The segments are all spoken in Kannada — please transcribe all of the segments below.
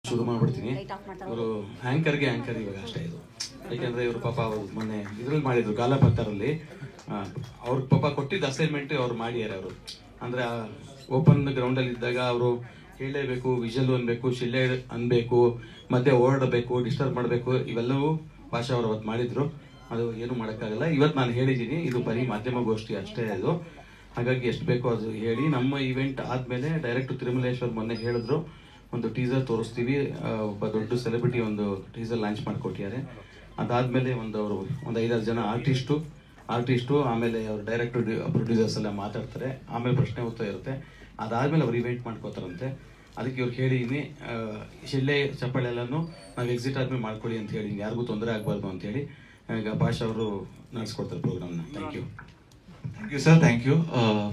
ಶುರು ಮಾಡ್ಬಿಡ್ತೀನಿ. ಇವರು ಆ್ಯಂಕರ್ಗೆ ಆ್ಯಂಕರ್ ಇವಾಗ ಅಷ್ಟೇ ಇದು. ಯಾಕೆಂದರೆ ಇವರು ಪಾಪ ಅವರು ಮೊನ್ನೆ ಇದ್ರಲ್ಲಿ ಮಾಡಿದ್ರು ಗಾಲ ಭಕ್ತರಲ್ಲಿ ಅವ್ರ ಪಾಪ ಕೊಟ್ಟಿದ್ದ ಅಸೈನ್ಮೆಂಟ್ ಅವ್ರು ಮಾಡಿದ್ದಾರೆ. ಅವರು ಅಂದರೆ ಓಪನ್ ಗ್ರೌಂಡಲ್ಲಿ ಇದ್ದಾಗ ಅವರು ಹೇಳಲೇಬೇಕು, ವಿಷಲ್ ಅನ್ಬೇಕು, ಶಿಲ್ಲೆ ಅನ್ಬೇಕು, ಮಧ್ಯೆ ಓಡಬೇಕು, ಡಿಸ್ಟರ್ಬ್ ಮಾಡಬೇಕು, ಇವೆಲ್ಲವೂ ಭಾಷಾ ಅವರು ಅವತ್ತು ಮಾಡಿದ್ರು. ಅದು ಏನು ಮಾಡೋಕ್ಕಾಗಲ್ಲ. ಇವತ್ತು ನಾನು ಹೇಳಿದ್ದೀನಿ, ಇದು ಬರೀ ಮಾಧ್ಯಮ ಗೋಷ್ಠಿ ಅಷ್ಟೇ ಅದು. ಹಾಗಾಗಿ ಎಷ್ಟು ಬೇಕೋ ಅದು ಹೇಳಿ. ನಮ್ಮ ಇವೆಂಟ್ ಆದಮೇಲೆ ಡೈರೆಕ್ಟ್ ತಿರುಮಲೇಶ್ವರ್ ಮೊನ್ನೆ ಹೇಳಿದ್ರು ಒಂದು ಟೀಸರ್ ತೋರಿಸ್ತೀವಿ, ಒಬ್ಬ ದೊಡ್ಡ ಸೆಲೆಬ್ರಿಟಿ ಒಂದು ಟೀಸರ್ ಲಾಂಚ್ ಮಾಡಿಕೊಟ್ಟಿದ್ದಾರೆ. ಅದಾದಮೇಲೆ ಅವರು ಒಂದು 5-6 ಜನ ಆರ್ಟಿಸ್ಟು ಆಮೇಲೆ ಅವ್ರು ಡೈರೆಕ್ಟರ್ ಪ್ರೊಡ್ಯೂಸರ್ಸ್ ಎಲ್ಲ ಮಾತಾಡ್ತಾರೆ. ಆಮೇಲೆ ಪ್ರಶ್ನೆ ಉತ್ತರ ಇರುತ್ತೆ. ಅದಾದಮೇಲೆ ಅವ್ರು ಇವೆಂಟ್ ಮಾಡ್ಕೋತಾರಂತೆ. ಅದಕ್ಕೆ ಇವ್ರು ಹೇಳಿದ್ದೀನಿ, ಶಿಳ್ಳೆ ಚಪ್ಪಾಳೆ ಎಲ್ಲನೂ ನಾವು ಎಕ್ಸಿಟ್ ಆದಮೇಲೆ ಮಾಡ್ಕೊಳ್ಳಿ ಅಂತ ಹೇಳಿದ್ದೀನಿ, ಯಾರಿಗೂ ತೊಂದರೆ ಆಗಬಾರ್ದು ಅಂತೇಳಿ. ಈಗ ಭಾಷಾ ಅವರು ನಡೆಸ್ಕೊಡ್ತಾರೆ ಪ್ರೋಗ್ರಾಮ್ನ. Thank you sir, thank you.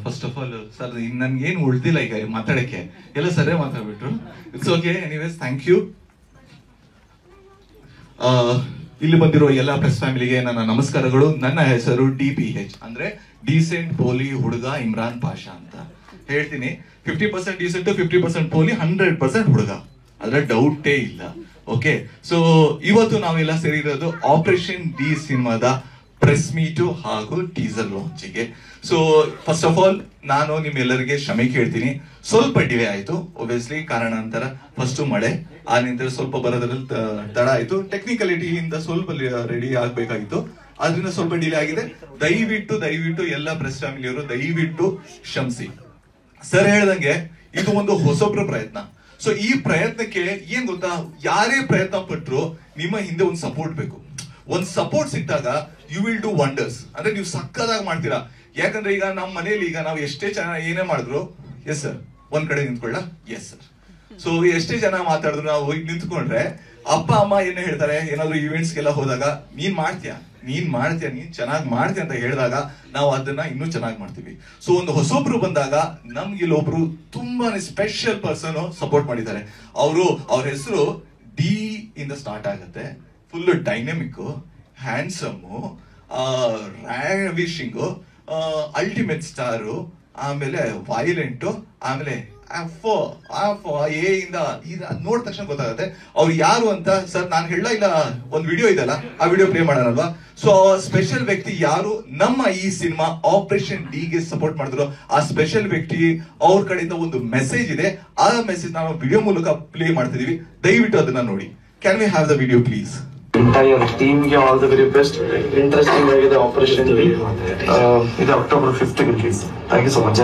First of all sir, ನನ್ಗೇನು ಉಳ್ದಿಲ್ಲ ಈಗ ಮಾತಾಡಕ್ಕೆ, ಎಲ್ಲ ಸರಿಯಾಗಿ ಮಾತಾಡ್ಬಿಟ್ರು. It's okay. Anyways, thank you. ಇಲ್ಲಿ ಬಂದಿರೋ ಎಲ್ಲ ಪ್ರೆಸ್ ಫ್ಯಾಮಿಲಿಗೆ ನನ್ನ ನಮಸ್ಕಾರಗಳು. ನನ್ನ ಹೆಸರು DPH, ಅಂದ್ರೆ ಡೀಸೆಂಟ್ ಪೋಲಿ ಹುಡುಗ ಇಮ್ರಾನ್ ಪಾಷಾ ಅಂತ ಹೇಳ್ತೀನಿ. 50% ಡೀಸೆಂಟ್, 50% ಪೋಲಿ, 100% ಹುಡುಗ, ಅದ್ರ ಡೌಟೇ ಇಲ್ಲ. ಓಕೆ, ಸೊ ಇವತ್ತು ನಾವೆಲ್ಲ ಸೇರಿರೋದು ಆಪರೇಷನ್ ಡಿ ಸಿನಿಮಾದ ಪ್ರೆಸ್ ಮೀಟು ಹಾಗೂ ಟೀಸರ್ ಲಾಂಚಿಗೆ. ಸೊ ಫಸ್ಟ್ ಆಫ್ ಆಲ್ ನಾನು ನಿಮ್ಮೆಲ್ಲರಿಗೆ ಕ್ಷಮೆ ಕೇಳ್ತೀನಿ. ಸ್ವಲ್ಪ ಡಿಲೇ ಆಯ್ತು, ಒಬ್ವಿಯಸ್ಲಿ ಕಾರಣಾಂತರ. ಫಸ್ಟ್ ಮಳೆ, ಆ ನಂತರ ಸ್ವಲ್ಪ ಬರೋದ್ರಲ್ಲಿ ತಡ ಆಯ್ತು. ಟೆಕ್ನಿಕಲಿಟಿಯಿಂದ ಸ್ವಲ್ಪ ರೆಡಿ ಆಗ್ಬೇಕಾಗಿತ್ತು, ಆದ್ರಿಂದ ಸ್ವಲ್ಪ ಡಿಲೇ ಆಗಿದೆ. ದಯವಿಟ್ಟು ಎಲ್ಲ ಪ್ರೆಸ್ ಫ್ಯಾಮಿಲಿಯವರು ದಯವಿಟ್ಟು ಕ್ಷಮಿಸಿ. ಸರ್ ಹೇಳ್ದಂಗೆ ಇದು ಒಂದು ಹೊಸಬ್ರ ಪ್ರಯತ್ನ. ಸೊ ಈ ಪ್ರಯತ್ನಕ್ಕೆ ಏನ್ ಗೊತ್ತಾ, ಯಾರೇ ಪ್ರಯತ್ನ ಪಟ್ರು ನಿಮ್ಮ ಹಿಂದೆ ಒಂದು ಸಪೋರ್ಟ್ ಬೇಕು. ಒಂದ್ ಸಪೋರ್ಟ್ ಸಿಕ್ಕಾಗ ಯು ವಿಲ್ ಡೂ ವಂಡರ್ಸ್. ಅಂದ್ರೆ ನೀವು ಸಕ್ಕದಾಗಿ ಮಾಡ್ತೀರಾ. ಯಾಕಂದ್ರೆ ಈಗ ನಮ್ಮ ಮನೇಲಿ ಈಗ ನಾವು ಎಷ್ಟೇ ಚೆನ್ನಾಗಿ ಏನೇ ಮಾಡಿದ್ರು, ಎಸ್ ಸರ್ ಒಂದ್ ಕಡೆ ನಿಂತ್ಕೊಳ್ಳ, ಎಸ್ ಸರ್. ಸೊ ಎಷ್ಟೇ ಜನ ಮಾತಾಡಿದ್ರು ನಾವು ಹೋಗಿ ನಿಂತ್ಕೊಂಡ್ರೆ ಅಪ್ಪ ಅಮ್ಮ ಏನೇ ಹೇಳ್ತಾರೆ, ಏನಾದ್ರು ಇವೆಂಟ್ಸ್ಗೆಲ್ಲ ಹೋದಾಗ ನೀನ್ ಚೆನ್ನಾಗಿ ಮಾಡ್ತೀಯ ಅಂತ ಹೇಳಿದಾಗ ನಾವು ಅದನ್ನ ಇನ್ನೂ ಚೆನ್ನಾಗಿ ಮಾಡ್ತೀವಿ. ಸೊ ಒಂದು ಹೊಸೊಬ್ರು ಬಂದಾಗ ನಮ್ಗೆ ಇಲ್ಲೊಬ್ರು ತುಂಬಾನೇ ಸ್ಪೆಷಲ್ ಪರ್ಸನ್ ಸಪೋರ್ಟ್ ಮಾಡಿದ್ದಾರೆ. ಅವ್ರ ಹೆಸರು ಡಿ ಇಂದ ಸ್ಟಾರ್ಟ್ ಆಗುತ್ತೆ. Full dynamic, handsome, ravishing, ultimate star, ಆಮೇಲೆ ವೈಲೆಂಟ್, ಆಮೇಲೆ ನೋಡಿದ ತಕ್ಷಣ ಗೊತ್ತಾಗುತ್ತೆ ಅವ್ರು ಯಾರು ಅಂತ. ಸರ್ ನಾನು ಹೇಳ ಇಲ್ಲ, ಒಂದು ವಿಡಿಯೋ ಇದೆಲ್ಲ, ಆ ವಿಡಿಯೋ ಪ್ಲೇ ಮಾಡೋಣಲ್ವಾ? ಸೊ ಸ್ಪೆಷಲ್ ವ್ಯಕ್ತಿ ಯಾರು ನಮ್ಮ ಈ ಸಿನಿಮಾ ಆಪರೇಷನ್ ಡಿಗೆ ಸಪೋರ್ಟ್ ಮಾಡಿದ್ರು, ಆ ಸ್ಪೆಷಲ್ ವ್ಯಕ್ತಿ ಅವ್ರ ಕಡೆಯಿಂದ ಒಂದು ಮೆಸೇಜ್ ಇದೆ. ಆ ಮೆಸೇಜ್ ನಾವು ವಿಡಿಯೋ ಮೂಲಕ ಪ್ಲೇ ಮಾಡ್ತಿದೀವಿ. ದಯವಿಟ್ಟು ಅದನ್ನ ನೋಡಿ. Can we have the video please? Entire ಟೀಮ್ಗೆ all the very best. Interesting ಆಗಿದೆ ಆಪರೇಷನ್ ಡಿ. ಇದು October 5th release. Thank you so much.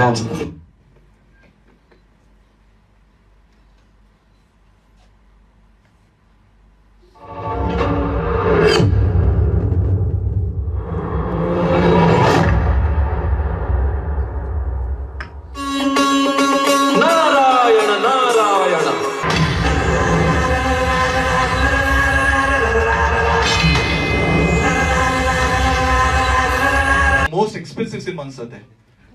Most expensive cinema ಅನ್ಸುತ್ತೆ.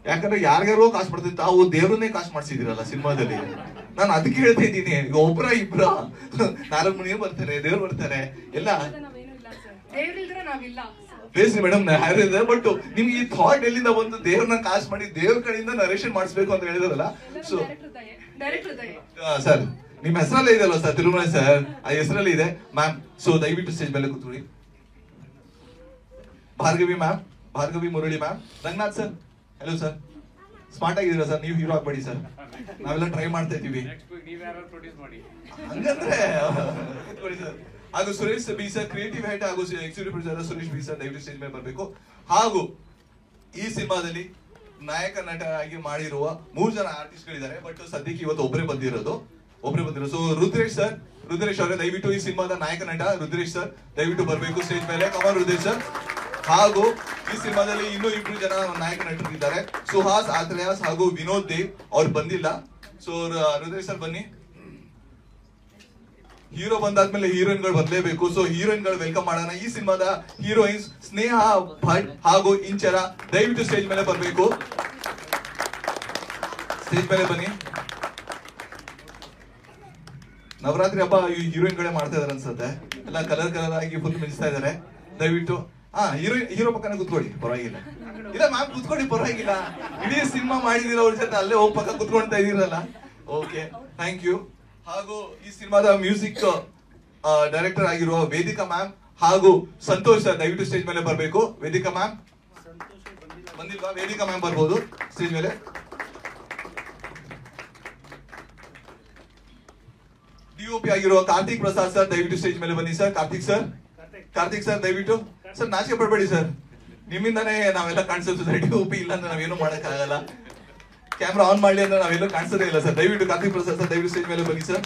ಯಾಕಂದ್ರೆ ಯಾರ್ಯಾರೋ ಕಾಸು ಮಾಡ್ತಿತ್ತು, ತಾವು ದೇವ್ರನ್ನೇ ಕಾಸು ಮಾಡಿಸಿದಿರಲ್ಲ ಸಿನಿಮಾದಲ್ಲಿ. ನಾನು ಅದಕ್ಕೆ ಹೇಳ್ತಾ ಇದ್ದೀನಿ, ಈಗ ಒಬ್ರ ಇಬ್ರ 4 ಮನೆ ಬರ್ತಾರೆ, ದೇವ್ರು ಬರ್ತಾರೆ ಎಲ್ಲ. ಬೇಸಿ ಮೇಡಮ್, ಬಟ್ ನಿಮ್ಗೆ ಈ ಥಾಟ್ ಎಲ್ಲಿಂದ ಬಂತು? ದೇವ್ರನ್ನ ಕಾಸು ಮಾಡಿ ದೇವ್ರ ಕಡೆಯಿಂದ ನರೇಷನ್ ಮಾಡಿಸ್ಬೇಕು ಅಂತ ಹೇಳಿದ್ರಲ್ಲ. ಸೊ ಸರ್ ನಿಮ್ ಹೆಸರಲ್ಲೇ ಇದೆಯಲ್ಲ ಸರ್, ತಿರುಮಲ ಸರ್, ಆ ಹೆಸರಲ್ಲಿ ಇದೆ ಮ್ಯಾಮ್. ಸೊ ದಯವಿಟ್ಟು ಸ್ಟೇಜ್ ಮೇಲೆ ಕೂತ್ಕೊಳ್ಳಿ. Bhargavi Murali ma'am, Ranganath sir, hello sir. Smart ಆಗಿದ್ದೀರಾ ಸರ್? ನೀವು ಹೀರೋ ಆಗ್ಬೇಡಿ ಸರ್, ನಾವೆಲ್ಲ ಟ್ರೈ ಮಾಡ್ತಾ ಇದ್ದೀವಿ. ಹಂಗಂದ್ರೆ ಸರ್. ಹಾಗೂ Suresh B sir, creative head ಹಾಗೂ executive producer Suresh B sir, ದಯವಿಟ್ಟು ಸ್ಟೇಜ್ ಮೇಲೆ ಬರಬೇಕು. ಹಾಗೂ ಈ ಸಿನಿಮಾದಲ್ಲಿ ನಾಯಕ ನಟನಾಗಿ ಮಾಡಿರುವ 3 ಜನ ಆರ್ಟಿಸ್ಟ್ ಗಳಿದ್ದಾರೆ. ಬಟ್ ಸದ್ಯಕ್ಕೆ ಇವತ್ತು ಒಬ್ಬರೇ ಬಂದಿರೋದು. ಸೊ ರುದ್ರೇಶ್ ಅವರೇ ದಯವಿಟ್ಟು ಈ ಸಿನಿಮಾದ ನಾಯಕ ನಟ ರುದ್ರೇಶ್ ಸರ್ ದಯವಿಟ್ಟು ಬರಬೇಕು ಸ್ಟೇಜ್ ಮೇಲೆ. ಕಮಾನ್ ರುದ್ರೇಶ್ ಸರ್. ಹಾಗೂ ಈ ಸಿನಿಮಾದಲ್ಲಿ ಇನ್ನೂ 2 ಜನ ನಾಯಕ ನಟರಿದ್ದಾರೆ, ಸುಹಾಸ್ ಆತ್ರೇಯಾಸ್ ಹಾಗೂ ವಿನೋದ್ ದೇವ್. ಅವ್ರು ಬಂದಿಲ್ಲ. ಸೊ ರುದ್ರೇಶ್ ಸರ್ ಬನ್ನಿ. ಹೀರೋ ಬಂದಾದ್ಮೇಲೆ ಹೀರೋಯಿನ್ ಗಳು ಬರಲೇಬೇಕು. ಸೊ ಹೀರೋಯಿನ್ ಗಳು ವೆಲ್ಕಮ್ ಮಾಡೋಣ. ಈ ಸಿನಿಮಾದ ಹೀರೋಯಿನ್ಸ್ ಸ್ನೇಹ ಭಟ್ ಹಾಗೂ ಇಂಚರ ದಯವಿಟ್ಟು ಸ್ಟೇಜ್ ಮೇಲೆ ಬರಬೇಕು. ಸ್ಟೇಜ್ ಮೇಲೆ ಬನ್ನಿ. ನವರಾತ್ರಿ ಹಬ್ಬ ಹೀರೋಯಿನ್ ಗಳೇ ಮಾಡ್ತಾ ಇದಾರೆ ಅನ್ಸುತ್ತೆ. ಎಲ್ಲ ಕಲರ್ ಆಗಿ ಫುಲ್ ಮಿಂಚ್ತಾ ಇದಾರೆ. ದಯವಿಟ್ಟು ಹೀರೋ ಪಕ್ಕನ ಕುತ್ಕೊಳ್ಳಿ, ಪರವಾಗಿಲ್ಲ. ಇಲ್ಲ ಮ್ಯಾಮ್ ಕುತ್ಕೊಳ್ಳಿ, ಪರವಾಗಿಲ್ಲ. ಇಡೀ ಸಿನಿಮಾ ಮಾಡಿದಿರ ಅವ್ರ ಜೊತೆ ಅಲ್ಲೇ ಹೋಗ್ ಪಕ್ಕ ಕುತ್ಕೊಳ್ತಾ ಇದೀರಲ್ಲ. Okay, thank you. ಹಾಗೂ ಈ ಸಿನಿಮಾದ ಮ್ಯೂಸಿಕ್ ಡೈರೆಕ್ಟರ್ ಆಗಿರುವ ವೇದಿಕಾ ಮ್ಯಾಮ್ ಹಾಗೂ ಸಂತೋಷ್ ಸರ್ ದಯವಿಟ್ಟು ಸ್ಟೇಜ್ ಮೇಲೆ ಬರಬೇಕು. ವೇದಿಕಾ ಮ್ಯಾಮ್ ಬಂದಿಲ್ವಾ? ವೇದಿಕಾ ಮ್ಯಾಮ್ ಬರ್ಬೋದು ಸ್ಟೇಜ್ ಮೇಲೆ. ಡಿಒಪಿ ಆಗಿರುವ ಕಾರ್ತಿಕ್ ಪ್ರಸಾದ್ ಸರ್ ದಯವಿಟ್ಟು ಸ್ಟೇಜ್ ಮೇಲೆ ಬನ್ನಿ ಸರ್. ಕಾರ್ತಿಕ್ ಸರ್ ದಯವಿಟ್ಟು ಸರ್, ನಾಚಿಕೆ ಪಡಬೇಡಿ ಸರ್, ನಿಮ್ಮಿಂದಾನೇ ನಾವೆಲ್ಲ ಕಾಣಿಸುತ್ತೆ. ಡಿಒಪಿ ಇಲ್ಲ ಅಂದ್ರೆ ನಾವೇನು ಮಾಡಕ್ ಆಗಲ್ಲ. ಕ್ಯಾಮ್ರಾ ಆನ್ ಮಾಡ್ಲಿ ಅಂದ್ರೆ ನಾವೆಲ್ಲೂ ಕಾಣಿಸೋದೇ ಇಲ್ಲ ಸರ್. ದಯವಿಟ್ಟು ಕಾರ್ತಿಕ್ ಪ್ರಸಾದ್ ಸರ್ ದಯವಿಟ್ಟು ಸ್ಟೇಜ್ ಮೇಲೆ ಬನ್ನಿ ಸರ್.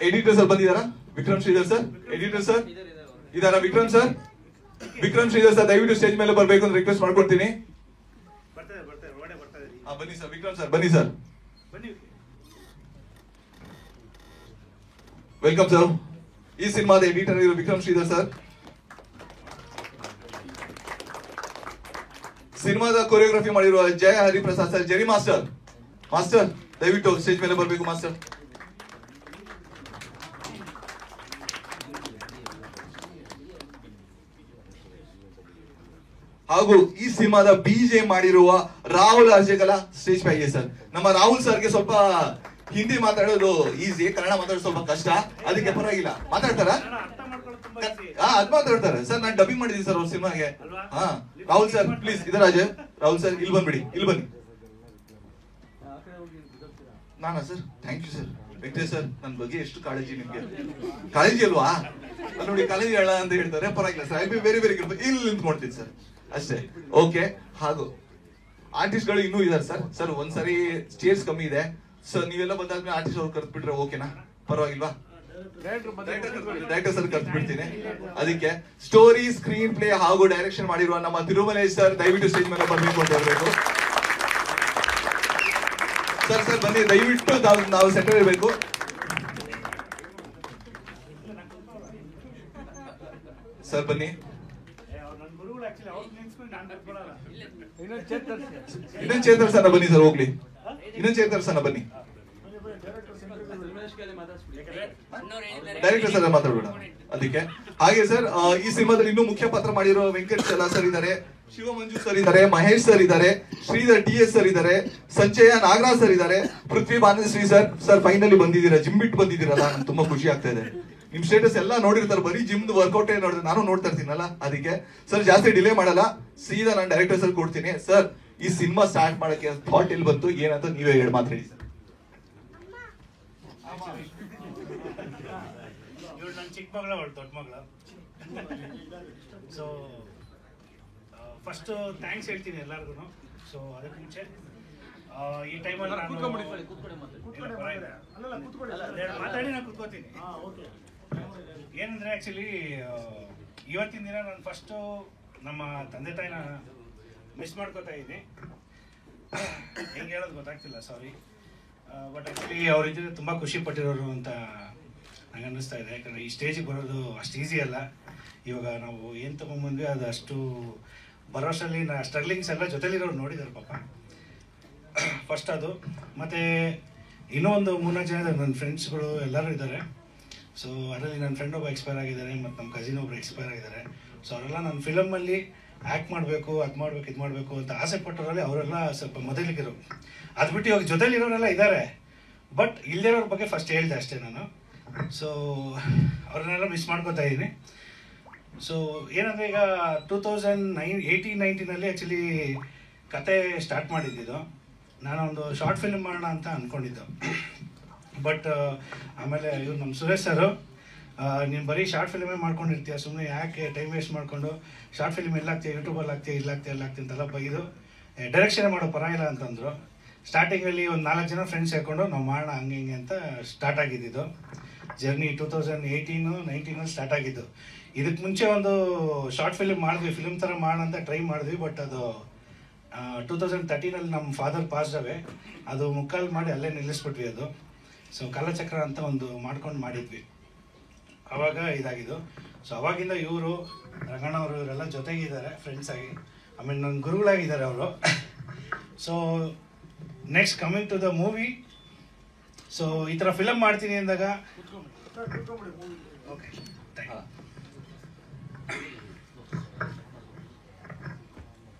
ಎಡಿಟರ್ ಸರ್ ಬಂದಿದ್ದಾರಾ? Vikram Shridhar sir editor sir ಇದಾರಾ? ವಿಕ್ರಮ್ ಶ್ರೀಧರ್ ಸರ್ ದಯವಿಟ್ಟು ಸ್ಟೇಜ್ ಮೇಲೆ ಬರ್ಬೇಕು ಅಂತ ರಿಕ್ವೆಸ್ಟ್ ಮಾಡ್ಕೊಡ್ತೀನಿ. ಬನ್ನಿ ಸರ್. ವಿಕ್ರಮ್ ಸರ್ ಬನ್ನಿ ಸರ್. Welcome sir. ಈ ಸಿನಿಮಾದ ಎಡಿಟರ್ ಇರೋ ವಿಕ್ರಮ್ ಶ್ರೀಧರ್ ಸರ್. ಸಿನಿಮಾದ ಕೊರಿಯೋಗ್ರಫಿ ಮಾಡಿರುವ ಜಯ ಹರಿಪ್ರಸಾದ್ ಸರ್, ಜೆರಿ ಮಾಸ್ಟರ್ ದಯವಿಟ್ಟು ಸ್ಟೇಜ್ ಮೇಲೆ ಬರಬೇಕು ಮಾಸ್ಟರ್. ಹಾಗೂ ಈ ಸಿನಿಮಾದ ಬಿಜೆ ಮಾಡಿರುವ ರಾಹುಲ್ ಅರ್ಜೆಗಲ ಸ್ಟೇಜ್ ಪೈಗೆ ಸರ್. ನಮ್ಮ ರಾಹುಲ್ ಸರ್ಗೆ ಸ್ವಲ್ಪ ಹಿಂದಿ ಮಾತಾಡೋದು ಈಸಿ, ಕನ್ನಡ ಮಾತಾಡೋದು ಸ್ವಲ್ಪ ಕಷ್ಟ, ಅದಕ್ಕೆ ಪರವಾಗಿಲ್ಲ. ಮಾತಾಡ್ತಾರ? ಅದ್ ಮಾತಾಡ್ತಾರೆ ಸರ್. ನಾನು ಡಬ್ಬಿಂಗ್ ಮಾಡಿದೀನಿ ಸರ್ ಅವ್ರ ಸಿನಿಮಾಗೆ. ರಾಹುಲ್ ಸರ್ ಪ್ಲೀಸ್ ಇದರಾಜ್, ರಾಹುಲ್ ಸರ್ ಇಲ್ಲಿ ಬಂದ್ಬಿಡಿ, ಇಲ್ಲಿ ಬನ್ನಿ. ನಾನಾ sir? Thank you sir. Venkatesh sir, ನನ್ನ ಬಗ್ಗೆ ಎಷ್ಟು ಕಾಳಜಿ ನಿಮ್ಗೆ. ಕಾಳಜಿ ಅಲ್ವಾ? ನೋಡಿ ಕಾಳಜಿ ಹೇಳ ಅಂತ ಹೇಳ್ತಾರೆ, ಪರವಾಗಿಲ್ಲ sir. I be very very good. ಇಲ್ಲಿ ನಿಂತ್ಕೊಳ್ತೀನಿ ಸರ್ ಅಷ್ಟೇ. ಓಕೆ. ಹಾಗೂ ಆರ್ಟಿಸ್ಟ್ ಗಳು ಇನ್ನೂ ಇದಾರೆ ಸರ್. ಸರ್ ಒಂದ್ಸರಿ ಚೇರ್ಸ್ ಕಮ್ಮಿ ಇದೆ ಸರ್, ನೀವೆಲ್ಲ ಬಂದಾದ್ಮೇಲೆ ಆರ್ಟಿಸ್ಟ್ ಅವ್ರು ಕರ್ದು ಬಿಟ್ರೆ ಓಕೆನಾ? ಪರವಾಗಿಲ್ವಾ? ಡೈರೆಕ್ಟರ್ ಸರ್ ಕರ್ದು ಬಿಡ್ತೀನಿ. ಅದಕ್ಕೆ ಸ್ಟೋರಿ, ಸ್ಕ್ರೀನ್ ಪ್ಲೇ ಹಾಗೂ ಡೈರೆಕ್ಷನ್ ಮಾಡಿರುವ ನಮ್ಮ ತಿರುಮಲೇಶ್ ಸರ್ ದಯವಿಟ್ಟು ಸ್ಟೇಜ್ ಮೇಲೆ ಬರ್ಬೇಕು ಅಂತ ಹೇಳ್ಬೇಕು ಸರ್. ಬನ್ನಿ ದಯವಿಟ್ಟು, ನಾವು ಸೆಂಟರ್ ಇರಬೇಕು ಸರ್. ಬನ್ನಿ. ಇನ್ನೊಂದು ಚೇತರ್ ಸರ್ ಬನ್ನಿ ಸರ್, ಹೋಗ್ಲಿ. ಇನ್ನೊಂದು ಚೇತರ್ ಸರ್ ಬನ್ನಿ. ಡೈರೆಕ್ಟರ್ ಸರ್ ಮಾತಾಡೋಣ ಅದಕ್ಕೆ. ಹಾಗೆ ಸರ್ ಈ ಸಿನಿಮಾದಲ್ಲಿ ಇನ್ನೂ ಮುಖ್ಯ ಪಾತ್ರ ಮಾಡಿರೋ ವೆಂಕಟ್ ಚಲ ಸರ್ ಇದ್ದಾರೆ, ಶಿವ ಮಂಜು ಸರ್ ಇದ್ದಾರೆ, ಮಹೇಶ್ ಸರ್ ಇದ್ದಾರೆ, ಶ್ರೀಧರ್ TS ಸರ್ ಇದ್ದಾರೆ, ಸಂಜಯ ನಾಗರಾಜ್ ಸರ್ ಇದ್ದಾರೆ, ಪೃಥ್ವಿ ಬಾನಶ್ರೀ ಸರ್ ಫೈನಲಿ ಬಂದಿದ್ದೀರಾ, ಜಿಮ್ ಬಿಟ್ಟು ಬಂದಿದ್ದೀರಲ್ಲ, ನಂಗೆ ತುಂಬಾ ಖುಷಿ ಆಗ್ತಾ ಇದೆ. ನಿಮ್ ಸ್ಟೇಟಸ್ ಎಲ್ಲ ನೋಡಿರ್ತಾರೆ, ಬರೀ ಜಿಮ್ ವರ್ಕೌಟ್ ನೋಡಿದ್ರೆ ನಾನು ನೋಡ್ತಾ ಇರ್ತೀನಲ್ಲ, ಅದಕ್ಕೆ ಸರ್ ಜಾಸ್ತಿ ಡಿಲೇ ಮಾಡಲ್ಲ, ಸೀದಾ ನಾನು ಡೈರೆಕ್ಟರ್ ಸರ್ ಕೊಡ್ತೀನಿ. ಸರ್ ಈ ಸಿನಿಮಾ ಸ್ಟಾರ್ಟ್ ಮಾಡಕ್ಕೆ ಥಾಟ್ ಎಲ್ಲಿ ಬಂತು ಏನಂತ ನೀವೇ ಹೇಳಿ ಮಾತ್ರ ಹೇಳಿ ಸರ್. ನನ್ನ ಚಿಕ್ಕ ಮಗಳ ಅವಳು ದೊಡ್ಡ ಮಗಳ. ಸೊ ಫಸ್ಟ್ ಥ್ಯಾಂಕ್ಸ್ ಹೇಳ್ತೀನಿ ಎಲ್ಲರಿಗೂ. ಸೊ ಅದಕ್ಕೆ ಮುಂಚೆ ಈ ಟೈಮಲ್ಲಿ ಮಾತಾಡಿ ನಾನು ಕೂತ್ಕೋತೀನಿ. ಏನಂದ್ರೆ ಆ್ಯಕ್ಚುಲಿ ಇವತ್ತಿನ ದಿನ ನಾನು ಫಸ್ಟು ನಮ್ಮ ತಂದೆ ತಾಯಿನ ಮಿಸ್ ಮಾಡ್ಕೋತಾ ಇದ್ದೀನಿ. ಹೆಂಗೆ ಹೇಳೋದು ಗೊತ್ತಾಗ್ತಿಲ್ಲ, ಸಾರಿ. ಬಟ್ ಆ್ಯಕ್ಚುಲಿ ಅವರಿದ್ದರೆ ತುಂಬ ಖುಷಿ ಪಟ್ಟಿರೋರು ಅಂತ ನಂಗೆ ಅನ್ನಿಸ್ತಾ ಇದೆ. ಯಾಕಂದರೆ ಈ ಸ್ಟೇಜಿಗೆ ಬರೋದು ಅಷ್ಟು ಈಸಿ ಅಲ್ಲ. ಇವಾಗ ನಾವು ಏನು ತೊಗೊಂಬಂದ್ವಿ ಅದು ಅಷ್ಟು ಬರೋಷ್ಟರಲ್ಲಿ ಸ್ಟ್ರಗ್ಲಿಂಗ್ಸ್ ಎಲ್ಲ ಜೊತೆಲಿರೋರು ನೋಡಿದ್ದಾರೆ ಪಾಪ. ಫಸ್ಟ್ ಅದು. ಮತ್ತು ಇನ್ನೂ ಒಂದು 3-4 ಜನ ನನ್ನ ಫ್ರೆಂಡ್ಸ್ಗಳು ಎಲ್ಲರೂ ಇದ್ದಾರೆ. ಸೊ ಅದರಲ್ಲಿ ನನ್ನ ಫ್ರೆಂಡ್ ಒಬ್ಬ ಎಕ್ಸ್ಪೈರ್ ಆಗಿದ್ದಾರೆ, ಮತ್ತು ನಮ್ಮ ಕಸಿನ್ ಒಬ್ಬರು ಎಕ್ಸ್ಪೈರ್ ಆಗಿದ್ದಾರೆ. ಸೊ ಅವರೆಲ್ಲ ನನ್ನ ಫಿಲಮಲ್ಲಿ ಆ್ಯಕ್ಟ್ ಮಾಡಬೇಕು, ಅದು ಮಾಡಬೇಕು, ಇದು ಮಾಡಬೇಕು ಅಂತ ಆಸೆ ಪಟ್ಟವರಲ್ಲಿ ಅವರೆಲ್ಲ ಸ್ವಲ್ಪ ಮೊದಲಿಗಿರೋ. ಅದು ಬಿಟ್ಟು ಇವಾಗ ಜೊತೆಲಿರೋರೆಲ್ಲ ಇದ್ದಾರೆ, ಬಟ್ ಇಲ್ಲದಿರೋರ ಬಗ್ಗೆ ಫಸ್ಟ್ ಹೇಳಿದೆ ಅಷ್ಟೇ ನಾನು. ಸೊ ಅವ್ರನ್ನೆಲ್ಲ ಮಿಸ್ ಮಾಡ್ಕೋತಾ ಇದ್ದೀನಿ. ಸೊ ಏನಂದರೆ ಈಗ 2018-19 ಆ್ಯಕ್ಚುಲಿ ಕತೆ ಸ್ಟಾರ್ಟ್ ಮಾಡಿದ್ದಿದ್ದು. ನಾನೊಂದು ಶಾರ್ಟ್ ಫಿಲ್ಮ್ ಮಾಡೋಣ ಅಂತ ಅಂದ್ಕೊಂಡಿದ್ದು. ಬಟ್ ಆಮೇಲೆ ಇವ್ರು ನಮ್ಮ ಸುರೇಶ್ ಸರು, ನೀನು ಬರೀ ಶಾರ್ಟ್ ಫಿಲ್ಮೇ ಮಾಡ್ಕೊಂಡಿರ್ತೀಯ, ಸುಮ್ಮನೆ ಯಾಕೆ ಟೈಮ್ ವೇಸ್ಟ್ ಮಾಡಿಕೊಂಡು ಶಾರ್ಟ್ ಫಿಲ್ಮ್ ಎಲ್ಲಾಗ್ತೀಯ, ಯೂಟ್ಯೂಬಲ್ಲಿ ಆಗ್ತೀಯ, ಇಲ್ಲಾಗ್ತೀಯ, ಅಲ್ಲಾಗ್ತೀಯ ಅಂತೆಲ್ಲ ಬೈದು ಡೈರೆಕ್ಷನ್ ಮಾಡೋ ಪರವಾಗಿಲ್ಲ ಅಂತಂದರು. ಸ್ಟಾರ್ಟಿಂಗಲ್ಲಿ ಒಂದು 4 ಜನ ಫ್ರೆಂಡ್ಸ್ ಸೇರಿಕೊಂಡು ನಾವು ಮಾಡೋಣ ಹಂಗೆ ಹಿಂಗೆ ಅಂತ ಸ್ಟಾರ್ಟ್ ಆಗಿದ್ದು ಜರ್ನಿ. 2018-19 ಸ್ಟಾರ್ಟ್ ಆಗಿದ್ದು. ಇದಕ್ಕೆ ಮುಂಚೆ ಒಂದು ಶಾರ್ಟ್ ಫಿಲ್ಮ್ ಮಾಡಿದ್ವಿ, ಫಿಲ್ಮ್ ಥರ ಮಾಡೋಣ ಅಂತ ಟ್ರೈ ಮಾಡಿದ್ವಿ. ಬಟ್ ಅದು 2013 ನಮ್ಮ ಫಾದರ್ ಪಾಸ್ಡ್ ಅವೇ, ಅದು ಮುಕ್ಕಾಲು ಮಾಡಿ ಅಲ್ಲೇ ನಿಲ್ಲಿಸ್ಬಿಟ್ವಿ ಅದು. ಸೊ ಕಾಲಚಕ್ರ ಅಂತ ಒಂದು ಮಾಡ್ಕೊಂಡು ಮಾಡಿದ್ವಿ, ಆವಾಗ ಇದಾಗಿದ್ದು. ಸೊ ಅವಾಗಿಂದ ಇವರು ರಂಗಣ್ಣ ಅವರು ಇವರೆಲ್ಲ ಜೊತೆಗಿದ್ದಾರೆ ಫ್ರೆಂಡ್ಸ್ ಆಗಿ, ಆಮೇಲೆ ನನ್ನ ಗುರುಗಳಾಗಿದ್ದಾರೆ ಅವರು. So next coming to the movie. So ಈ ಥರ ಫಿಲಮ್ ಮಾಡ್ತೀನಿ ಅಂದಾಗ ಓಕೆ ಥ್ಯಾಂಕ್ ಯು.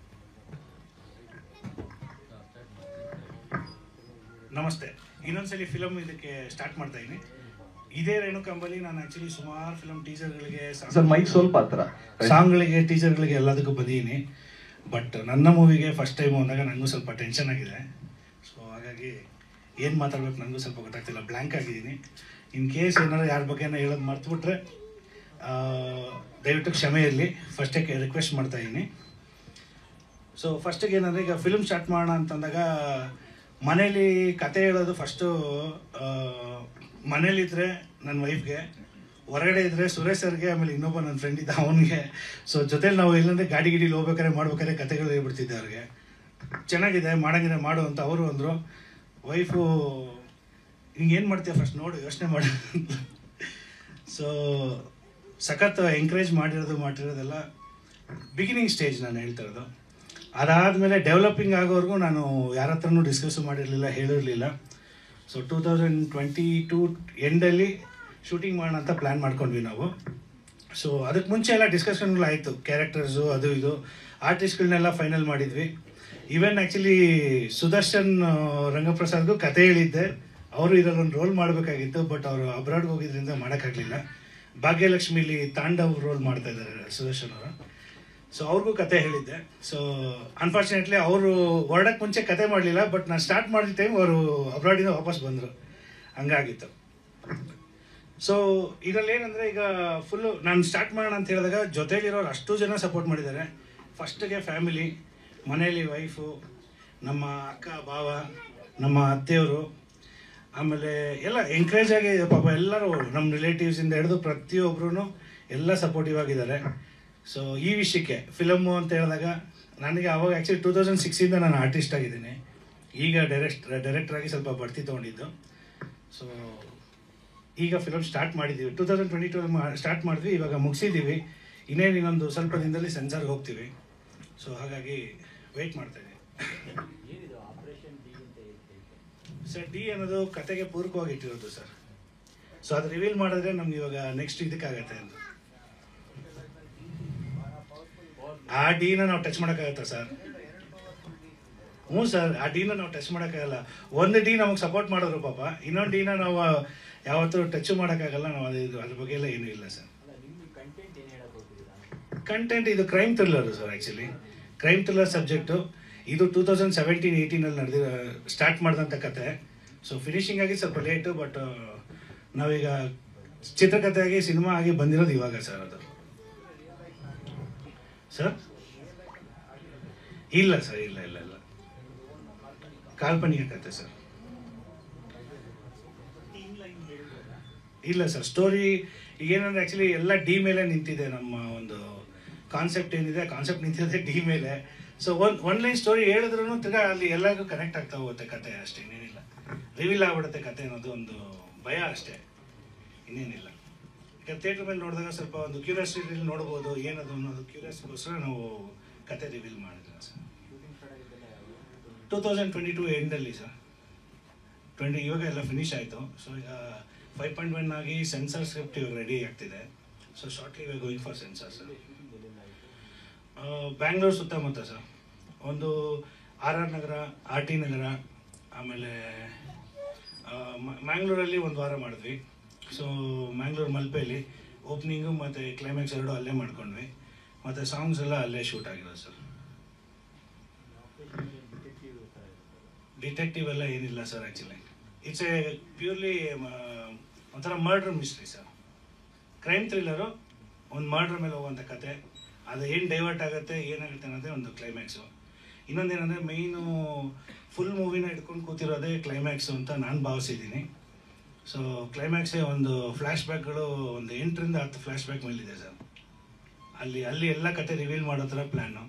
ನಮಸ್ತೆ. ಇನ್ನೊಂದ್ಸಲಿ ಫಿಲಮ್ ಇದಕ್ಕೆ ಸ್ಟಾರ್ಟ್ ಮಾಡ್ತಾ ಇದ್ದೀನಿ. ಇದೇ ರೇಣುಕಾಂಬಲ್ಲಿ ನಾನು ಆ್ಯಕ್ಚುಲಿ ಸುಮಾರು ಫಿಲಮ್ ಟೀಸರ್ಗಳಿಗೆ ಮೈಕ್ ಸ್ವಲ್ಪ ಹತ್ರ ಸಾಂಗ್ಗಳಿಗೆ ಟೀಸರ್ಗಳಿಗೆ ಎಲ್ಲದಕ್ಕೂ ಬಂದಿದ್ದೀನಿ. ಬಟ್ ನನ್ನ ಮೂವಿಗೆ ಫಸ್ಟ್ ಟೈಮ್ ಅಂದಾಗ ನನಗೂ ಸ್ವಲ್ಪ ಟೆನ್ಷನ್ ಆಗಿದೆ. ಸೊ ಹಾಗಾಗಿ ಏನು ಮಾತಾಡ್ಬೇಕು ನನಗೂ ಸ್ವಲ್ಪ ಗೊತ್ತಾಗ್ತಿಲ್ಲ, ಬ್ಲ್ಯಾಂಕ್ ಆಗಿದ್ದೀನಿ. ಇನ್ ಕೇಸ್ ಏನಾದ್ರು ಯಾರ ಬಗ್ಗೆ ಹೇಳೋದು ಮರ್ತುಬಿಟ್ರೆ ದಯವಿಟ್ಟು ಕ್ಷಮೆ ಇರಲಿ. ಫಸ್ಟೇ ರಿಕ್ವೆಸ್ಟ್ ಮಾಡ್ತಾ ಇದ್ದೀನಿ. ಸೊ ಫಸ್ಟಿಗೆ ಏನಂದರೆ, ಈಗ ಫಿಲ್ಮ್ ಸ್ಟಾರ್ಟ್ ಮಾಡೋಣ ಅಂತಂದಾಗ ಮನೇಲಿ ಕತೆ ಹೇಳೋದು ಫಸ್ಟು ಮನೇಲಿದ್ದರೆ ನನ್ನ ವೈಫ್ಗೆ, ಹೊರಗಡೆ ಇದ್ದರೆ ಸುರೇಶ್ ಸರ್ಗೆ, ಆಮೇಲೆ ಇನ್ನೊಬ್ಬ ನನ್ನ ಫ್ರೆಂಡ್ ಇದ್ದ ಅವನಿಗೆ. ಸೊ ಜೊತೆಲಿ ನಾವು ಎಲ್ಲಂದರೆ ಗಾಡಿ ಹೋಗ್ಬೇಕಾದ್ರೆ ಮಾಡ್ಬೇಕಾದ್ರೆ ಕತೆಗಳು ಹೇಳ್ಬಿಡ್ತಿದ್ದೆ ಅವ್ರಿಗೆ. ಚೆನ್ನಾಗಿದೆ ಮಾಡೋಂಗಿದೆ ಮಾಡು ಅಂತ ಅವರು ಅಂದರು. ವೈಫು ಹಿಂಗೇನು ಮಾಡ್ತೀಯ ಫಸ್ಟ್ ನೋಡು, ಯೋಚನೆ ಮಾಡಿ. ಸೊ ಸಖತ್ ಎಂಕರೇಜ್ ಮಾಡಿರೋದೆಲ್ಲ ಬಿಗಿನಿಂಗ್ ಸ್ಟೇಜ್ ನಾನು ಹೇಳ್ತಾ ಇರೋದು. ಅದಾದಮೇಲೆ ಡೆವಲಪಿಂಗ್ ಆಗೋವರೆಗೂ ನಾನು ಯಾರ ಹತ್ರನೂ ಡಿಸ್ಕಸ್ಸು ಮಾಡಿರಲಿಲ್ಲ, ಹೇಳಿರಲಿಲ್ಲ. ಸೊ 2022 ಎಂಡಲ್ಲಿ ಶೂಟಿಂಗ್ ಮಾಡೋಣ ಅಂತ ಪ್ಲ್ಯಾನ್ ಮಾಡ್ಕೊಂಡ್ವಿ ನಾವು. ಸೊ ಅದಕ್ಕೆ ಮುಂಚೆ ಎಲ್ಲ ಡಿಸ್ಕಷನ್ಗಳಾಯಿತು, ಕ್ಯಾರೆಕ್ಟರ್ಸು ಅದು ಇದು ಆರ್ಟಿಸ್ಟ್ಗಳನ್ನೆಲ್ಲ ಫೈನಲ್ ಮಾಡಿದ್ವಿ. ಈವನ್ ಆ್ಯಕ್ಚುಲಿ ಸುದರ್ಶನ್ ರಂಗಪ್ರಸಾದ್ಗೂ ಕತೆ ಹೇಳಿದ್ದೆ, ಅವರು ಇದರಲ್ಲಿ ಒಂದು ರೋಲ್ ಮಾಡಬೇಕಾಗಿತ್ತು. ಬಟ್ ಅವರು ಅಬ್ರಾಡ್ಗೆ ಹೋಗಿದ್ರಿಂದ ಮಾಡೋಕ್ಕಾಗಲಿಲ್ಲ. ಭಾಗ್ಯಲಕ್ಷ್ಮಿಲಿ ತಾಂಡವ್ ರೋಲ್ ಮಾಡ್ತಾ ಇದ್ದಾರೆ ಸುದರ್ಶನ್ ಅವರು. ಸೊ ಅವ್ರಿಗೂ ಕತೆ ಹೇಳಿದ್ದೆ. ಸೊ ಅನ್ಫಾರ್ಚುನೇಟ್ಲಿ ಅವರು ಹೊರಡಕ್ಕೆ ಮುಂಚೆ ಕತೆ ಮಾಡಲಿಲ್ಲ. ಬಟ್ ನಾನು ಸ್ಟಾರ್ಟ್ ಮಾಡಿದ ಟೈಮ್ ಅವರು ಅಬ್ರಾಡಿಂದ ವಾಪಸ್ ಬಂದರು, ಹಂಗಾಗಿತ್ತು. ಸೊ ಇದರಲ್ಲಿ ಏನಂದರೆ, ಈಗ ಫುಲ್ಲು ನಾನು ಸ್ಟಾರ್ಟ್ ಮಾಡೋಣ ಅಂತ ಹೇಳಿದಾಗ ಜೊತೆಲಿರೋರು ಅಷ್ಟು ಜನ ಸಪೋರ್ಟ್ ಮಾಡಿದ್ದಾರೆ. ಫಸ್ಟಿಗೆ ಫ್ಯಾಮಿಲಿ, ಮನೇಲಿ ವೈಫು, ನಮ್ಮ ಅಕ್ಕ ಭಾವ, ನಮ್ಮ ಅತ್ತೆಯವರು, ಆಮೇಲೆ ಎಲ್ಲ ಎಂಕರೇಜ್ ಆಗಿ ಪಾಪ ಎಲ್ಲರೂ ನಮ್ಮ ರಿಲೇಟಿವ್ಸಿಂದ ಹಿಡಿದು ಪ್ರತಿಯೊಬ್ಬರೂ ಎಲ್ಲ ಸಪೋರ್ಟಿವ್ ಆಗಿದ್ದಾರೆ. ಸೊ ಈ ವಿಷಯಕ್ಕೆ ಫಿಲಮ್ಮು ಅಂತ ಹೇಳಿದಾಗ ನನಗೆ ಅವಾಗ ಆ್ಯಕ್ಚುಲಿ 2006ಇಂದ ನಾನು ಆರ್ಟಿಸ್ಟ್ ಆಗಿದ್ದೀನಿ. ಈಗ ಡೈರೆಕ್ಟ್ರಾಗಿ ಸ್ವಲ್ಪ ಬಡ್ತಿ ತೊಗೊಂಡಿದ್ದು. ಸೊ ಈಗ ಫಿಲಮ್ ಸ್ಟಾರ್ಟ್ ಮಾಡಿದ್ದೀವಿ, 2022 ಸ್ಟಾರ್ಟ್ ಮಾಡಿದ್ವಿ, ಇವಾಗ ಮುಗಿಸಿದ್ದೀವಿ. ಇನ್ನೊಂದು ಸ್ವಲ್ಪ ದಿನದಲ್ಲಿ ಸೆನ್ಸಾರ್ಗೆ ಹೋಗ್ತೀವಿ. ಸೊ ಹಾಗಾಗಿ ವೆಯ್ಟ್ ಮಾಡ್ತಾಯಿದ್ದೀವಿ. ಸರ್ ಡಿ ಅನ್ನೋದು ಕತೆಗೆ ಪೂರಕವಾಗಿ ಇಟ್ಟಿರೋದು ಸರ್. ಸೊ ಅದು ರಿವೀಲ್ ಮಾಡಿದ್ರೆ ನಮ್ಗೆ ಇವಾಗ ನೆಕ್ಸ್ಟ್ ಇದಕ್ಕಾಗತ್ತೆ ಅಂತ. ಆ ಡಿನ ನಾವು ಟಚ್ ಮಾಡೋಕ್ಕಾಗತ್ತಾ ಸರ್? ಹ್ಞೂ ಸರ್, ಆ ಡಿನ ನಾವು ಟಚ್ ಮಾಡೋಕ್ಕಾಗಲ್ಲ. ಒಂದು ಡಿ ನಮಗೆ ಸಪೋರ್ಟ್ ಮಾಡಿದ್ರು ಪಾಪ, ಇನ್ನೊಂದು ಡಿನ ನಾವು ಯಾವತ್ತೂ ಟಚ್ ಮಾಡೋಕ್ಕಾಗಲ್ಲ. ನಾವು ಅದ್ರ ಬಗ್ಗೆ ಎಲ್ಲ ಏನೂ ಇಲ್ಲ ಸರ್. ಕಂಟೆಂಟ್ ಇದು crime thriller sir. Actually crime thriller subject. ಇದು 2017-18 ಸ್ಟಾರ್ಟ್ ಮಾಡಿದಂಥ ಕತೆ. ಸೊ ಫಿನಿಶಿಂಗ್ ಆಗಿ ಸ್ವಲ್ಪ ಲೇಟು. ಬಟ್ ನಾವೀಗ ಚಿತ್ರಕಥೆಯಾಗಿ ಸಿನಿಮಾ ಆಗಿ ಬಂದಿರೋದು ಇವಾಗ ಸರ್. ಅದು ಸರ್ ಇಲ್ಲ ಸರ್, ಇಲ್ಲ ಇಲ್ಲ ಇಲ್ಲ ಕಾಲ್ಪನಿಕ ಕತೆ ಸರ್. ಇಲ್ಲ ಸರ್, ಸ್ಟೋರಿ ಈಗೇನಂದ್ರೆ ಆ್ಯಕ್ಚುಲಿ ಎಲ್ಲ ಡಿ ಮೇಲೆ ನಿಂತಿದೆ. ನಮ್ಮ ಒಂದು ಕಾನ್ಸೆಪ್ಟ್ ಏನಿದೆ, ಕಾನ್ಸೆಪ್ಟ್ ನಿಂತಿದೆ ಡಿ ಮೇಲೆ. ಸೊ ಒನ್ ಲೈನ್ ಸ್ಟೋರಿ ಹೇಳಿದ್ರೂ ತಿರ್ಗಾ ಅಲ್ಲಿ ಎಲ್ಲರಿಗೂ ಕನೆಕ್ಟ್ ಆಗ್ತಾ ಹೋಗುತ್ತೆ ಕತೆ, ಅಷ್ಟೇ, ಇನ್ನೇನಿಲ್ಲ. ರಿವೀಲ್ ಆಗ್ಬಿಡುತ್ತೆ ಕತೆ ಅನ್ನೋದು ಒಂದು ಭಯ ಅಷ್ಟೇ, ಇನ್ನೇನಿಲ್ಲ. ಯಾಕಂದ್ರೆ ಥಿಯೇಟ್ರ್ ಮೇಲೆ ನೋಡಿದಾಗ ಸ್ವಲ್ಪ ಒಂದು ಕ್ಯೂರಿಯಾಸಿಟಿಲಿ ನೋಡ್ಬೋದು ಏನದು ಅನ್ನೋದು ಕ್ಯೂರಿಯಾಸಿಟಿಗೋಸ್ಕರ ನಾವು ಕತೆ ರಿವೀಲ್ ಮಾಡಿದ್ವಿ ಸರ್. 2022 ಎಂಡಲ್ಲಿ ಸರ್. ಇವಾಗ ಎಲ್ಲ ಫಿನಿಶ್ ಆಯಿತು. ಸೊ ಈಗ 5.1 ಆಗಿ ಸೆನ್ಸಾರ್ ಸ್ಕ್ರಿಪ್ಟ್ ಇವಾಗ ರೆಡಿ ಆಗ್ತಿದೆ. So shortly we are going for censor sir. Bangalore ಸುತ್ತಮುತ್ತ ಸರ್, ಒಂದು RR ನಗರ, RT ನಗರ, ಆಮೇಲೆ ಮ್ಯಾಂಗ್ಳೂರಲ್ಲಿ ಒಂದು ವಾರ ಮಾಡಿದ್ವಿ. ಸೊ ಮ್ಯಾಂಗ್ಳೂರು ಮಲ್ಪೆಯಲ್ಲಿ ಓಪನಿಂಗು ಮತ್ತು ಕ್ಲೈಮ್ಯಾಕ್ಸ್ ಎರಡೂ ಅಲ್ಲೇ ಮಾಡ್ಕೊಂಡ್ವಿ. ಮತ್ತು ಸಾಂಗ್ಸ್ ಎಲ್ಲ ಅಲ್ಲೇ ಶೂಟ್ ಆಗಿರೋದು ಸರ್. ಡಿಟೆಕ್ಟಿವ್ ಎಲ್ಲ ಏನಿಲ್ಲ sir. Actually it's a purely ಒಂಥರ murder mystery sir. Crime thriller, ಒಂದು ಮರ್ಡ್ರ್ ಮೇಲೆ ಹೋಗುವಂಥ ಕತೆ. ಅದು ಏನು ಡೈವರ್ಟ್ ಆಗುತ್ತೆ, ಏನಾಗುತ್ತೆ ಅನ್ನೋದೇ ಒಂದು ಕ್ಲೈಮ್ಯಾಕ್ಸು. ಇನ್ನೊಂದೇನೆಂದರೆ ಮೈನು ಫುಲ್ ಮೂವಿನ ಹಿಡ್ಕೊಂಡು ಕೂತಿರೋದೇ ಕ್ಲೈಮ್ಯಾಕ್ಸು ಅಂತ ನಾನು ಭಾವಿಸಿದ್ದೀನಿ. ಸೊ ಕ್ಲೈಮ್ಯಾಕ್ಸೇ ಒಂದು ಫ್ಲ್ಯಾಶ್ ಬ್ಯಾಕ್ಗಳು ಒಂದು 8ರಿಂದ 10 ಫ್ಲ್ಯಾಶ್ ಬ್ಯಾಕ್ ಮೇಲಿದೆ ಸರ್. ಅಲ್ಲಿ ಎಲ್ಲ ಕತೆ ರಿವೀಲ್ ಮಾಡೋ ಥರ ಪ್ಲ್ಯಾನು.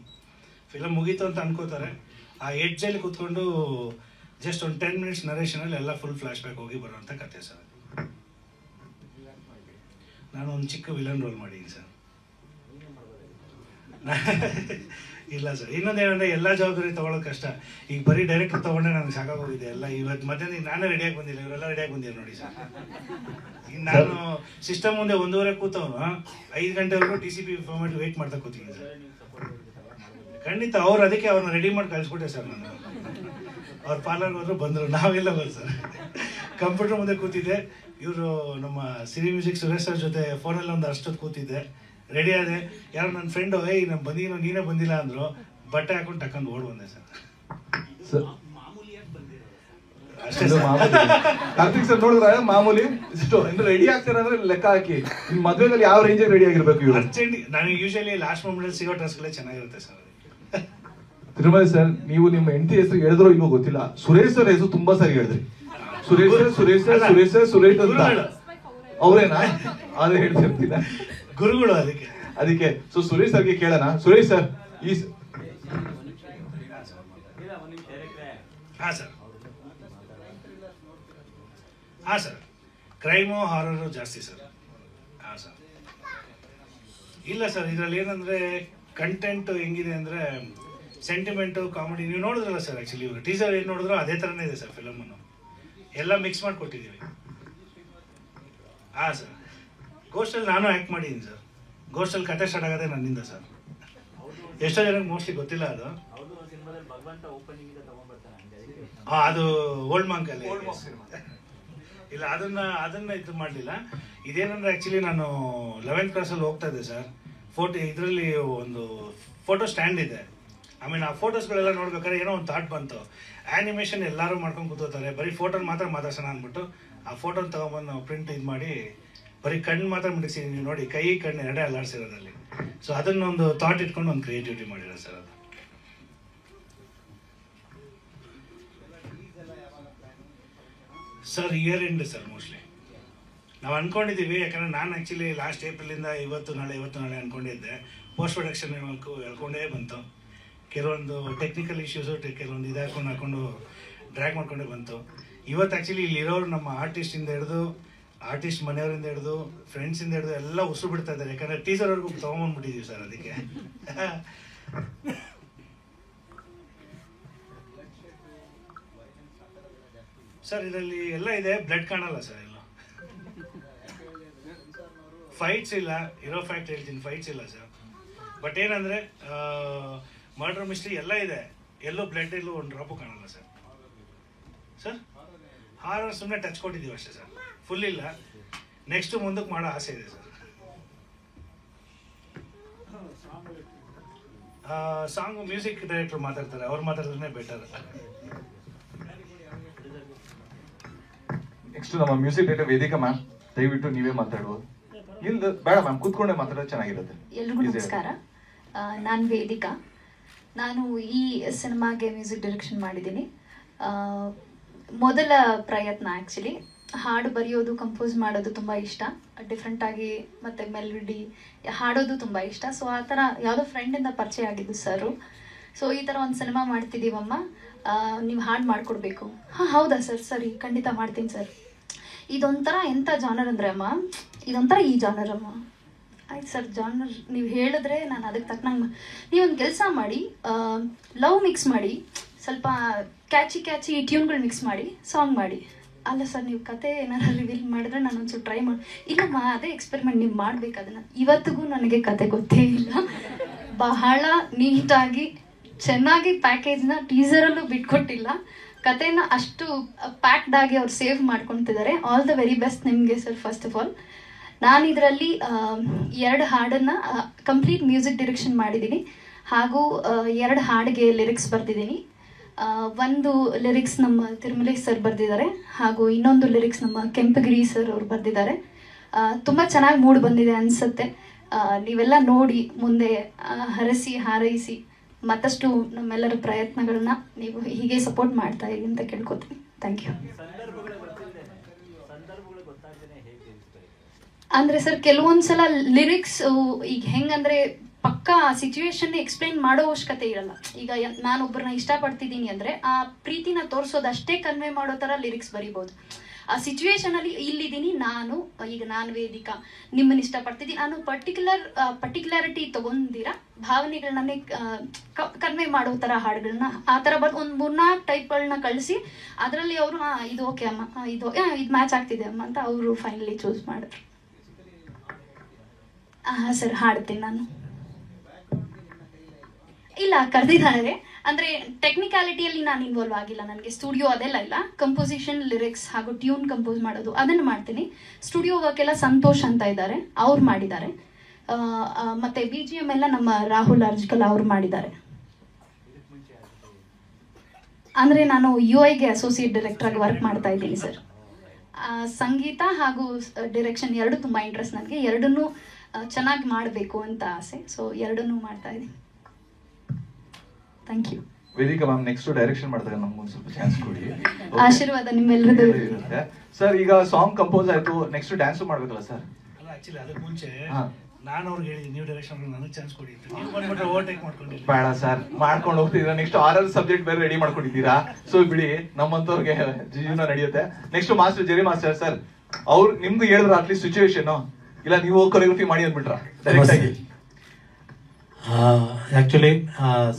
ಫಿಲಮ್ ಮುಗೀತು ಅಂತ ಅನ್ಕೋತಾರೆ, ಆ ಎಡ್ಜಲ್ಲಿ ಕೂತ್ಕೊಂಡು ಜಸ್ಟ್ ಒಂದು 10 ಮಿನಿಟ್ಸ್ ನರೇಷನಲ್ಲಿ ಎಲ್ಲ ಫುಲ್ ಫ್ಲ್ಯಾಶ್ ಬ್ಯಾಕ್ ಹೋಗಿ ಬರೋವಂಥ ಕತೆ ಸರ್. ನಾನು ಒಂದು ಚಿಕ್ಕ ವಿಲನ್ ರೋಲ್ ಮಾಡಿದ್ದೀನಿ ಸರ್. ಇಲ್ಲ ಸರ್, ಇನ್ನೊಂದೇನಂದರೆ ಎಲ್ಲ ಜವಾಬ್ದಾರಿ ತೊಗೊಳೋದು ಕಷ್ಟ. ಈಗ ಬರೀ ಡೈರೆಕ್ಟರ್ ತೊಗೊಂಡೆ ನನಗೆ ಸಾಕಾಗೋಗಿದೆ ಎಲ್ಲ. ಇವತ್ತು ಮಧ್ಯಾಹ್ನ ನಾನೇ ರೆಡಿಯಾಗಿ ಬಂದಿಲ್ಲ, ಇವರೆಲ್ಲ ರೆಡಿಯಾಗಿ ಬಂದಿಲ್ಲ ನೋಡಿ ಸರ್. ಈಗ ನಾನು ಸಿಸ್ಟಮ್ ಮುಂದೆ 1:30 ಕೂತವನು 5 ಗಂಟೆವರೆಗೂ TCP ಫಾರ್ಮೆಟ್ ವೆಯ್ಟ್ ಮಾಡ್ತಾ ಕೂತೀನಿ ಸರ್. ಖಂಡಿತ ಅವ್ರು ಅದಕ್ಕೆ ಅವ್ರನ್ನ ರೆಡಿ ಮಾಡಿ ಕಳಿಸ್ಬಿಟ್ಟೆ ಸರ್ ನಾನು. ಅವ್ರು ಪಾರ್ಲರ್ಗೆ ಹೋದ್ರು ಬಂದರು, ನಾವೆಲ್ಲ ಬಂದು ಸರ್ ಕಂಪ್ಯೂಟರ್ ಮುಂದೆ ಕೂತಿದ್ದೆ. ಇವರು ನಮ್ಮ ಸಿರಿ ಮ್ಯೂಸಿಕ್ ಸುರೇಶ್ ಅವ್ರ ಜೊತೆ ಫೋನಲ್ಲಿ ಒಂದು ಅಷ್ಟೊತ್ತು ಕೂತಿದ್ದೆ. ರೆಡಿ ಆದೆ, ಯಾರು ನನ್ನ ಫ್ರೆಂಡು ಏಯ್ ನಾನು ಬಂದಿನೋ ನೀನೇ ಬಂದಿಲ್ಲ ಅಂದರು. ಬಟ್ಟೆ ಹಾಕೊಂಡು ಟಕ್ಕಂದು ಓಡ್ ಬಂದೆ ಸರ್. ಅಷ್ಟೇ ಸರ್. ಕಾರ್ತಿಕ್ ಸರ್ ನೋಡಿದ್ರೆ ಮಾಮೂಲಿ ಇಷ್ಟು ರೆಡಿ ಆಗ್ತಾರೆ ಅಂದ್ರೆ ಲೆಕ್ಕ ಹಾಕಿ ನಿಮ್ಮ ಮದುವೆಯಲ್ಲಿ ಯಾವ ರೇಂಜಿಗೆ ರೆಡಿ ಆಗಿರ್ಬೇಕು ಇವರು? ಅರ್ಜೆಂಟ್ ನನಗೆ ಯೂಶಲಿ ಲಾಸ್ಟ್ ಮೂಮೆಂಟ್ ಸಿಗೋ ಡ್ರೆಸ್ಗಳೇ ಚೆನ್ನಾಗಿರುತ್ತೆ ಸರ್. ತಿರುಮಲ ಸರ್, ನೀವು ನಿಮ್ಮ ಹೆಂಡತಿ ಹೆಸರು ಹೇಳಿದ್ರೋ ಇಲ್ವೋ ಗೊತ್ತಿಲ್ಲ, ಸುರೇಶ್ ಸರ್ ಹೆಸರು ತುಂಬಾ ಸರಿ ಹೇಳಿದ್ರಿ. ಸುರೇಶ್ ಸುರೇಶ್ ಸುರೇಶ್ ಸುರೇಶ್ ಅಂತ ಅವ್ರೇನಾ? ಅದೇ ಹೇಳ್ತಿರ್ತೀನ ಗುರುಗಳು ಅದಕ್ಕೆ. ಸೊ ಸುರೇಶ್ ಸರ್ಗೆ ಕೇಳೋಣ. ಸುರೇಶ್ ಸರ್, ಈ ಹಾಂ ಸರ್, ಹಾಂ ಸರ್, ಕ್ರೈಮು ಹಾರರು ಜಾಸ್ತಿ ಸರ್. ಹಾಂ ಸರ್. ಇಲ್ಲ ಸರ್, ಇದರಲ್ಲಿ ಏನಂದರೆ ಕಂಟೆಂಟ್ ಹೆಂಗಿದೆ ಅಂದರೆ ಸೆಂಟಿಮೆಂಟು, ಕಾಮಿಡಿ ನೀವು ನೋಡಿದ್ರಲ್ಲ ಸರ್. ಆ್ಯಕ್ಚುಲಿ ಇವರು ಟೀಸರ್ ಏನು ನೋಡಿದ್ರು ಅದೇ ಥರನೇ ಇದೆ ಸರ್. ಫಿಲಮನ್ನು ಎಲ್ಲ ಮಿಕ್ಸ್ ಮಾಡಿ ಕೊಟ್ಟಿದ್ದೀವಿ. ಹಾಂ ಸರ್. ಗೋಸ್ಟಲ್ಲಿ ನಾನು ಆ್ಯಕ್ಟ್ ಮಾಡಿದ್ದೀನಿ ಸರ್. ಗೋಸ್ಟಲ್ಲಿ ಕತೆ ಸ್ಟಾರ್ಟ್ ಆಗೋದೇ ನನ್ನಿಂದ ಸರ್. ಎಷ್ಟೋ ಜನಕ್ಕೆ ಮೋಸ್ಟ್ಲಿ ಗೊತ್ತಿಲ್ಲ ಅದು. ಹಾಂ, ಅದು ಓಲ್ಡ್ ಮಾಂಕಲ್ಲಿ ಇಲ್ಲ, ಅದನ್ನ ಇದು ಮಾಡಲಿಲ್ಲ. ಇದೇನಂದ್ರೆ ಆ್ಯಕ್ಚುಲಿ ನಾನು 11th ಕ್ಲಾಸಲ್ಲಿ ಹೋಗ್ತಾ ಇದ್ದೆ ಸರ್. ಇದರಲ್ಲಿ ಒಂದು ಫೋಟೋ ಸ್ಟ್ಯಾಂಡ್ ಇದೆ. ಆಮೇಲೆ ಆ ಫೋಟೋಸ್ಗಳೆಲ್ಲ ನೋಡ್ಬೇಕಾದ್ರೆ ಏನೋ ಒಂದು ಥಾಟ್ ಬಂತು, ಆ್ಯನಿಮೇಷನ್ ಎಲ್ಲರೂ ಮಾಡ್ಕೊಂಡು ಕೂತ್ಕೋತಾರೆ, ಬರೀ ಫೋಟೋನ ಮಾತ್ರ ಮಾತಾಡ್ಸೋಣ ಅಂದ್ಬಿಟ್ಟು ಆ ಫೋಟೋನ ತೊಗೊಂಬಂದು ನಾವು ಪ್ರಿಂಟ್ ಇದು ಮಾಡಿ ಬರೀ ಕಣ್ಣು ಮಾತ್ರ ಮುಡಿಸಿ, ನೀವು ನೋಡಿ ಕೈ ಕಣ್ಣು ಎರಡೇ ಅಲ್ಲಾಡ್ಸಿರೋದಲ್ಲಿ. ಸೊ ಅದನ್ನೊಂದು ಥಾಟ್ ಇಟ್ಕೊಂಡು ಒಂದು ಕ್ರಿಯೇಟಿವಿಟಿ ಮಾಡಿರೋ ಸರ್ ಅದು. Sir year end sir mostly ನಾವು ಅಂದ್ಕೊಂಡಿದ್ದೀವಿ. ಯಾಕಂದರೆ ನಾನು ಆ್ಯಕ್ಚುಲಿ ಲಾಸ್ಟ್ ಏಪ್ರಿಲಿಂದ ಇವತ್ತು ನಾಳೆ ಅಂದ್ಕೊಂಡಿದ್ದೆ. ಪೋಸ್ಟ್ ಪ್ರೊಡಕ್ಷನ್ ಹೇಳ್ಕೊಂಡೇ ಬಂತು. ಕೆಲವೊಂದು ಟೆಕ್ನಿಕಲ್ ಇಶ್ಯೂಸು ಕೆಲವೊಂದು ಹಾಕೊಂಡು ಡ್ರ್ಯಾಗ್ ಮಾಡ್ಕೊಂಡೇ ಬಂತು. ಇವತ್ತು ಆ್ಯಕ್ಚುಲಿ ಇಲ್ಲಿರೋರು ನಮ್ಮ ಆರ್ಟಿಸ್ಟಿಂದ ಹಿಡಿದು, ಆರ್ಟಿಸ್ಟ್ ಮನೆಯವರಿಂದ ಹಿಡಿದು, ಫ್ರೆಂಡ್ಸಿಂದ ಹಿಡಿದು ಎಲ್ಲ ಉಸಿರು ಬಿಡ್ತಾ ಇದ್ದಾರೆ. ಯಾಕಂದರೆ ಟೀಸರ್ವರೆಗೂ ತೊಗೊಂಬಂದ್ಬಿಟ್ಟಿದ್ದೀವಿ ಸರ್. ಅದಕ್ಕೆ ಸರ್ ಇದರಲ್ಲಿ ಎಲ್ಲ ಇದೆ, ಬ್ಲಡ್ ಕಾಣಲ್ಲ ಸರ್. ಎಲ್ಲ ಫೈಟ್ಸ್ ಇಲ್ಲ, ಇರೋ ಫ್ಯಾಕ್ಟ್ ಹೇಳ್ತೀನಿ, ಫೈಟ್ಸ್ ಇಲ್ಲ ಸರ್. ಬಟ್ ಏನಂದರೆ ಮರ್ಡರ್ ಮಿಸ್ಟ್ರಿ ಎಲ್ಲ ಇದೆ, ಎಲ್ಲೂ ಬ್ಲಡ್ ಎಲ್ಲೂ ಒಂದು ಡ್ರಾಪು ಕಾಣಲ್ಲ ಸರ್. ಸರ್ ಹಾರರ್ ಸುಮ್ಮನೆ ಟಚ್ ಕೊಟ್ಟಿದ್ದೀವಿ ಅಷ್ಟೇ ಸರ್, ಫುಲ್ ಇಲ್ಲ. ನೆಕ್ಸ್ಟ್ ಮುಂದಕ್ಕೆ ಮಾಡೋ ಆಸೆ ಇದೆ ಸರ್. ಸಾಂಗು ಮ್ಯೂಸಿಕ್ ಡೈರೆಕ್ಟರ್ ಮಾತಾಡ್ತಾರೆ, ಅವ್ರು ಮಾತಾಡಿದ್ರೆ ಬೆಟರ್. ನೆಕ್ಸ್ಟ್ ನಮ್ಮ ಮ್ಯೂಸಿಕ್ ಡೈರೆಕ್ಟರ್ ವೇದಿಕಾ ಮ್ಯಾಮ್, ದಯವಿಟ್ಟು ನೀವೇ ಮಾತಾಡ್ಬೋದು. ಇಲ್ಲ ಬೇಡ ಮ್ಯಾಮ್, ಕೂತ್ಕೊಂಡೆ ಮಾತಾಡೋದು ಚೆನ್ನಾಗಿರುತ್ತೆ. ಎಲ್ರಿಗೂ ನಮಸ್ಕಾರ. ನಾನು ವೇದಿಕಾ. ನಾನು ಈ ಸಿನಿಮಾಗೆ ಮ್ಯೂಸಿಕ್ ಡೈರೆಕ್ಷನ್ ಮಾಡಿದ್ದೀನಿ. ಮೊದಲ ಪ್ರಯತ್ನ ಆ್ಯಕ್ಚುಲಿ. ಹಾಡು ಬರೆಯೋದು, ಕಂಪೋಸ್ ಮಾಡೋದು ತುಂಬ ಇಷ್ಟ, ಡಿಫ್ರೆಂಟಾಗಿ, ಮತ್ತು ಮೆಲೋಡಿ ಹಾಡೋದು ತುಂಬ ಇಷ್ಟ. ಸೊ ಆ ಥರ ಯಾವುದೋ ಫ್ರೆಂಡಿಂದ ಪರಿಚಯ ಆಗಿದ್ದು ಸರು. ಸೊ ಈ ಥರ ಒಂದು ಸಿನಿಮಾ ಮಾಡ್ತಿದ್ದೀವಮ್ಮ, ನೀವು ಹಾಡು ಮಾಡಿಕೊಡ್ಬೇಕು. ಹಾಂ ಹೌದಾ ಸರ್, ಸರಿ ಖಂಡಿತ ಮಾಡ್ತೀನಿ ಸರ್. ಇದೊಂಥರ ಎಂಥ ಜಾನರ್ ಅಂದರೆ ಅಮ್ಮ, ಇದೊಂಥರ ಈ ಜಾನರ್ ಅಮ್ಮ. ಆಯ್ತು ಸರ್, ಜಾನರ್ ನೀವು ಹೇಳಿದ್ರೆ ನಾನು ಅದಕ್ಕೆ ತಕ್ಕನಂಗೆ ನೀವೊಂದು ಕೆಲಸ ಮಾಡಿ, ಲವ್ ಮಿಕ್ಸ್ ಮಾಡಿ, ಸ್ವಲ್ಪ ಕ್ಯಾಚಿ ಟ್ಯೂನ್ಗಳು ಮಿಕ್ಸ್ ಮಾಡಿ ಸಾಂಗ್ ಮಾಡಿ. ಅಲ್ಲ ಸರ್, ನೀವು ಕತೆ ಏನಾರು ರಿವೀಲ್ ಮಾಡಿದ್ರೆ ನಾನು ಒಂಚೂರು ಟ್ರೈ ಮಾಡಿ. ಇಲ್ಲಮ್ಮ, ಅದೇ ಎಕ್ಸ್ಪೆರಿಮೆಂಟ್ ನೀವು ಮಾಡಬೇಕು ಅದನ್ನು. ಇವತ್ತಿಗೂ ನನಗೆ ಕತೆ ಗೊತ್ತೇ ಇಲ್ಲ. ಬಹಳ ನೀಟಾಗಿ ಚೆನ್ನಾಗಿ ಪ್ಯಾಕೇಜ್ನ ಟೀಸರಲ್ಲೂ ಬಿಟ್ಕೊಟ್ಟಿಲ್ಲ. ಕತೆನ ಅಷ್ಟು ಪ್ಯಾಕ್ಡ್ ಆಗಿ ಅವ್ರು ಸೇವ್ ಮಾಡ್ಕೊತಿದ್ದಾರೆ. ಆಲ್ ದ ವೆರಿ ಬೆಸ್ಟ್ ನಿಮಗೆ ಸರ್. ಫಸ್ಟ್ ಆಫ್ ಆಲ್ ನಾನು ಇದರಲ್ಲಿ 2 ಹಾಡನ್ನು ಕಂಪ್ಲೀಟ್ ಮ್ಯೂಸಿಕ್ ಡೈರೆಕ್ಷನ್ ಮಾಡಿದ್ದೀನಿ, ಹಾಗೂ 2 ಹಾಡಿಗೆ ಲಿರಿಕ್ಸ್ ಬರೆದಿದ್ದೀನಿ. ಒಂದು ಲಿರಿಕ್ಸ್ ನಮ್ಮ ತಿರುಮಲೇಶ್ ಸರ್ ಬರೆದಿದ್ದಾರೆ, ಹಾಗೂ ಇನ್ನೊಂದು ಲಿರಿಕ್ಸ್ ನಮ್ಮ ಕೆಂಪಗಿರಿ ಸರ್ ಅವ್ರು ಬರೆದಿದ್ದಾರೆ. ತುಂಬ ಚೆನ್ನಾಗಿ ಮೂಡ್ ಬಂದಿದೆ ಅನಿಸುತ್ತೆ. ನೀವೆಲ್ಲ ನೋಡಿ ಮುಂದೆ ಹರಸಿ ಹಾರೈಸಿ ಮತ್ತಷ್ಟು ನಮ್ಮೆಲ್ಲರ ಪ್ರಯತ್ನಗಳನ್ನ ನೀವು ಹೀಗೆ ಸಪೋರ್ಟ್ ಮಾಡ್ತಾ ಇರಿ ಅಂತ ಕೇಳ್ಕೊತೀನಿ. Thank you. ಅಂದರೆ ಸರ್, ಕೆಲವೊಂದ್ಸಲ ಲಿರಿಕ್ಸ್ ಈಗ ಹೆಂಗಂದರೆ ಪಕ್ಕಾ ಸಿಚುವೇಶನ್ ಎಕ್ಸ್ಪ್ಲೈನ್ ಮಾಡೋ ಅವಶ್ಯಕತೆ ಇರಲ್ಲ. ಈಗ ನಾನೊಬ್ಬರನ್ನ ಇಷ್ಟಪಡ್ತಿದ್ದೀನಿ ಅಂದರೆ ಆ ಪ್ರೀತಿನ ತೋರಿಸೋದು ಅಷ್ಟೇ ಕನ್ವೆ ಮಾಡೋ ಥರ ಲಿರಿಕ್ಸ್ ಬರಿಬೋದು. ಆ ಸಿಚುವೇಶನಲ್ಲಿ ಇಲ್ಲಿದ್ದೀನಿ ನಾನು, ಈಗ ನಾನು ವೇದಿಕಾ, ನಿಮ್ಮನ್ನು ಇಷ್ಟಪಡ್ತಿದ್ದೀನಿ, ನಾನು ಪರ್ಟಿಕ್ಯುಲಾರಿಟಿ ತೊಗೊಂಡಿರ ಭಾವನೆಗಳನ್ನೇ ಕನ್ವೆ ಮಾಡೋ ಥರ ಹಾಡುಗಳನ್ನ ಆ ಥರ ಬಂದು ಒಂದು 3-4 ಟೈಪ್ಗಳನ್ನ ಕಳಿಸಿ ಅದರಲ್ಲಿ ಅವರು ಇದು ಓಕೆ ಅಮ್ಮ, ಇದು ಮ್ಯಾಚ್ ಆಗ್ತಿದೆ ಅಮ್ಮ ಅಂತ ಅವರು ಫೈನಲಿ ಚೂಸ್ ಮಾಡಿದ್ರು. ಹಾಂ ಸರ್, ಹಾಡ್ತೀನಿ ನಾನು. ಇಲ್ಲ, ಕರೆದಿದ್ದಾರೆ. ಅಂದರೆ ಟೆಕ್ನಿಕ್ಯಾಲಿಟಿಯಲ್ಲಿ ನಾನು ಇನ್ವಾಲ್ವ್ ಆಗಿಲ್ಲ. ನನಗೆ ಸ್ಟುಡಿಯೋ ಅದೆಲ್ಲ ಇಲ್ಲ. ಕಂಪೋಸಿಷನ್, ಲಿರಿಕ್ಸ್ ಹಾಗೂ ಟ್ಯೂನ್ ಕಂಪೋಸ್ ಮಾಡೋದು ಅದನ್ನು ಮಾಡ್ತೀನಿ. ಸ್ಟುಡಿಯೋ ವರ್ಕ್ ಎಲ್ಲ ಸಂತೋಷ್ ಅಂತ ಇದ್ದಾರೆ, ಅವ್ರು ಮಾಡಿದ್ದಾರೆ. ಮತ್ತು BGM ಎಲ್ಲ ನಮ್ಮ ರಾಹುಲ್ ಅರ್ಜ್ಕಲ್ ಅವ್ರು ಮಾಡಿದ್ದಾರೆ. ಅಂದರೆ ನಾನು UIಗೆ ಅಸೋಸಿಯೇಟ್ ಡೈರೆಕ್ಟರ್ ಆಗಿ ವರ್ಕ್ ಮಾಡ್ತಾ ಇದ್ದೀನಿ ಸರ್. ಸಂಗೀತ ಹಾಗೂ ಡೈರೆಕ್ಷನ್ ಎರಡು ತುಂಬ ಇಂಟ್ರೆಸ್ಟ್ ನನಗೆ. ಎರಡನ್ನೂ ಚೆನ್ನಾಗಿ ಮಾಡಬೇಕು ಅಂತ ಆಸೆ. ಸೊ ಎರಡನ್ನೂ ಮಾಡ್ತಾ ಇದ್ದೀನಿ. Thank you. Vedika ma'am next direction ಮಾಡಿದಾಗ ನಮ್ಗೊಂದು ಸ್ವಲ್ಪ ಚಾನ್ಸ್ ಕೊಡಿ. ಆಶೀರ್ವಾದ ನಿಮ್ಮೆಲ್ಲರದ್ದು. ಸರ್ ಈಗ ಸಾಂಗ್ ಕಂಪೋಸ್ ಆಯ್ತು, ನೆಕ್ಸ್ಟ್ ಡ್ಯಾನ್ಸ್ ಮಾಡ್ಬೇಕಲ್ಲ ಸರ್? ಅಲ್ಲ, ಆಕ್ಚುಲಿ ಅದಕ್ಕೆ ಮುಂಚೆ ನಾನು ಅವ್ರಿಗೆ ಹೇಳಿದ್ದೀನಿ, ನೀವು ಡೈರೆಕ್ಷನ್ ನನಗೆ ಚಾನ್ಸ್ ಕೊಡಿ ಅಂತ. ನೀವು ಬಂದ್ಬಿಟ್ರೆ ಓವರ್ಟೇಕ್ ಮಾಡ್ಕೊಂಡಿಲ್ಲ. ಬೇಡ ಸರ್, ಮಾಡ್ಕೊಂಡು ಹೋಗ್ತಿದ್ದೀರಾ. ನೆಕ್ಸ್ಟ್ ಆರರ್ ಸಬ್ಜೆಕ್ಟ್ ಬೇರೆ ರೆಡಿ ಮಾಡ್ಕೊಂಡಿದ್ದೀರಾ. ಸೊ ಬಿಡಿ, ನಮ್ಮಂತವ್ರಿಗೆ ಜೀವನ ನಡೆಯುತ್ತೆ. Next master Jerry master sir, ಅವ್ರು ನಿಮ್ದು ಹೇಳಿದ್ರ ಅಟ್ಲೀಸ್ಟ್ ಸಿಚುವೇಶನ್, ಇಲ್ಲ ನೀವು ಕೊರಿಯೋಗ್ರಫಿ ಮಾಡಿ ಅಂದ್ಬಿಟ್ರ ಡೈರೆಕ್ಟ್ ಆಗಿ? ಆ್ಯಕ್ಚುಲಿ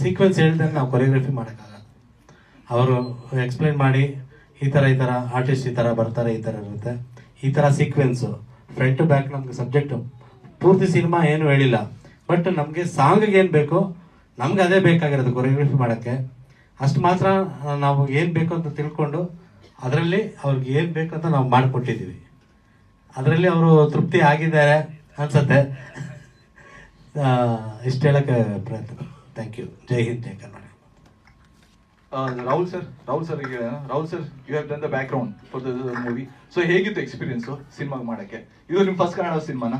ಸೀಕ್ವೆನ್ಸ್ ಹೇಳ್ದಂಗೆ ನಾವು ಕೊರಿಯೋಗ್ರಫಿ ಮಾಡೋಕ್ಕಾಗಲ್ಲ. ಅವರು ಎಕ್ಸ್ಪ್ಲೈನ್ ಮಾಡಿ ಈ ಥರ ಆರ್ಟಿಸ್ಟ್ ಈ ಥರ ಬರ್ತಾರೆ, ಈ ಥರ ಇರುತ್ತೆ, ಈ ಥರ ಸೀಕ್ವೆನ್ಸು ಫ್ರಂಟ್ ಟು ಬ್ಯಾಕ್. ನಮ್ಗೆ ಸಬ್ಜೆಕ್ಟು ಪೂರ್ತಿ ಸಿನಿಮಾ ಏನು ಹೇಳಿಲ್ಲ, ಬಟ್ ನಮಗೆ ಸಾಂಗಿಗೆ ಏನು ಬೇಕೋ ನಮ್ಗೆ ಅದೇ ಬೇಕಾಗಿರೋದು ಕೊರಿಯೋಗ್ರಫಿ ಮಾಡೋಕ್ಕೆ. ಅಷ್ಟು ಮಾತ್ರ ನಾವು ಏನು ಬೇಕು ಅಂತ ತಿಳ್ಕೊಂಡು ಅದರಲ್ಲಿ ಅವ್ರಿಗೆ ಏನು ಬೇಕು ಅಂತ ನಾವು ಮಾಡಿಕೊಟ್ಟಿದ್ದೀವಿ. ಅದರಲ್ಲಿ ಅವರು ತೃಪ್ತಿ ಆಗಿದ್ದಾರೆ ಅನ್ಸತ್ತೆ. ಇಷ್ಟು ಹೇಳಕ್ಕೆ ಪ್ರಯತ್ನ. Thank you. ಜೈ ಹಿಂದ್, ಜೈ Karnataka. Rahul sir, you have done the background for the movie. So ಹೇಗಿತ್ತು ಎಕ್ಸ್ಪೀರಿಯನ್ಸ್ ಸಿನಿಮಾ ಮಾಡಕ್ಕೆ? ಇದು ನಿಮ್ಮ ಫಸ್ಟ್ ಕನ್ನಡ ಸಿನಿಮಾನ?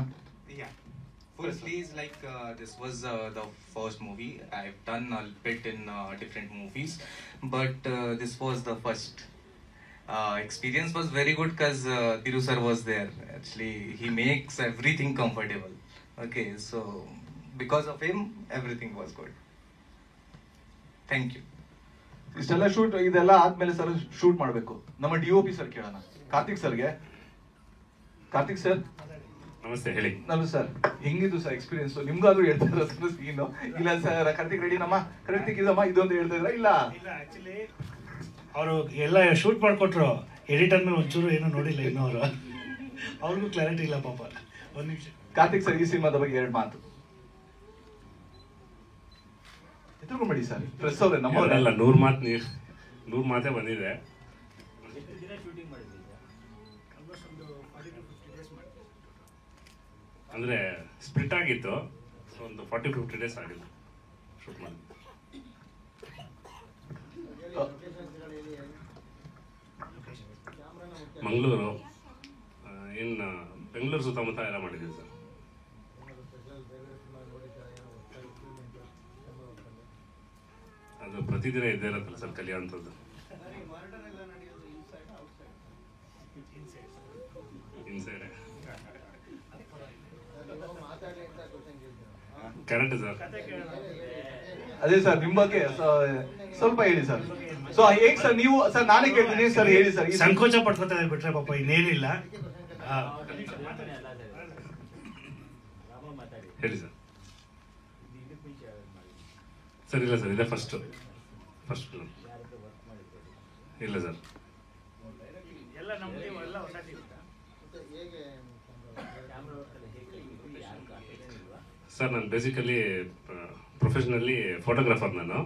Firstly, it's like this was the first movie. I've done a bit in different movies, but this was the first. Experience was very good because Thiru sir was there. Actually, he makes everything comfortable. Okay, so because of him, everything was good. Thank you. ಇಷ್ಟೆಲ್ಲ ಶೂಟ್ ಇದೆಲ್ಲ ಆದ್ಮೇಲೆ ಸರ್ ಶೂಟ್ ಮಾಡಬೇಕು. ನಮ್ಮ DOP ಸರ್ ಕೇಳೋಣ, ಕಾರ್ತಿಕ್ ಸರ್ಗೆ. ಕಾರ್ತಿಕ್ ಸರ್ ನಮಸ್ತೆ, ಹೇಳಿ. ನಮಸ್ತೆ ಸರ್, ಹೆಂಗಿದ್ದು ಸರ್ ಎಕ್ಸ್ಪೀರಿಯನ್ಸ್? ನಿಮ್ಗಾದ್ರೂ ಹೇಳ್ತಾ ಇರೋ ಸೀನು? ಇಲ್ಲ ಸರ್, ಕಾರ್ತಿಕ್ ರೆಡಿ ನಮ್ಮ ಕಾರ್ತಿಕ್ ಇದಮ್ಮ ಇದೊಂದು ಹೇಳ್ತಾ ಇದ್ರ? ಇಲ್ಲ ಆಕ್ಚುಲಿ ಅವರು ಎಲ್ಲ ಶೂಟ್ ಮಾಡಿಕೊಟ್ರು, ಎಡಿಟರ್ ಮೇಲೆ ಒಂಚೂರು ಏನೋ ನೋಡಿಲ್ಲ ಇನ್ನೂ ಅವರು. ಅವ್ರಿಗೂ ಕ್ಲಾರಿಟಿ ಇಲ್ಲ ಪಾಪ. ಒಂದು ನಿಮಿಷ. ಕಾರ್ತಿಕ್ ಸರ್, ಈ ಸಿನಿಮಾದ ಬಗ್ಗೆ 2 ಮಾತು ಎತ್ಕೊಂಡ್ಬಿಡಿ ಸರ್. ಪ್ರೆಸ್ ಅವ್ರೆ ನಮ್ಮವರೆಲ್ಲ 100 ಮಾತೇ ಬಂದಿದೆ. ಅಂದರೆ ಸ್ಪ್ಲಿಟ್ ಆಗಿತ್ತು, ಸೊ ಒಂದು 40-50 ಡೇಸ್ ಆಗಿತ್ತು ಶೂಟ್ ಮಾಡಿ. ಮಂಗಳೂರು, ಇನ್ನು ಬೆಂಗಳೂರು ಸುತ್ತಮುತ್ತ ಎಲ್ಲ ಮಾಡಿದ್ದೀವಿ ಸರ್. ಅದು ಪ್ರತಿದಿನ ಇದ್ದೇ ಇರುತ್ತಲ್ಲ ಸರ್ ಕಲಿಯೋಂಥದ್ದು. Inside correct sir. ಅದೇ ಸರ್, ನಿಮ್ ಬಗ್ಗೆ ಸ್ವಲ್ಪ ಹೇಳಿ ಸರ್. ಸೊ ಹೇಗ್ ಸರ್ ನೀವು? ಸರ್ ನಾನೇ ಕೇಳ್ತೀನಿ ಸರ್, ಹೇಳಿ ಸರ್. ಸಂಕೋಚ ಪಡ್ಕೊತಾ ಬಿಟ್ರೆ ಪಾಪ ಇನ್ನೇನಿಲ್ಲ. ಹೇಳಿ ಸರ್. ಸರ್ ಇಲ್ಲ ಸರ್, ಇದೇ ಫಸ್ಟ್ ಫಿಲ್ಮ್. ಇಲ್ಲ ಸರ್, ಸರ್ ನಾನು ಬೇಸಿಕಲಿ ಪ್ರೊಫೆಷನಲಿ ಫೋಟೋಗ್ರಾಫರ್ ನಾನು.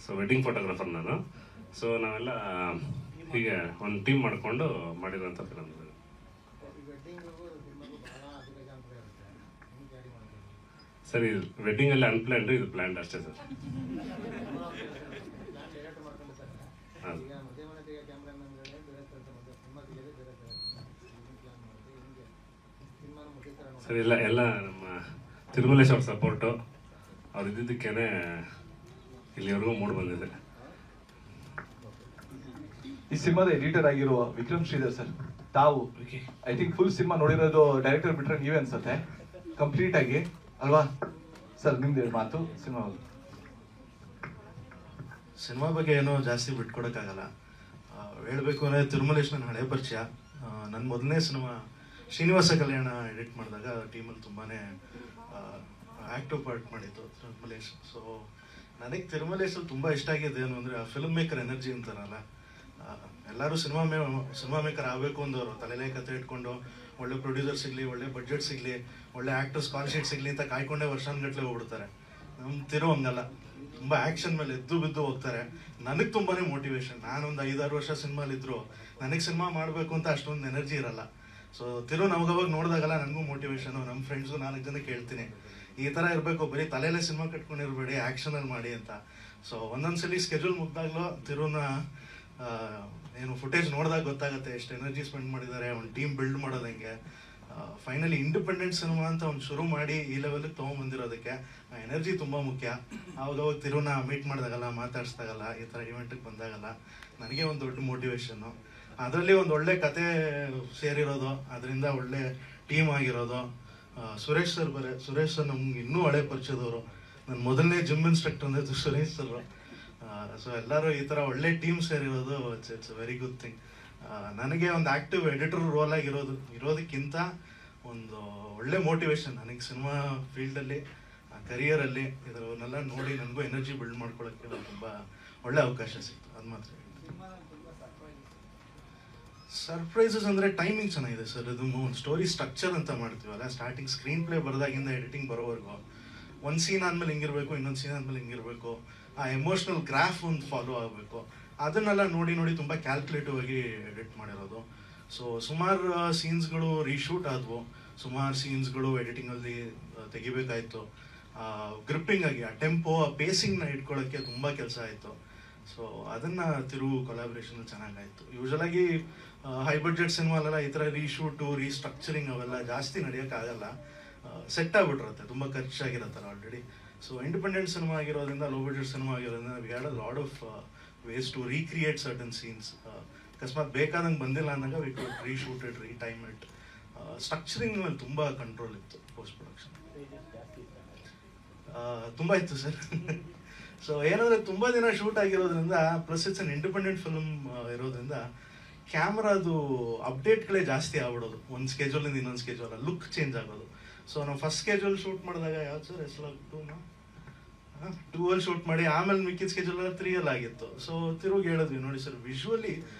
ಸೊ ವೆಡ್ಡಿಂಗ್ ಫೋಟೋಗ್ರಾಫರ್ ನಾನು. ಸೊ ನಾವೆಲ್ಲ ಹೀಗೆ ಒಂದು ಟೀಮ್ ಮಾಡಿಕೊಂಡು ಮಾಡಿರೋಂಥ ಫಿಲಮ್ ಇದು. ಸರ್ ಇದು ವೆಡ್ಡಿಂಗಲ್ಲಿ ಅನ್ಪ್ಲ್ಯಾನ್ಡ್, ಇದು ಪ್ಲ್ಯಾನ್ಡ್ ಅಷ್ಟೇ ಸರ್. ಹೌದು ಸರ್, ಎಲ್ಲ ನಮ್ಮ ತಿರುಮಲೇಶ್ ಅವ್ರ ಸಪೋರ್ಟು, ಅವ್ರು ಇದ್ದಿದ್ದಕ್ಕೇನೆ ಇಲ್ಲಿವರೆಗೂ ಮೂಡ್ ಬಂದಿದೆ. ಈ ಸಿನಿಮಾದ ಎಡಿಟರ್ ಆಗಿರುವ ವಿಕ್ರಮ್ ಶ್ರೀಧರ್ ಸರ್, ತಾವು ಐ ಥಿಂಕ್ ಫುಲ್ ಸಿನಿಮಾ ನೋಡಿರೋದು ಡೈರೆಕ್ಟರ್ ಬಿಟ್ರೆ ನೀವೇ ಅನ್ಸುತ್ತೆ ಕಂಪ್ಲೀಟ್ ಆಗಿ, ಅಲ್ವಾ ಸರ್? ನಿಮ್ದು 2 ಮಾತು ಸಿನಿಮಾ ಬಗ್ಗೆ ಏನೋ ಜಾಸ್ತಿ ಬಿಟ್ಕೊಡೋಕ್ಕಾಗಲ್ಲ. ಹೇಳಬೇಕು ಅಂದರೆ ತಿರುಮಲೇಶ್ ನನ್ನ ಹಳೆ ಪರಿಚಯ. ನನ್ನ ಮೊದಲನೇ ಸಿನಿಮಾ ಶ್ರೀನಿವಾಸ ಕಲ್ಯಾಣ ಎಡಿಟ್ ಮಾಡಿದಾಗ ಟೀಮಲ್ಲಿ ತುಂಬಾ ಆ್ಯಕ್ಟಿವ್ ಪಾರ್ಟ್ ಮಾಡಿತ್ತು ತಿರುಮಲೇಶ್. ಸೊ ನನಗೆ ತಿರುಮಲೇಶಲ್ಲಿ ತುಂಬ ಇಷ್ಟ ಆಗಿದೆ ಏನು ಅಂದರೆ ಆ ಫಿಲ್ಮ್ ಮೇಕರ್ ಎನರ್ಜಿ ಅಂತಾರಲ್ಲ, ಎಲ್ಲರೂ ಸಿನಿಮಾ ಮೇಕರ್ ಆಗಬೇಕು ಅಂದವರು ತಲೆಲೇ ಕತೆ ಇಟ್ಕೊಂಡು ಒಳ್ಳೆ ಪ್ರೊಡ್ಯೂಸರ್ ಸಿಗಲಿ, ಒಳ್ಳೆ ಬಡ್ಜೆಟ್ ಸಿಗಲಿ, ಒಳ್ಳೆ ಆ್ಯಕ್ಟರ್ಸ್ ಕಾಲ್ ಶೀಟ್ ಸಿಗಲಿ ಅಂತ ಕಾಯ್ಕೊಂಡೇ ವರ್ಷಾನುಗಟ್ಟಲೆ ಹೋಗ್ಬಿಡ್ತಾರೆ. ನಮ್ಮ ತಿರು ಹಂಗಲ್ಲ, ತುಂಬ ಆ್ಯಕ್ಷನ್ ಮೇಲೆ ಎದ್ದು ಬಿದ್ದು ಹೋಗ್ತಾರೆ. ನನಗೆ ತುಂಬಾ ಮೋಟಿವೇಶನ್. ನಾನೊಂದು 5-6 ವರ್ಷ ಸಿನಿಮಾಲಿದ್ರು ನನಗೆ ಸಿನಿಮಾ ಮಾಡಬೇಕು ಅಂತ ಅಷ್ಟೊಂದು ಎನರ್ಜಿ ಇರಲ್ಲ. ಸೊ ನಮಗವಾಗ ನೋಡಿದಾಗಲ್ಲ ನನಗೂ ಮೋಟಿವೇಶನು. ನಮ್ಮ ಫ್ರೆಂಡ್ಸು 4 ಜನಕ್ಕೆ ಹೇಳ್ತೀನಿ, ಈ ಥರ ಇರಬೇಕು, ಬರೀ ತಲೆಯಲ್ಲೇ ಸಿನಿಮಾ ಕಟ್ಕೊಂಡಿರ್ಬೇಡಿ, ಆ್ಯಕ್ಷನಲ್ಲಿ ಮಾಡಿ ಅಂತ. ಸೊ ಒಂದೊಂದ್ಸಲಿ ಸ್ಕೆಡ್ಯೂಲ್ ಮುಗ್ದಾಗ್ಲೂ ತಿರುನ ಏನು ಫುಟೇಜ್ ನೋಡಿದಾಗ ಗೊತ್ತಾಗುತ್ತೆ ಎಷ್ಟು ಎನರ್ಜಿ ಸ್ಪೆಂಡ್ ಮಾಡಿದ್ದಾರೆ, ಒಂದು ಟೀಮ್ ಬಿಲ್ಡ್ ಮಾಡೋದು ಹೆಂಗೆ. ಫೈನಲಿ ಇಂಡಿಪೆಂಡೆಂಟ್ ಸಿನಿಮಾ ಅಂತ ಒಂದು ಶುರು ಮಾಡಿ ಈ ಲೆವೆಲ್ಗೆ ತೊಗೊಂಬಂದಿರೋದಕ್ಕೆ ಆ ಎನರ್ಜಿ ತುಂಬ ಮುಖ್ಯ. ಅವಾಗ ತಿರುನ ಮೀಟ್ ಮಾಡಿದಾಗಲ್ಲ, ಮಾತಾಡಿಸ್ದಾಗಲ್ಲ, ಈ ಥರ ಇವೆಂಟಿಗೆ ಬಂದಾಗಲ್ಲ ನನಗೆ ಒಂದು ದೊಡ್ಡ ಮೋಟಿವೇಶನ್ನು. ಅದರಲ್ಲಿ ಒಂದು ಒಳ್ಳೆ ಕತೆ ಸೇರಿರೋದು, ಅದರಿಂದ ಒಳ್ಳೆ ಟೀಮ್ ಆಗಿರೋದು. ಸುರೇಶ್ ಸರ್ ನಮ್ಗೆ ಇನ್ನೂ ಹಳೆ ಪರಿಚಯದವರು. ನನ್ನ ಮೊದಲನೇ ಜಿಮ್ ಇನ್ಸ್ಟ್ರಕ್ಟರ್ ಅಂದರೆ ಸುರೇಶ್ ಸರ್. ಸೊ ಎಲ್ಲರೂ ಈ ಥರ ಒಳ್ಳೆ ಟೀಮ್ ಸೇರಿರೋದು ಇಟ್ಸ್ ವೆರಿ ಗುಡ್ ಥಿಂಗ್. ನನಗೆ ಒಂದು ಆ್ಯಕ್ಟಿವ್ ಎಡಿಟರ್ ರೋಲ್ ಇರೋದಕ್ಕಿಂತ ಒಂದು ಒಳ್ಳೆ ಮೋಟಿವೇಶನ್ ನನಗೆ ಸಿನಿಮಾ ಫೀಲ್ಡಲ್ಲಿ, ಕರಿಯರಲ್ಲಿ ಇದರನ್ನೆಲ್ಲ ನೋಡಿ ನನಗೂ ಎನರ್ಜಿ ಬಿಲ್ಡ್ ಮಾಡ್ಕೊಳ್ಳೋಕ್ಕೆ ತುಂಬ ಒಳ್ಳೆ ಅವಕಾಶ ಸಿಕ್ತು. ಅದು ಮಾತ್ರ. ಸರ್ಪ್ರೈಸಸ್ ಅಂದರೆ ಟೈಮಿಂಗ್ ಚೆನ್ನಾಗಿದೆ ಸರ್. ಇದು ಒಂದು ಸ್ಟೋರಿ ಸ್ಟ್ರಕ್ಚರ್ ಅಂತ ಮಾಡ್ತೀವಲ್ಲ, ಸ್ಟಾರ್ಟಿಂಗ್ ಸ್ಕ್ರೀನ್ ಪ್ಲೇ ಬರೆದಾಗಿಂದ ಎಡಿಟಿಂಗ್ ಬರೋವರೆಗೂ ಒಂದು ಸೀನ್ ಆದಮೇಲೆ ಹಿಂಗಿರಬೇಕು, ಇನ್ನೊಂದು ಸೀನ್ ಆದಮೇಲೆ ಹಿಂಗಿರಬೇಕು, ಆ ಎಮೋಷ್ನಲ್ ಗ್ರಾಫ್ ಒಂದು ಫಾಲೋ ಆಗಬೇಕು, ಅದನ್ನೆಲ್ಲ ನೋಡಿ ತುಂಬ ಕ್ಯಾಲ್ಕುಲೇಟಿವ್ ಆಗಿ ಎಡಿಟ್ ಮಾಡಿರೋದು. ಸೊ ಸುಮಾರು ಸೀನ್ಸ್ಗಳು ರೀಶೂಟ್ ಆದವು, ಸುಮಾರು ಸೀನ್ಸ್ಗಳು ಎಡಿಟಿಂಗಲ್ಲಿ ತೆಗಿಬೇಕಾಯಿತು. ಗ್ರಿಪ್ಪಿಂಗ್ ಆಗಿ ಆ ಟೆಂಪೋ, ಆ ಪೇಸಿಂಗ್ನ ಇಟ್ಕೊಳ್ಳೋಕ್ಕೆ ತುಂಬ ಕೆಲಸ ಆಯಿತು. ಸೊ ಅದನ್ನು ಕೊಲಾಬ್ರೇಷನ್ ಚೆನ್ನಾಗಾಯಿತು. ಯೂಶಲಾಗಿ ಹೈ ಬಡ್ಜೆಟ್ ಸಿನಿಮಾಲೆಲ್ಲ ಈ ಥರ ರೀಶೂಟು, ರೀಸ್ಟ್ರಕ್ಚರಿಂಗ್ ಅವೆಲ್ಲ ಜಾಸ್ತಿ ನಡೆಯೋಕ್ಕಾಗಲ್ಲ, ಸೆಟ್ ಆಗಿಬಿಟ್ಟಿರುತ್ತೆ, ತುಂಬ ಖರ್ಚಾಗಿರುತ್ತಲ್ಲ ಆಲ್ರೆಡಿ. ಸೊ ಇಂಡಿಪೆಂಡೆಂಟ್ ಸಿನಿಮಾ ಆಗಿರೋದ್ರಿಂದ, ಲೋ ಬಡ್ಜೆಟ್ ಸಿನಿಮಾ ಆಗಿರೋದ್ರಿಂದ we had a lot of ways to recreate certain scenes. ಅಕಸ್ಮಾತ್ ಬೇಕಾದಂಗೆ ಬಂದಿಲ್ಲ ಅಂದಾಗ we could reshoot it, retime it. Structuring ಮೇಲೆ ತುಂಬ ಕಂಟ್ರೋಲ್ ಇತ್ತು ಪೋಸ್ಟ್ ಪ್ರೊಡಕ್ಷನ್. ತುಂಬ ಇತ್ತು ಸರ್. ಸೊ ಏನಂದರೆ ತುಂಬ ದಿನ ಶೂಟ್ ಆಗಿರೋದ್ರಿಂದ, plus it's an independent film ಇರೋದ್ರಿಂದ ಕ್ಯಾಮ್ರಾದು ಅಪ್ಡೇಟ್ಗಳೇ ಜಾಸ್ತಿ ಆಗ್ಬಿಡೋದು. ಒಂದು ಸ್ಕೆಡ್ಯೂಲಿಂದ ಇನ್ನೊಂದು ಸ್ಕೆಡ್ಯೂಲ್, ಲುಕ್ ಚೇಂಜ್ ಆಗೋದು. ಸೊ ನಾವು ಫಸ್ಟ್ ಸ್ಕೆಡ್ಯೂಲ್ ಶೂಟ್ ಮಾಡಿದಾಗ ಯಾವ್ದು ಸರ್ ಹೆಸರು 2 ಶೂಟ್ ಮಾಡಿ ಆಮೇಲೆ ಮಿಕ್ಕಿದ ಸ್ಕೆಡ್ಯೂಲ್ 3 ಆಗಿತ್ತು. ಸೊ ತಿರುಗಿ ಹೇಳಿದ್ವಿ, ನೋಡಿ ಸರ್ ವಿಜುವಲಿ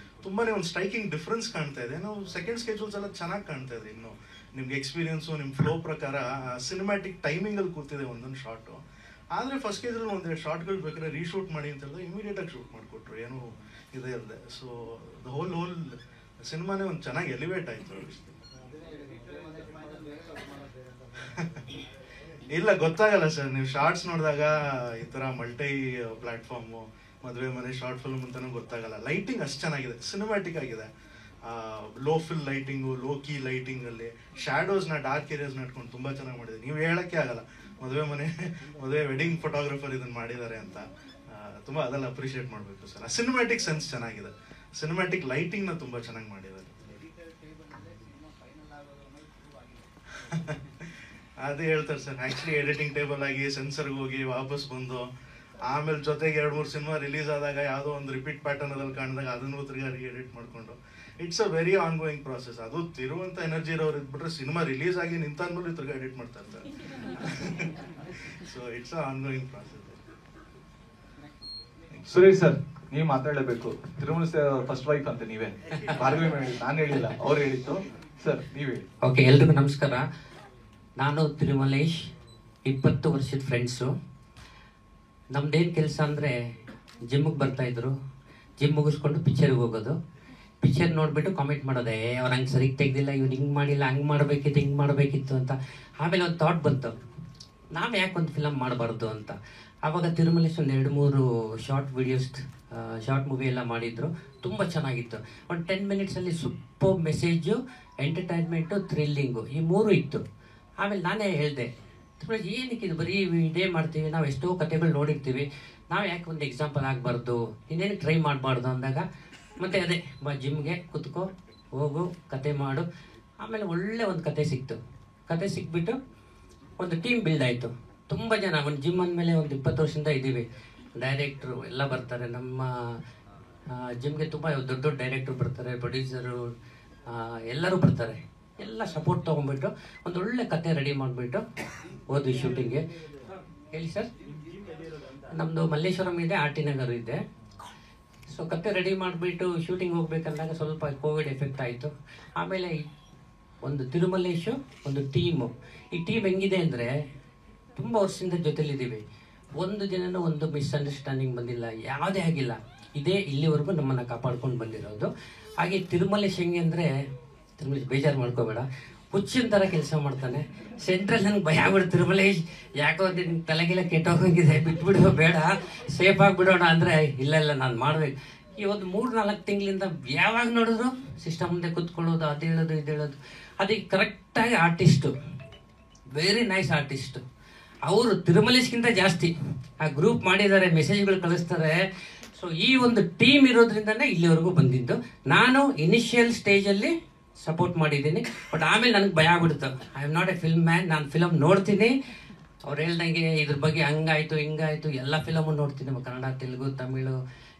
ತುಂಬಾ ಒಂದು ಸ್ಟ್ರೈಕಿಂಗ್ ಡಿಫ್ರೆನ್ಸ್ ಕಾಣ್ತಾ ಇದೆ. ನಾವು ಸೆಕೆಂಡ್ ಸ್ಕೆಡ್ಯೂಲ್ಸ್ ಎಲ್ಲ ಚೆನ್ನಾಗಿ ಕಾಣ್ತಾ ಇದೆ. ಇನ್ನು ನಿಮ್ಗೆ ಎಕ್ಸ್ಪೀರಿಯನ್ಸು, ನಿಮ್ಮ ಫ್ಲೋ ಪ್ರಕಾರ ಸಿನಿಮ್ಯಾಟಿಕ್ ಟೈಮಿಂಗಲ್ಲಿ ಕೂತಿದೆ ಒಂದೊಂದು ಶಾರ್ಟು. ಆದರೆ ಫಸ್ಟ್ ಸ್ಕೆಡ್ಯೂಲ್ ಒಂದೆರಡು ಶಾರ್ಟ್ಗಳು ಬೇಕಾದ್ರೆ ರೀಶೂಟ್ ಮಾಡಿ ಅಂತ ಹೇಳಿದ್ರೆ ಇಮಿಡಿಯೇಟಾಗಿ ಶೂಟ್ ಮಾಡಿಕೊಟ್ರು, ಏನೂ ಇದೇ ಇಲ್ಲದೆ. ಸೊ ದ ಹೋಲ್ ಸಿನಿಮಾನೇ ಒಂದು ಚೆನ್ನಾಗಿ ಎಲಿವೇಟ್ ಆಯಿತು. ಇಲ್ಲ ಗೊತ್ತಾಗಲ್ಲ ಸರ್, ನೀವು ಶಾರ್ಟ್ಸ್ ನೋಡಿದಾಗ ಈ ಥರ ಮಲ್ಟಿ ಪ್ಲಾಟ್ಫಾರ್ಮು, ಮದುವೆ ಮನೆ, ಶಾರ್ಟ್ ಫಿಲ್ಮ್ ಅಂತಲೂ ಗೊತ್ತಾಗಲ್ಲ. ಲೈಟಿಂಗ್ ಅಷ್ಟು ಚೆನ್ನಾಗಿದೆ, ಸಿನಿಮ್ಯಾಟಿಕ್ ಆಗಿದೆ. Low fill lighting, low key ಲೈಟಿಂಗಲ್ಲಿ ಶ್ಯಾಡೋಸ್ನ, ಡಾರ್ಕ್ ಏರಿಯಾಸ್ನ ಇಟ್ಕೊಂಡು ತುಂಬ ಚೆನ್ನಾಗಿ ಮಾಡಿದೆ. ನೀವು ಹೇಳೋಕ್ಕೆ ಆಗಲ್ಲ ಮದುವೆ ವೆಡ್ಡಿಂಗ್ ಫೋಟೋಗ್ರಫರ್ ಇದನ್ನು ಮಾಡಿದ್ದಾರೆ ಅಂತ. ತುಂಬ ಅದೆಲ್ಲ ಅಪ್ರಿಷಿಯೇಟ್ ಮಾಡಬೇಕು ಸರ್. ಸಿನಿಮ್ಯಾಟಿಕ್ ಸೆನ್ಸ್ ಚೆನ್ನಾಗಿದೆ, ಸಿನಿಮ್ಯಾಟಿಕ್ ಲೈಟಿಂಗ್ನ ತುಂಬ ಚೆನ್ನಾಗಿ ಮಾಡಿದ್ದಾರೆ. ಅದೇ ಹೇಳ್ತಾರೆ ಸರ್, ಆ್ಯಕ್ಚುಲಿ ಎಡಿಟಿಂಗ್ ಟೇಬಲ್ ಆಗಿ ಸೆನ್ಸರ್ಗೆ ಹೋಗಿ ವಾಪಸ್ ಬಂದು ಆಮೇಲೆ ಜೊತೆಗೆ 2-3 ಸಿನಿಮಾ ರಿಲೀಸ್ ಆದಾಗ ಯಾವುದೋ ಒಂದು ರಿಪೀಟ್ ಪ್ಯಾಟರ್ನಲ್ಲಿ ಕಾಣಿದಾಗ ಅದನ್ನು ತಿರ್ಗಾ ಎಡಿಟ್ ಮಾಡಿಕೊಂಡು it's a very on going process. ಅದು ತಿರುವಂಥ ಎನರ್ಜಿ ಇರೋರು ಇದ್ಬಿಟ್ರೆ ಸಿನಿಮಾ ರಿಲೀಸ್ ಆಗಿ ನಿಂತಾದ್ಮೇಲೆ ತಿರ್ಗಾ ಎಡಿಟ್ ಮಾಡ್ತಾ ಇರ್ತಾರೆ. So it's a on going process. Suresh sir, ನೀವು ಮಾತಾಡಲೇಬೇಕು. ತಿರುಮಲ ಫಸ್ಟ್ ವೈಫ್ ಅಂತ ನೀವೇ, ಭಾರ್ಗವಿ ನಾನು ಹೇಳಿಲ್ಲ, ಅವ್ರು ಹೇಳಿತ್ತು. ಸರ್ ನೀವು ಹೇಳಿ. ಓಕೆ, ಎಲ್ರಿಗೂ ನಮಸ್ಕಾರ. ನಾನು ತಿರುಮಲೇಶ್, 20 ವರ್ಷದ ಫ್ರೆಂಡ್ಸು. ನಮ್ದೇನು ಕೆಲಸ ಅಂದರೆ ಜಿಮ್ಮಿಗೆ ಬರ್ತಾಯಿದ್ರು, ಜಿಮ್ ಮುಗಿಸ್ಕೊಂಡು ಪಿಕ್ಚರ್ಗೆ ಹೋಗೋದು, ಪಿಕ್ಚರ್ ನೋಡಿಬಿಟ್ಟು ಕಾಮೆಂಟ್ ಮಾಡೋದೆ, ಅವ್ರು ಹಂಗೆ ಸರಿಗೆ ತೆಗ್ದಿಲ್ಲ, ಇವ್ರು ಹಿಂಗೆ ಮಾಡಿಲ್ಲ, ಹಂಗೆ ಮಾಡಬೇಕಿತ್ತು, ಹಿಂಗೆ ಮಾಡಬೇಕಿತ್ತು ಅಂತ. ಆಮೇಲೆ ಒಂದು ಥಾಟ್ ಬಂತು, ನಾವು ಯಾಕೆ ಒಂದು ಫಿಲಮ್ ಮಾಡಬಾರ್ದು ಅಂತ. ಆವಾಗ ತಿರುಮಲೇಶ್ ಒಂದು 2-3 ಶಾರ್ಟ್ ಮೂವಿ ಎಲ್ಲ ಮಾಡಿದ್ರು, ತುಂಬ ಚೆನ್ನಾಗಿತ್ತು. ಒಂದು 10 ಮಿನಿಟ್ಸಲ್ಲಿ ಸೂಪರ್ ಮೆಸೇಜು, ಎಂಟರ್ಟೈನ್ಮೆಂಟು, ಥ್ರಿಲ್ಲಿಂಗು, ಈ 3 ಇತ್ತು. ಆಮೇಲೆ ನಾನೇ ಹೇಳಿದೆ, ಏನಕ್ಕೆ ಇದು ಬರೀ ಇದೇ ಮಾಡ್ತೀವಿ, ನಾವು ಎಷ್ಟೋ ಕಥೆಗಳು ನೋಡಿರ್ತೀವಿ, ನಾವು ಯಾಕೆ ಒಂದು ಎಕ್ಸಾಂಪಲ್ ಆಗಬಾರ್ದು, ಇನ್ನೇನು ಟ್ರೈ ಮಾಡಬಾರ್ದು ಅಂದಾಗ ಮತ್ತೆ ಅದೇ ಜಿಮ್ಗೆ ಕುತ್ಕೋ, ಹೋಗು, ಕತೆ ಮಾಡು. ಆಮೇಲೆ ಒಳ್ಳೆ ಒಂದು ಕತೆ ಸಿಕ್ತು. ಕತೆ ಸಿಕ್ಬಿಟ್ಟು ಒಂದು ಟೀಮ್ ಬಿಲ್ಡ್ ಆಯಿತು. ತುಂಬ ಜನ, ಒಂದು ಜಿಮ್ ಅಂದಮೇಲೆ ಒಂದು 20 ವರ್ಷದಿಂದ ಇದ್ದೀವಿ. ಡೈರೆಕ್ಟ್ರು ಎಲ್ಲ ಬರ್ತಾರೆ, ನಮ್ಮ ಜಿಮ್ಗೆ ತುಂಬ ದೊಡ್ಡ ಡೈರೆಕ್ಟ್ರು ಬರ್ತಾರೆ, ಪ್ರೊಡ್ಯೂಸರು ಎಲ್ಲರೂ ಬರ್ತಾರೆ. ಎಲ್ಲ ಸಪೋರ್ಟ್ ತೊಗೊಂಡ್ಬಿಟ್ಟು ಒಂದು ಒಳ್ಳೆ ಕತೆ ರೆಡಿ ಮಾಡಿಬಿಟ್ಟು ಹೋದ್ವಿ ಶೂಟಿಂಗ್ಗೆ. ಹೇಳಿ ಸರ್, ನಮ್ಮದು ಮಲ್ಲೇಶ್ವರಂ ಇದೆ, RT ನಗರ ಇದೆ. ಸೊ ಕತೆ ರೆಡಿ ಮಾಡಿಬಿಟ್ಟು ಶೂಟಿಂಗ್ ಹೋಗ್ಬೇಕಂದಾಗ ಸ್ವಲ್ಪ ಕೋವಿಡ್ ಎಫೆಕ್ಟ್ ಆಯಿತು. ಆಮೇಲೆ ಒಂದು ತಿರುಮಲೇಶು, ಒಂದು ಟೀಮು. ಈ ಟೀಮ್ ಹೆಂಗಿದೆ ಅಂದರೆ ತುಂಬ ವರ್ಷದಿಂದ ಜೊತೆಲಿದ್ದೀವಿ. ಒಂದು ದಿನನೂ ಒಂದು ಮಿಸ್ಅಂಡರ್ಸ್ಟ್ಯಾಂಡಿಂಗ್ ಬಂದಿಲ್ಲ, ಯಾವುದೇ ಆಗಿಲ್ಲ. ಇದೇ ಇಲ್ಲಿವರೆಗೂ ನಮ್ಮನ್ನು ಕಾಪಾಡ್ಕೊಂಡು ಬಂದಿರೋದು. ಹಾಗೆ ತಿರುಮಲೇಶ್ ಹೆಂಗೆ ಅಂದರೆ, ತಿರುಮಲೇಶ್ ಬೇಜಾರು ಮಾಡ್ಕೋಬೇಡ, ಹುಚ್ಚಿನ ಥರ ಕೆಲಸ ಮಾಡ್ತಾನೆ. ಸೆಂಟ್ರಲ್ ನನಗೆ ಭಯ ಆಗ್ಬಿಡು, ತಿರುಮಲೇಶ್ ಯಾಕೋ ನಿನ್ನ ತಲೆಗೆಲ್ಲ ಕೆಟ್ಟೋಗಂಗಿದೆ, ಬಿಟ್ಬಿಡೋ, ಬೇಡ ಸೇಫ್ ಆಗಿಬಿಡೋಣ ಅಂದರೆ, ಇಲ್ಲ ನಾನು ಮಾಡಬೇಕು. ಈ ಒಂದು 3-4 ತಿಂಗಳಿಂದ ಯಾವಾಗ ನೋಡಿದ್ರು ಸಿಸ್ಟಮ್ ಮುಂದೆ ಕೂತ್ಕೊಳ್ಳೋದು, ಅದು ಹೇಳೋದು ಇದು ಹೇಳೋದು. ಅದಕ್ಕೆ ಕರೆಕ್ಟಾಗಿ ಆರ್ಟಿಸ್ಟು, ವೆರಿ ನೈಸ್ ಆರ್ಟಿಸ್ಟು. ಅವರು ತಿರುಮಲೇಶ್ಗಿಂತ ಜಾಸ್ತಿ ಆ ಗ್ರೂಪ್ ಮಾಡಿದ್ದಾರೆ, ಮೆಸೇಜ್ಗಳು ಕಳಿಸ್ತಾರೆ. ಸೊ ಈ ಒಂದು ಟೀಮ್ ಇರೋದ್ರಿಂದನೇ ಇಲ್ಲಿವರೆಗೂ ಬಂದಿದ್ದು. ನಾನು ಇನಿಷಿಯಲ್ ಸ್ಟೇಜಲ್ಲಿ ಸಪೋರ್ಟ್ ಮಾಡಿದ್ದೀನಿ, ಬಟ್ ಆಮೇಲೆ ನನಗೆ ಭಯ ಆಗ್ಬಿಡ್ತು. I am not A film man. ನಾನು ಫಿಲಮ್ ನೋಡ್ತೀನಿ, ಅವ್ರು ಹೇಳ್ದಂಗೆ ಇದ್ರ ಬಗ್ಗೆ ಹಂಗಾಯ್ತು ಹಿಂಗಾಯ್ತು ಎಲ್ಲ ಫಿಲಮು ನೋಡ್ತೀನಿ, ಕನ್ನಡ, ತೆಲುಗು, ತಮಿಳು,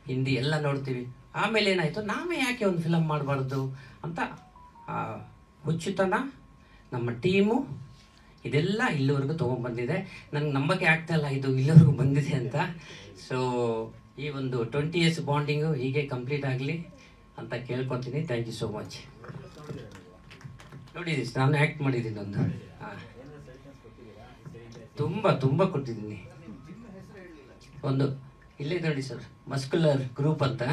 ಹಿಂದಿ ಎಲ್ಲ ನೋಡ್ತೀವಿ. ಆಮೇಲೆ ಏನಾಯಿತು, ನಾವೇ ಯಾಕೆ ಒಂದು ಫಿಲಮ್ ಮಾಡಬಾರ್ದು ಅಂತ ಹುಚ್ಚುತನ, ನಮ್ಮ ಟೀಮು ಇದೆಲ್ಲ ಇಲ್ಲಿವರೆಗೂ ತೊಗೊಂಡ್ಬಂದಿದೆ. ನನಗೆ ನಂಬಕ್ಕೆ ಆಗ್ತಾ ಇಲ್ಲ ಇದು ಇಲ್ಲಿವರೆಗೂ ಬಂದಿದೆ ಅಂತ. ಸೊ ಈ ಒಂದು 20 years ಬಾಂಡಿಂಗು ಹೀಗೆ ಕಂಪ್ಲೀಟ್ ಆಗಲಿ ಅಂತ ಕೇಳ್ಕೊತೀನಿ. Thank you so much. ನೋಡಿ ನಾನು ಆ್ಯಕ್ಟ್ ಮಾಡಿದ್ದೀನಿ ಒಂದು, ತುಂಬ ಕೊಟ್ಟಿದ್ದೀನಿ. ಒಂದು ಇಲ್ಲೇ ನೋಡಿ ಸರ್, ಮಸ್ಕ್ಯುಲರ್ ಗ್ರೂಪ್ ಅಂತ,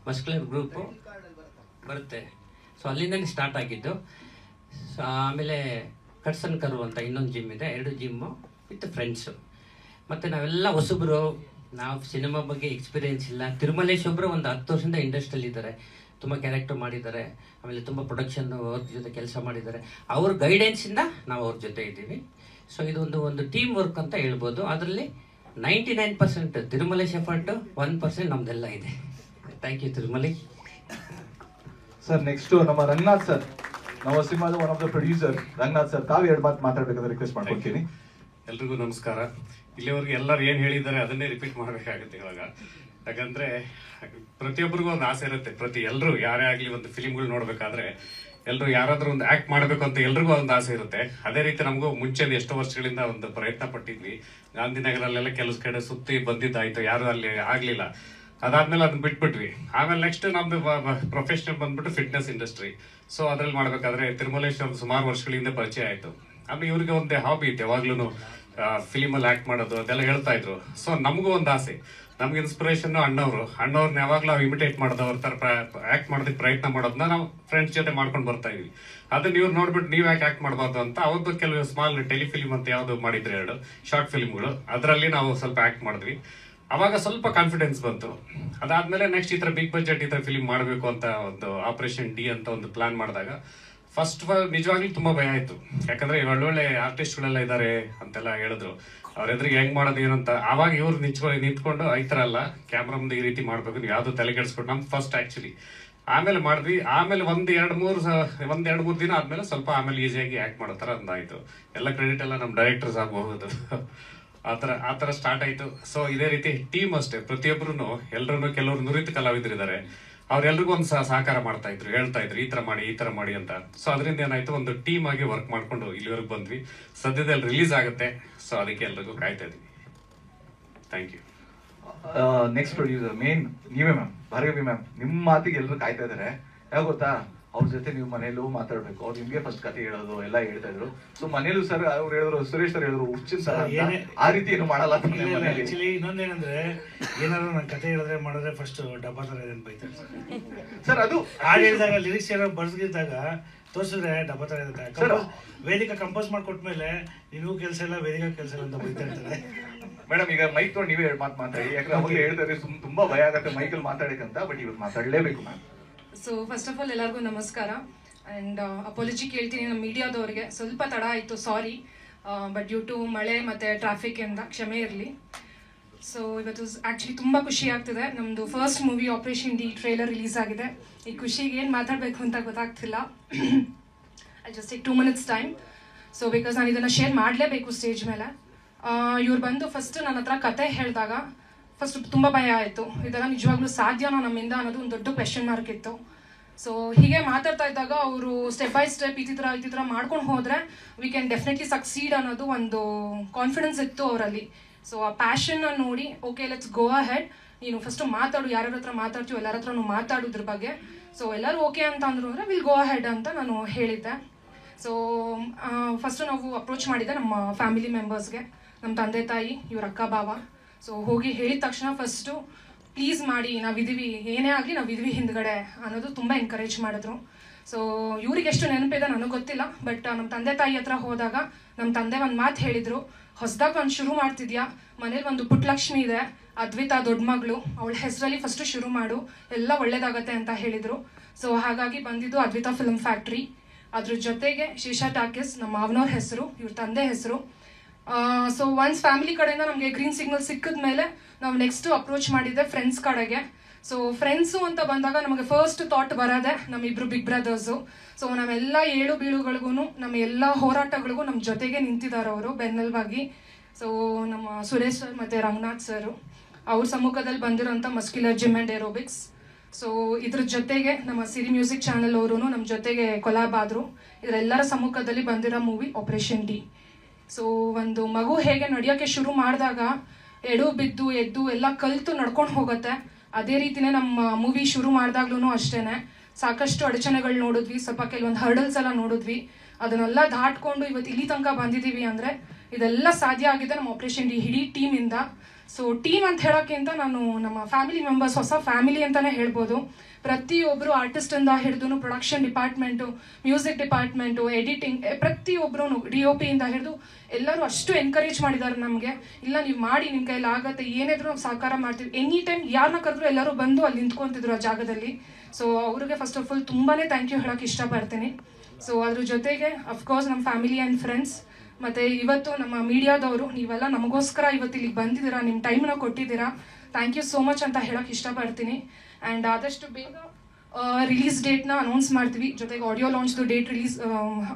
ಮಸ್ಕ್ಯುಲರ್ ಗ್ರೂಪು ಬರುತ್ತೆ. ಸೊ ಅಲ್ಲಿಂದನೇ ಸ್ಟಾರ್ಟ್ ಆಗಿದ್ದು. ಸೊ ಆಮೇಲೆ ಕಟ್ಸನ್ ಕರು ಅಂತ ಇನ್ನೊಂದು ಜಿಮ್ ಇದೆ, 2 ಜಿಮ್ಮು ವಿತ್ ಫ್ರೆಂಡ್ಸು. ಮತ್ತು ನಾವೆಲ್ಲ ಹೊಸಬ್ರು, ನಾವು ಸಿನಿಮಾ ಬಗ್ಗೆ ಎಕ್ಸ್ಪೀರಿಯೆನ್ಸ್ ಇಲ್ಲ. ತಿರುಮಲೇಶ್ ಒಬ್ಬರು ಒಂದು 10 ವರ್ಷದಿಂದ ಇಂಡಸ್ಟ್ರಿಯಲ್ಲಿ ಇದ್ದಾರೆ, ತುಂಬ ಕ್ಯಾರೆಕ್ಟರ್ ಮಾಡಿದ್ದಾರೆ, ಆಮೇಲೆ ತುಂಬ ಪ್ರೊಡಕ್ಷನ್ ಅವ್ರ ಜೊತೆ ಕೆಲಸ ಮಾಡಿದ್ದಾರೆ. ಅವ್ರ ಗೈಡೆನ್ಸಿಂದ ನಾವು ಅವ್ರ ಜೊತೆ ಇದ್ದೀವಿ. ಸೊ ಇದು ಒಂದು ಟೀಮ್ ವರ್ಕ್ ಅಂತ ಹೇಳ್ಬೋದು. ಅದರಲ್ಲಿ 99% ತಿರುಮಲೇಶ್ ಎಫರ್ಟು, 1% ನಮ್ದೆಲ್ಲ ಇದೆ. Thank you Tirumalesh sir. Next ನಮ್ಮ ರಂಗನಾಥ್ ಸರ್, ನಮ್ಮ ಸಿನಿಮಾದ one of the producer Ranganath sir, ತಾವು 2 ಮಾತು ಮಾತಾಡ್ಬೇಕಂತ ರಿಕ್ವೆಸ್ಟ್ ಮಾಡ್ಕೊಳ್ತೀನಿ. ಎಲ್ರಿಗೂ ನಮಸ್ಕಾರ. ಇಲ್ಲಿವರೆಗೆ ಎಲ್ಲರೂ ಏನು ಹೇಳಿದ್ದಾರೆ ಅದನ್ನೇ ರಿಪೀಟ್ ಮಾಡಬೇಕಾಗುತ್ತೆ ಇವಾಗ. ಯಾಕಂದ್ರೆ ಪ್ರತಿಯೊಬ್ಬರಿಗೂ ಒಂದು ಆಸೆ ಇರುತ್ತೆ. ಎಲ್ಲರೂ ಯಾರೇ ಆಗಲಿ ಒಂದು ಫಿಲಿಮ್ಗಳು ನೋಡ್ಬೇಕಾದ್ರೆ ಎಲ್ಲರೂ ಯಾರಾದ್ರೂ ಒಂದು ಆಕ್ಟ್ ಮಾಡಬೇಕು ಅಂತ ಎಲ್ರಿಗೂ ಒಂದು ಆಸೆ ಇರುತ್ತೆ. ಅದೇ ರೀತಿ ನಮಗೂ ಮುಂಚೆ ಎಷ್ಟೋ ವರ್ಷಗಳಿಂದ ಒಂದು ಪ್ರಯತ್ನ ಪಟ್ಟಿದ್ವಿ. ಗಾಂಧಿನಗರಲ್ಲೆಲ್ಲ ಕೆಲಸ ಕಡೆ ಸುತ್ತಿ ಬಂದಿದ್ದಾಯ್ತು, ಯಾರು ಅಲ್ಲಿ ಆಗ್ಲಿಲ್ಲ. ಅದಾದ್ಮೇಲೆ ಅದನ್ನ ಬಿಟ್ಬಿಟ್ವಿ. ಆಮೇಲೆ ನೆಕ್ಸ್ಟ್ ನಮ್ದು ಪ್ರೊಫೆಷನಲ್ ಬಂದ್ಬಿಟ್ಟು ಫಿಟ್ನೆಸ್ ಇಂಡಸ್ಟ್ರಿ. ಸೊ ಅದ್ರಲ್ಲಿ ಮಾಡ್ಬೇಕಾದ್ರೆ ತಿರುಮಲೇಶ್ ಅವ್ರು ಸುಮಾರು ವರ್ಷಗಳಿಂದ ಪರಿಚಯ ಆಯ್ತು. ಆಮೇಲೆ ಇವ್ರಿಗೆ ಒಂದು ಹಾಬಿ ಇತ್ತು, ಯಾವಾಗ್ಲೂ ಫಿಲಿಮಲ್ಲಿ ಆಕ್ಟ್ ಮಾಡೋದು ಅದೆಲ್ಲ ಹೇಳ್ತಾ ಇದ್ರು. ಸೊ ನಮಗೂ ಒಂದು ಆಸೆ, ನಮ್ಗೆ ಇನ್ಸ್ಪಿರೇಷನ್ ಅಣ್ಣವ್ರನ್ನ ಯಾವಾಗ್ಲೂ ನಾವು ಇಮಿಟೇಟ್ ಮಾಡೋದು, ಅವ್ರ ತರ ಆಕ್ಟ್ ಮಾಡೋದಕ್ಕೆ ಪ್ರಯತ್ನ ಮಾಡೋದನ್ನ ನಾವು ಫ್ರೆಂಡ್ಸ್ ಜೊತೆ ಮಾಡ್ಕೊಂಡು ಬರ್ತಾ ಇದೀವಿ. ಅದನ್ನ ಇವ್ರು ನೋಡ್ಬಿಟ್ಟು ನೀವ್ ಯಾಕೆ ಆಕ್ಟ್ ಮಾಡಬಾರ್ದು ಅಂತ ಅವ್ರದ್ದು ಕೆಲವು ಸ್ಮಾಲ್ ಟೆಲಿಫಿಲಿಮ್ ಅಂತ ಯಾವ್ದು ಮಾಡಿದ್ರೆ 2 ಶಾರ್ಟ್ ಫಿಲ್ಮ್ಗಳು, ಅದರಲ್ಲಿ ನಾವು ಸ್ವಲ್ಪ ಆಕ್ಟ್ ಮಾಡಿದ್ವಿ. ಅವಾಗ ಸ್ವಲ್ಪ ಕಾನ್ಫಿಡೆನ್ಸ್ ಬಂತು. ಅದಾದ್ಮೇಲೆ ನೆಕ್ಸ್ಟ್ ಈ ತರ ಬಿಗ್ ಬಜೆಟ್ ಈ ತರ ಫಿಲ್ಮ್ ಮಾಡಬೇಕು ಅಂತ ಒಂದು ಆಪರೇಷನ್ ಡಿ ಅಂತ ಒಂದು ಪ್ಲಾನ್ ಮಾಡಿದಾಗ ಫಸ್ಟ್ ನಿಜವಾಗ್ಲೂ ತುಂಬಾ ಭಯ ಆಯ್ತು. ಯಾಕಂದ್ರೆ ಒಳ್ಳೊಳ್ಳೆ ಆರ್ಟಿಸ್ಟ್ಗಳೆಲ್ಲ ಇದಾರೆ ಅಂತೆಲ್ಲ ಹೇಳಿದ್ರು, ಅವ್ರ ಎದುರಿಗೆ ಹೆಂಗ್ ಮಾಡೋದು ಏನಂತ. ಆವಾಗ ಇವ್ರು ನಿಂತ್ಕೊಂಡು ಈ ತರ ಅಲ್ಲ, ಕ್ಯಾಮ್ರಾ ಮುಂದೆ ಈ ರೀತಿ ಮಾಡ್ಬೇಕು, ನೀವು ಯಾವ್ದು ತಲೆ ಕೆಡಿಸ್ಕೊಂಡು ನಮ್ ಫಸ್ಟ್ ಆಕ್ಚುಲಿ. ಆಮೇಲೆ ಮಾಡಿದ್ವಿ. ಆಮೇಲೆ ಒಂದ್ 2-3 ದಿನ ಆದ್ಮೇಲೆ ಸ್ವಲ್ಪ ಆಮೇಲೆ ಈಸಿಯಾಗಿ ಆಕ್ಟ್ ಮಾಡೋ ತರ ಒಂದಾಯ್ತು. ಎಲ್ಲ ಕ್ರೆಡಿಟ್ ಎಲ್ಲ ನಮ್ ಡೈರೆಕ್ಟರ್ಸ್ ಆಗಬಹುದು. ಆತರ ಸ್ಟಾರ್ಟ್ ಆಯ್ತು. ಸೊ ಇದೇ ರೀತಿ ಟೀಮ್ ಅಷ್ಟೇ, ಪ್ರತಿಯೊಬ್ಬರು ಎಲ್ಲರೂ ಕೆಲವರು ನುರಿತ ಕಲಾವಿದರಿದ್ದಾರೆ, ಅವ್ರೆಲ್ರಿಗೂ ಒಂದು ಸಹಕಾರ ಮಾಡ್ತಾ ಇದ್ರು, ಹೇಳ್ತಾ ಇದ್ರು ಈ ತರ ಮಾಡಿ ಅಂತ. ಸೊ ಅದರಿಂದ ಏನಾಯ್ತು, ಒಂದು ಟೀಮ್ ಆಗಿ ವರ್ಕ್ ಮಾಡ್ಕೊಂಡು ಇಲ್ಲಿವರೆಗೂ ಬಂದ್ವಿ. ಸದ್ಯದಲ್ಲಿ ರಿಲೀಸ್ ಆಗುತ್ತೆ. ಸೊ ಅದಕ್ಕೆ ಎಲ್ರಿಗೂ ಕಾಯ್ತಾ ಇದೀವಿ. Thank you. Next producer main ನೀವೇ ಮ್ಯಾಮ್, ಭಾರ್ಗವಿ ಮ್ಯಾಮ್. ನಿಮ್ಮ ಮಾತಿಗೆ ಎಲ್ಲರೂ ಕಾಯ್ತಾ ಇದಾರೆ. ಯಾಕೆ ಗೊತ್ತಾ, ಅವ್ರ ಜೊತೆ ನೀವು ಮನೇಲೂ ಮಾತಾಡ್ಬೇಕು, ಅವ್ರು ನಿಮ್ಗೆ ಫಸ್ಟ್ ಕತೆ ಹೇಳೋದು ಎಲ್ಲ ಹೇಳ್ತಾ ಇದ್ರು. ಸೊ ಮನೇಲೂ ಸರ್ ಅವ್ರು ಹೇಳಿದ್ರು, ಸುರೇಶ್ ಸರ್ ಹೇಳಿದ್ರು ಹುಚ್ಚಿನ ಸರ್ ಆ ರೀತಿ ಏನು ಮಾಡಲ್ಲ. ಆಕ್ಚುಲಿ ಇನ್ನೊಂದೇನಂದ್ರೆ, ಏನಾದ್ರು ನಾನು ಕತೆ ಹೇಳಿದ್ರೆ ಮಾಡಿದ್ರೆ ಫಸ್ಟ್ ಡಬ್ಬಾ ತರ ಇದೆ ಬೈತಾರೆ ಸರ್. ಅದು ಹಾಡು ಹೇಳಿದಾಗ ಲಿರಿಕ್ಸ್ ಏನೋ ಬರ್ಸ್ಗಿದ್ದಾಗ ತೋರಿಸಿದ್ರೆ ಡಬ್ಬಾ ತರ ಇರುತ್ತೆ. ವೇದಿಕೆ ಕಂಪೋಸ್ ಮಾಡ್ಕೊಟ್ಮೇಲೆ ನಿನಗೂ ಕೆಲಸ ಇಲ್ಲ, ವೇದಿಕೆ ಕೆಲಸ ಇಲ್ಲ ಅಂತ ಬೈತಾ ಇರ್ತಾರೆ. ಮೇಡಮ್ ಈಗ ಮೈಕ್ ತೊಗೊಂಡು ನೀವೇ ಮಾತಾಡಿ, ಯಾಕಂದ್ರೆ ಅವಾಗ ಹೇಳ್ತಾರೆ ತುಂಬಾ ಭಯ ಆಗತ್ತೆ ಮೈಕಲ್ಲಿ ಮಾತಾಡಕ್ಕಂತ, ಬಟ್ ಇವಾಗ ಮಾತಾಡಲೇಬೇಕು ma'am. So first of all ಎಲ್ಲರಿಗೂ ನಮಸ್ಕಾರ ಆ್ಯಂಡ್ ಅಪಾಲಜಿ ಕೇಳ್ತೀನಿ ನಮ್ಮ ಮೀಡಿಯಾದವ್ರಿಗೆ. ಸ್ವಲ್ಪ ತಡ ಆಯಿತು, ಸಾರಿ, ಬಟ್ ಡ್ಯೂ ಟು ಮಳೆ ಮತ್ತು ಟ್ರಾಫಿಕಿಂದ ಕ್ಷಮೆ ಇರಲಿ. ಸೊ ಇವತ್ತು ಆ್ಯಕ್ಚುಲಿ ತುಂಬ ಖುಷಿ ಆಗ್ತಿದೆ. ನಮ್ಮದು first movie operation D trailer release ಆಗಿದೆ. ಈ ಖುಷಿಗೆ ಏನು ಮಾತಾಡಬೇಕು ಅಂತ ಗೊತ್ತಾಗ್ತಿಲ್ಲ. I just take 2 minutes time. So because ನಾನು ಇದನ್ನು ಶೇರ್ ಮಾಡಲೇಬೇಕು ಸ್ಟೇಜ್ ಮೇಲೆ. ಇವ್ರು ಬಂದು ಫಸ್ಟ್ ನನ್ನ ಹತ್ರ ಕತೆ ಹೇಳಿದಾಗ ಫಸ್ಟ್ ತುಂಬ ಭಯ ಆಯಿತು. ಇದೆಲ್ಲ ನಿಜವಾಗ್ಲೂ ಸಾಧ್ಯನೋ ನಮ್ಮಿಂದ ಅನ್ನೋದು ಒಂದು ದೊಡ್ಡ ಕ್ವೆಶ್ಚನ್ ಮಾರ್ಕ್ ಇತ್ತು. ಸೊ ಹೀಗೆ ಮಾತಾಡ್ತಾ ಇದ್ದಾಗ ಅವರು ಸ್ಟೆಪ್ ಬೈ ಸ್ಟೆಪ್ ಈ ಥರ ಮಾಡ್ಕೊಂಡು ಹೋದರೆ ವಿ ಕ್ಯಾನ್ ಡೆಫಿನೆಟ್ಲಿ ಸಕ್ಸೀಡ್ ಅನ್ನೋದು ಒಂದು ಕಾನ್ಫಿಡೆನ್ಸ್ ಇತ್ತು ಅವರಲ್ಲಿ. ಸೊ ಆ ಪ್ಯಾಷನ್ನ ನೋಡಿ, ಓಕೆ ಲೆಟ್ಸ್ ಗೋ ಅಹೆಡ್, ನೀನು ಫಸ್ಟ್ ಮಾತಾಡು, ಯಾರ್ಯಾರ ಹತ್ರ ಮಾತಾಡ್ತೀವಿ ಎಲ್ಲರ ಹತ್ರನೂ ಮಾತಾಡೋದ್ರ ಬಗ್ಗೆ. ಸೊ ಎಲ್ಲರೂ ಓಕೆ ಅಂತ ಅಂದರು ಅಂದರೆ ವಿಲ್ ಗೋ ಅಹೆಡ್ ಅಂತ ನಾನು ಹೇಳಿದ್ದೆ. ಸೊ ಫಸ್ಟು ನಾವು ಅಪ್ರೋಚ್ ಮಾಡಿದ್ದೆ ನಮ್ಮ ಫ್ಯಾಮಿಲಿ ಮೆಂಬರ್ಸ್ಗೆ, ನಮ್ಮ ತಂದೆ ತಾಯಿ, ಇವ್ರ ಅಕ್ಕ ಬಾವ. ಸೊ ಹೋಗಿ ಹೇಳಿದ ತಕ್ಷಣ ಫಸ್ಟು ಪ್ಲೀಸ್ ಮಾಡಿ, ನಾವಿದ್ದೀವಿ, ಏನೇ ಆಗಲಿ ನಾವಿದ್ದೀವಿ ಹಿಂದ್ಗಡೆ ಅನ್ನೋದು ತುಂಬ ಎನ್ಕರೇಜ್ ಮಾಡಿದ್ರು. ಸೊ ಇವ್ರಿಗೆ ಎಷ್ಟು ನೆನಪಿದೆ ನನಗೆ ಗೊತ್ತಿಲ್ಲ, ಬಟ್ ನಮ್ಮ ತಂದೆ ತಾಯಿ ಹತ್ರ ಹೋದಾಗ ನಮ್ಮ ತಂದೆ ಒಂದು ಮಾತು ಹೇಳಿದರು, ಹೊಸದಾಗಿ ಒಂದು ಶುರು ಮಾಡ್ತಿದ್ಯಾ, ಮನೇಲಿ ಒಂದು ಪುಟ್ಟಲಕ್ಷ್ಮಿ ಇದೆ, ಅದ್ವಿತಾ ದೊಡ್ಡ ಮಗಳು, ಅವಳ ಹೆಸರಲ್ಲಿ ಫಸ್ಟು ಶುರು ಮಾಡು, ಎಲ್ಲ ಒಳ್ಳೇದಾಗತ್ತೆ ಅಂತ ಹೇಳಿದರು. ಸೊ ಹಾಗಾಗಿ ಬಂದಿದ್ದು ಅದ್ವಿತಾ ಫಿಲ್ಮ್ ಫ್ಯಾಕ್ಟ್ರಿ. ಅದ್ರ ಜೊತೆಗೆ ಶೀಶಾ ಟಾಕೀಸ್ ನಮ್ಮ ಮಾವನವ್ರ ಹೆಸರು, ಇವ್ರ ತಂದೆ ಹೆಸರು. ಸೊ ಒನ್ಸ್ ಫ್ಯಾಮಿಲಿ ಕಡೆಯಿಂದ ನಮಗೆ ಗ್ರೀನ್ ಸಿಗ್ನಲ್ ಸಿಕ್ಕಿದ ಮೇಲೆ ನಾವು ನೆಕ್ಸ್ಟ್ ಅಪ್ರೋಚ್ ಮಾಡಿದ್ದೆ ಫ್ರೆಂಡ್ಸ್ ಕಡೆಗೆ. ಸೊ ಫ್ರೆಂಡ್ಸು ಅಂತ ಬಂದಾಗ ನಮಗೆ ಫಸ್ಟ್ ಥಾಟ್ ಬರೋದೆ ನಮ್ಮಿಬ್ರು ಬಿಗ್ ಬ್ರದರ್ಸು. ಸೊ ನಾವೆಲ್ಲ ಏಳು ಬೀಳುಗಳಿಗೂ, ನಮ್ಮ ಎಲ್ಲ ಹೋರಾಟಗಳಿಗೂ ನಮ್ಮ ಜೊತೆಗೆ ನಿಂತಿದ್ದಾರೆ ಅವರು ಬೆನ್ನೆಲುಬಾಗಿ. ಸೊ ನಮ್ಮ ಸುರೇಶ್ ಸರ್ ಮತ್ತು ರಂಗನಾಥ್ ಸರು, ಅವ್ರ ಸಮ್ಮುಖದಲ್ಲಿ ಬಂದಿರೋಂಥ muscular gym and aerobics. So ಇದ್ರ ಜೊತೆಗೆ ನಮ್ಮ ಸಿರಿ ಮ್ಯೂಸಿಕ್ ಚಾನೆಲ್ ಅವರು ನಮ್ಮ ಜೊತೆಗೆ ಕೊಲಾಬ್ ಆದರು. ಇದರೆಲ್ಲರ ಸಮ್ಮುಖದಲ್ಲಿ ಬಂದಿರೋ ಮೂವಿ ಆಪರೇಷನ್ ಡಿ. ಸೊ ಒಂದು ಮಗು ಹೇಗೆ ನಡೆಯೋಕ್ಕೆ ಶುರು ಮಾಡಿದಾಗ ಎಡು ಬಿದ್ದು ಎದ್ದು ಎಲ್ಲ ಕಲಿತು ನಡ್ಕೊಂಡು ಹೋಗುತ್ತೆ, ಅದೇ ರೀತಿನೇ ನಮ್ಮ ಮೂವಿ ಶುರು ಮಾಡಿದಾಗ್ಲೂ ಅಷ್ಟೇ ಸಾಕಷ್ಟು ಅಡಚಣೆಗಳು ನೋಡಿದ್ವಿ, ಸ್ವಲ್ಪ ಕೆಲವೊಂದು ಹರ್ಡಲ್ಸ್ ಎಲ್ಲ ನೋಡಿದ್ವಿ. ಅದನ್ನೆಲ್ಲ ದಾಟ್ಕೊಂಡು ಇವತ್ತು ಇಲ್ಲಿ ತನಕ ಬಂದಿದ್ದೀವಿ ಅಂದರೆ ಇದೆಲ್ಲ ಸಾಧ್ಯ ಆಗಿದೆ ನಮ್ಮ ಆಪರೇಷನ್ ಡಿ ಇಡೀ ಟೀಮಿಂದ. ಸೊ ಟೀಮ್ ಅಂತ ಹೇಳೋಕ್ಕಿಂತ ನಾನು ನಮ್ಮ ಫ್ಯಾಮಿಲಿ ಮೆಂಬರ್ಸ್, ಹೊಸ ಫ್ಯಾಮಿಲಿ ಅಂತಲೇ ಹೇಳ್ಬೋದು. ಪ್ರತಿಯೊಬ್ಬರು ಆರ್ಟಿಸ್ಟಿಂದ ಹಿಡಿದು production department, music department, editing, ಪ್ರತಿಯೊಬ್ಬರು DOP ಇಂದ ಹಿಡಿದು ಎಲ್ಲರೂ ಅಷ್ಟು ಎನ್ಕರೇಜ್ ಮಾಡಿದ್ದಾರೆ ನಮಗೆ. ಇಲ್ಲ ನೀವು ಮಾಡಿ, ನಿಮ್ಮ ಕೈಯಲ್ಲಿ ಆಗತ್ತೆ, ಏನಿದ್ರು ನಾವು ಸಹಕಾರ ಮಾಡ್ತೀವಿ. ಎನಿ ಟೈಮ್ ಯಾರನ್ನ ಕರೆದ್ರು ಎಲ್ಲರೂ ಬಂದು ಅಲ್ಲಿ ನಿಂತ್ಕೊಂತಿದ್ರು ಆ ಜಾಗದಲ್ಲಿ. ಸೊ ಅವ್ರಿಗೆ ಫಸ್ಟ್ ಆಫ್ ಆಲ್ ತುಂಬಾ ಥ್ಯಾಂಕ್ ಯು ಹೇಳೋಕ್ಕೆ ಇಷ್ಟಪಡ್ತೀನಿ. ಸೊ ಅದ್ರ ಜೊತೆಗೆ ಅಫ್ಕೋರ್ಸ್ ನಮ್ಮ ಫ್ಯಾಮಿಲಿ ಆ್ಯಂಡ್ ಫ್ರೆಂಡ್ಸ್, ಮತ್ತು ಇವತ್ತು ನಮ್ಮ ಮೀಡಿಯಾದವರು, ನೀವೆಲ್ಲ ನಮಗೋಸ್ಕರ ಇವತ್ತು ಇಲ್ಲಿಗೆ ಬಂದಿದ್ದೀರಾ, ನಿಮ್ಮ ಟೈಮ್ನ ಕೊಟ್ಟಿದ್ದೀರಾ, ಥ್ಯಾಂಕ್ ಯು ಸೋ ಮಚ್ ಅಂತ ಹೇಳೋಕ್ಕೆ ಇಷ್ಟಪಡ್ತೀನಿ. ಆ್ಯಂಡ್ ಆದಷ್ಟು ಬೇಗ ರಿಲೀಸ್ ಡೇಟ್ನ ಅನೌನ್ಸ್ ಮಾಡ್ತೀವಿ, ಜೊತೆಗೆ ಆಡಿಯೋ ಲಾಂಚ್ದು ಡೇಟ್